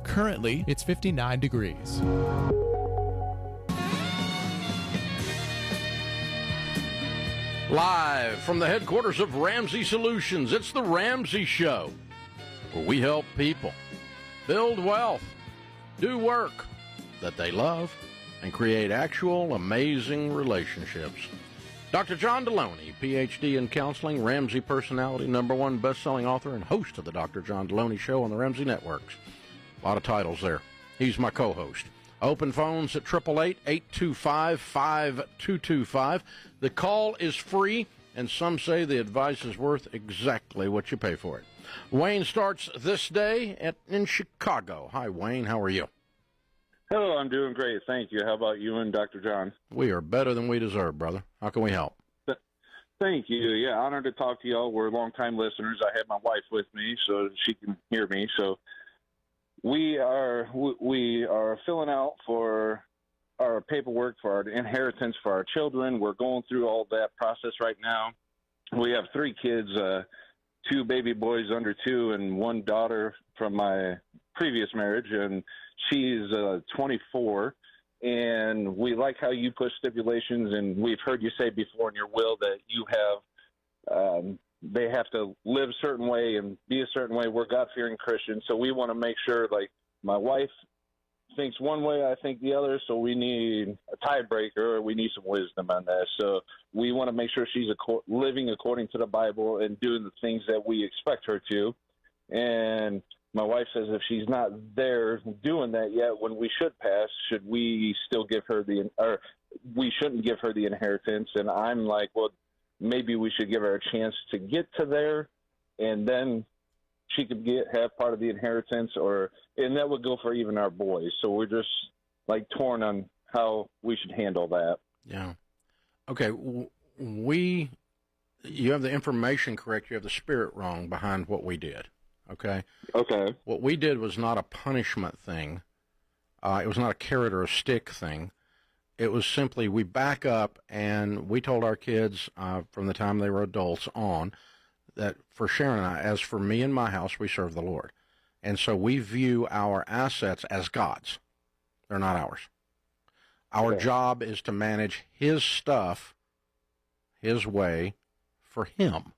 Currently, it's 59 degrees. Live from the headquarters of Ramsey Solutions, it's The Ramsey Show, where we help people build wealth, do work that they love, and create actual amazing relationships. Dr. John Deloney, Ph.D. in counseling, Ramsey personality, #1 best-selling author, and host of the Dr. John Deloney Show on the Ramsey Networks. A lot of titles there. He's my co-host. Open phones at 888-825-5225. The call is free, and some say the advice is worth exactly what you pay for it. Wayne starts this day in Chicago. Hi, Wayne. How are you? Hello, I'm doing great. Thank you. How about you and Dr. John? We are better than we deserve, brother. How can we help? Thank you. Yeah, honored to talk to y'all. We're longtime listeners. I have my wife with me so she can hear me. So we are filling out for our paperwork for our inheritance for our children. We're going through all that process right now. We have 3 kids, 2 baby boys under 2 and 1 daughter from my previous marriage, and she's 24, and we like how you put stipulations, and we've heard you say before in your will that you have they have to live a certain way and be a certain way. We're God-fearing Christians, so we want to make sure, like, my wife thinks one way, I think the other, so we need a tiebreaker, or we need some wisdom on that. So we want to make sure she's living according to the Bible and doing the things that we expect her to. And my wife says if she's not there doing that yet when we should pass, should we still give her or we shouldn't give her the inheritance? And I'm like, well, maybe we should give her a chance to get to there, and then she could have part of the inheritance, and that would go for even our boys. So we're just like torn on how we should handle that. Yeah. Okay. You have the information correct. You have the spirit wrong behind what we did. Okay. Okay. What we did was not a punishment thing. It was not a carrot or a stick thing. It was simply we back up and we told our kids from the time they were adults on that for Sharon and I, as for me and my house, we serve the Lord. And so we view our assets as God's. They're not ours. Our job is to manage his stuff, his way, for him.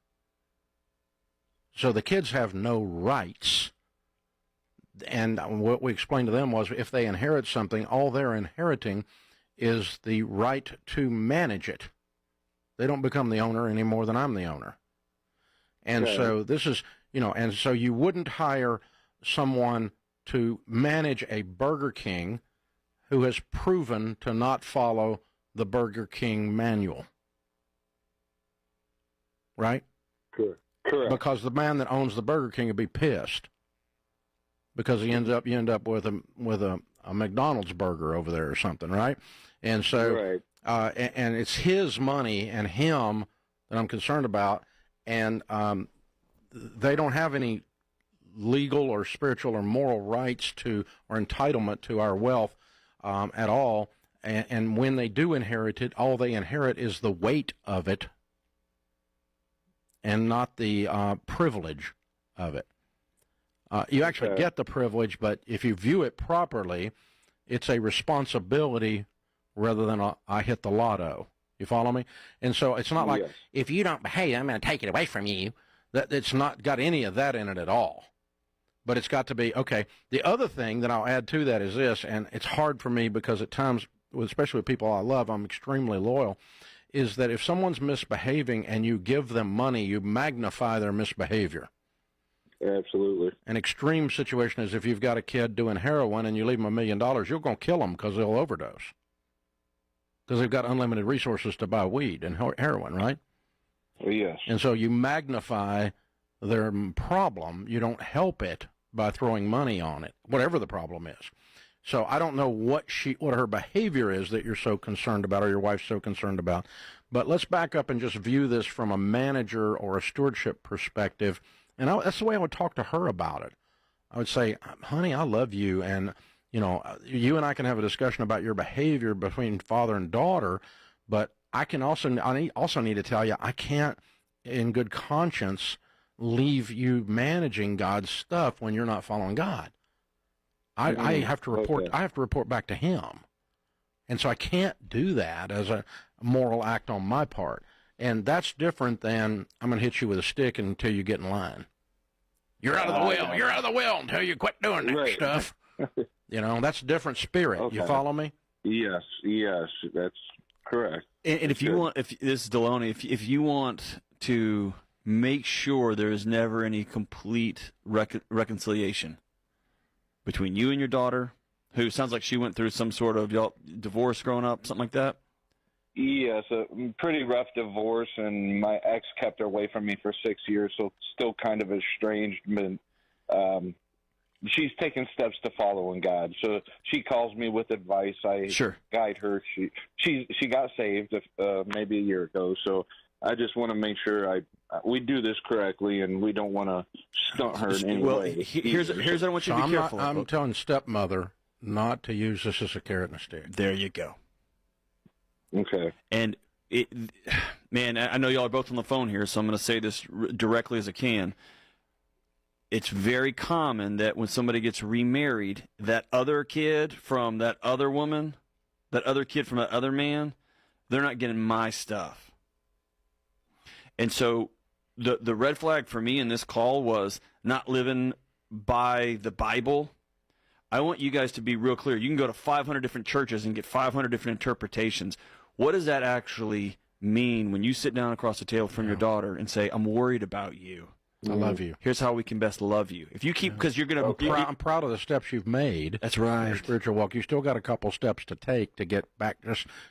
So the kids have no rights. And what we explained to them was if they inherit something, all they're inheriting is the right to manage it. They don't become the owner any more than I'm the owner. And so this is, and so you wouldn't hire someone to manage a Burger King who has proven to not follow the Burger King manual. Right? Correct. Because the man that owns the Burger King would be pissed because you end up with a McDonald's burger over there or something, right? And so, and it's his money and him that I'm concerned about, and they don't have any legal or spiritual or moral rights to or entitlement to our wealth at all. And when they do inherit it, all they inherit is the weight of it and not the privilege of it. You actually get the privilege, but if you view it properly, it's a responsibility rather than I hit the lotto. You follow me? And so it's not like, if you don't behave, I'm going to take it away from you. That it's not got any of that in it at all. But it's got to be, okay. The other thing that I'll add to that is this, and it's hard for me because at times, especially with people I love, I'm extremely loyal, is that if someone's misbehaving and you give them money, you magnify their misbehavior. Absolutely. An extreme situation is if you've got a kid doing heroin and you leave them $1 million, you're going to kill them because they'll overdose. Because they've got unlimited resources to buy weed and heroin, right? Yes. And so you magnify their problem. You don't help it by throwing money on it, whatever the problem is. So I don't know what her behavior is that you're so concerned about or your wife's so concerned about. But let's back up and just view this from a manager or a stewardship perspective. And that's the way I would talk to her about it. I would say, honey, I love you. And, you and I can have a discussion about your behavior between father and daughter. But I also need to tell you, I can't, in good conscience, leave you managing God's stuff when you're not following God. I have to report. I have to report back to him, and so I can't do that as a moral act on my part. And that's different than I'm going to hit you with a stick until you get in line. You're out of the will. You're out of the will until you quit doing that stuff. That's a different spirit. Okay. You follow me? Yes, that's correct. And if you want, if this is Deloney, if you want to make sure there is never any complete reconciliation between you and your daughter, who sounds like she went through some sort of divorce growing up, something like that? Yes, a pretty rough divorce, and my ex kept her away from me for 6 years, so still kind of estranged. She's taken steps to follow in God, so she calls me with advice. I guide her. She got saved maybe a year ago, so I just want to make sure we do this correctly, and we don't want to stunt her in any way. Here's what I want you to be careful of. I'm telling stepmother not to use this as a carrot and a stick. There you go. Okay. And, man, I know y'all are both on the phone here, so I'm going to say this directly as I can. It's very common that when somebody gets remarried, that other kid from that other woman, that other kid from that other man, they're not getting my stuff. And so the red flag for me in this call was not living by the Bible. I want you guys to be real clear. You can go to 500 different churches and get 500 different interpretations. What does that actually mean when you sit down across the table from your daughter and say, I'm worried about you? I love you. Here's how we can best love you. If you keep, because you're going to... I'm proud of the steps you've made. That's right. In your spiritual walk. You still got a couple steps to take to get back,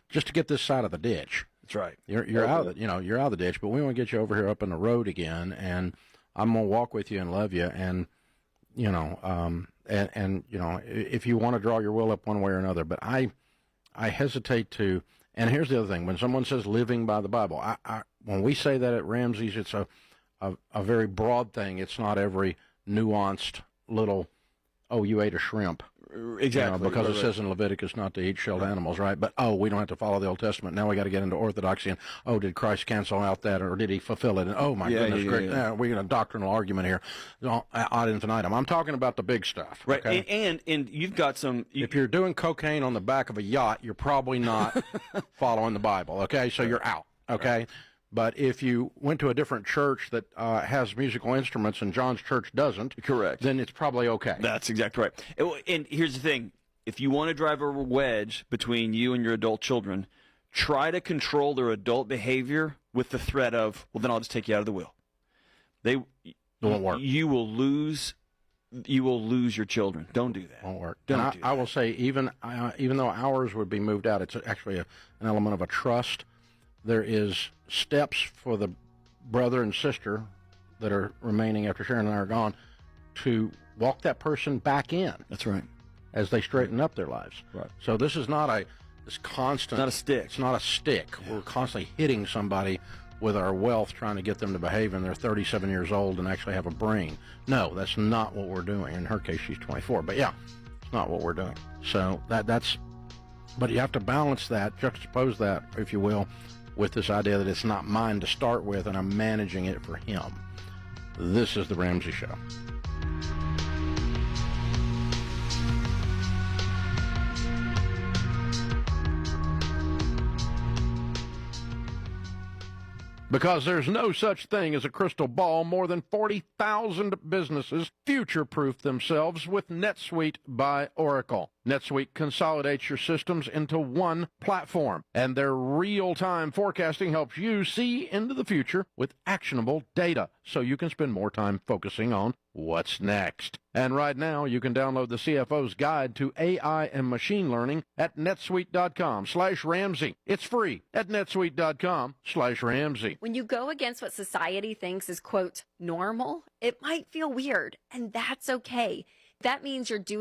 just to get this side of the ditch. That's right. You're out of the, you're out of the ditch, but we want to get you over here up in the road again, and I'm going to walk with you and love you, and, if you want to draw your will up one way or another, but I hesitate to, and here's the other thing. When someone says living by the Bible, when we say that at Ramsey's, it's a very broad thing. It's not every nuanced little, oh, you ate a shrimp. Exactly. Because it says in Leviticus not to eat shelled animals, right? But, we don't have to follow the Old Testament. Now we got to get into orthodoxy and, did Christ cancel out that or did he fulfill it? And, goodness, great. We're in a doctrinal argument here ad infinitum. I'm talking about the big stuff. Right. Okay? And you've got some. If you're doing cocaine on the back of a yacht, you're probably not following the Bible. Okay. So you're out. Okay. Right. But if you went to a different church that has musical instruments and John's church doesn't, correct, then it's probably okay. That's exactly right. And here's the thing. If you want to drive a wedge between you and your adult children, try to control their adult behavior with the threat of, well, then I'll just take you out of the wheel. It won't work. You will lose your children. Don't do that. Won't work. I will say, even though ours would be moved out, it's actually an element of a trust. There is steps for the brother and sister that are remaining after Sharon and I are gone to walk that person back in. That's right. As they straighten up their lives. Right. So this is not this constant. It's not a stick. It's not a stick. Yeah. We're constantly hitting somebody with our wealth, trying to get them to behave, and they're 37 years old and actually have a brain. No, that's not what we're doing. In her case, she's 24. But yeah, it's not what we're doing. So that's. But you have to balance that, juxtapose that, if you will, with this idea that it's not mine to start with and I'm managing it for him. This is The Ramsey Show. Because there's no such thing as a crystal ball, more than 40,000 businesses future-proof themselves with NetSuite by Oracle. NetSuite consolidates your systems into one platform, and their real-time forecasting helps you see into the future with actionable data, so you can spend more time focusing on what's next. And right now, you can download the CFO's Guide to AI and Machine Learning at netsuite.com/Ramsey. It's free at netsuite.com/Ramsey. When you go against what society thinks is, quote, normal, it might feel weird, and that's okay. That means you're doing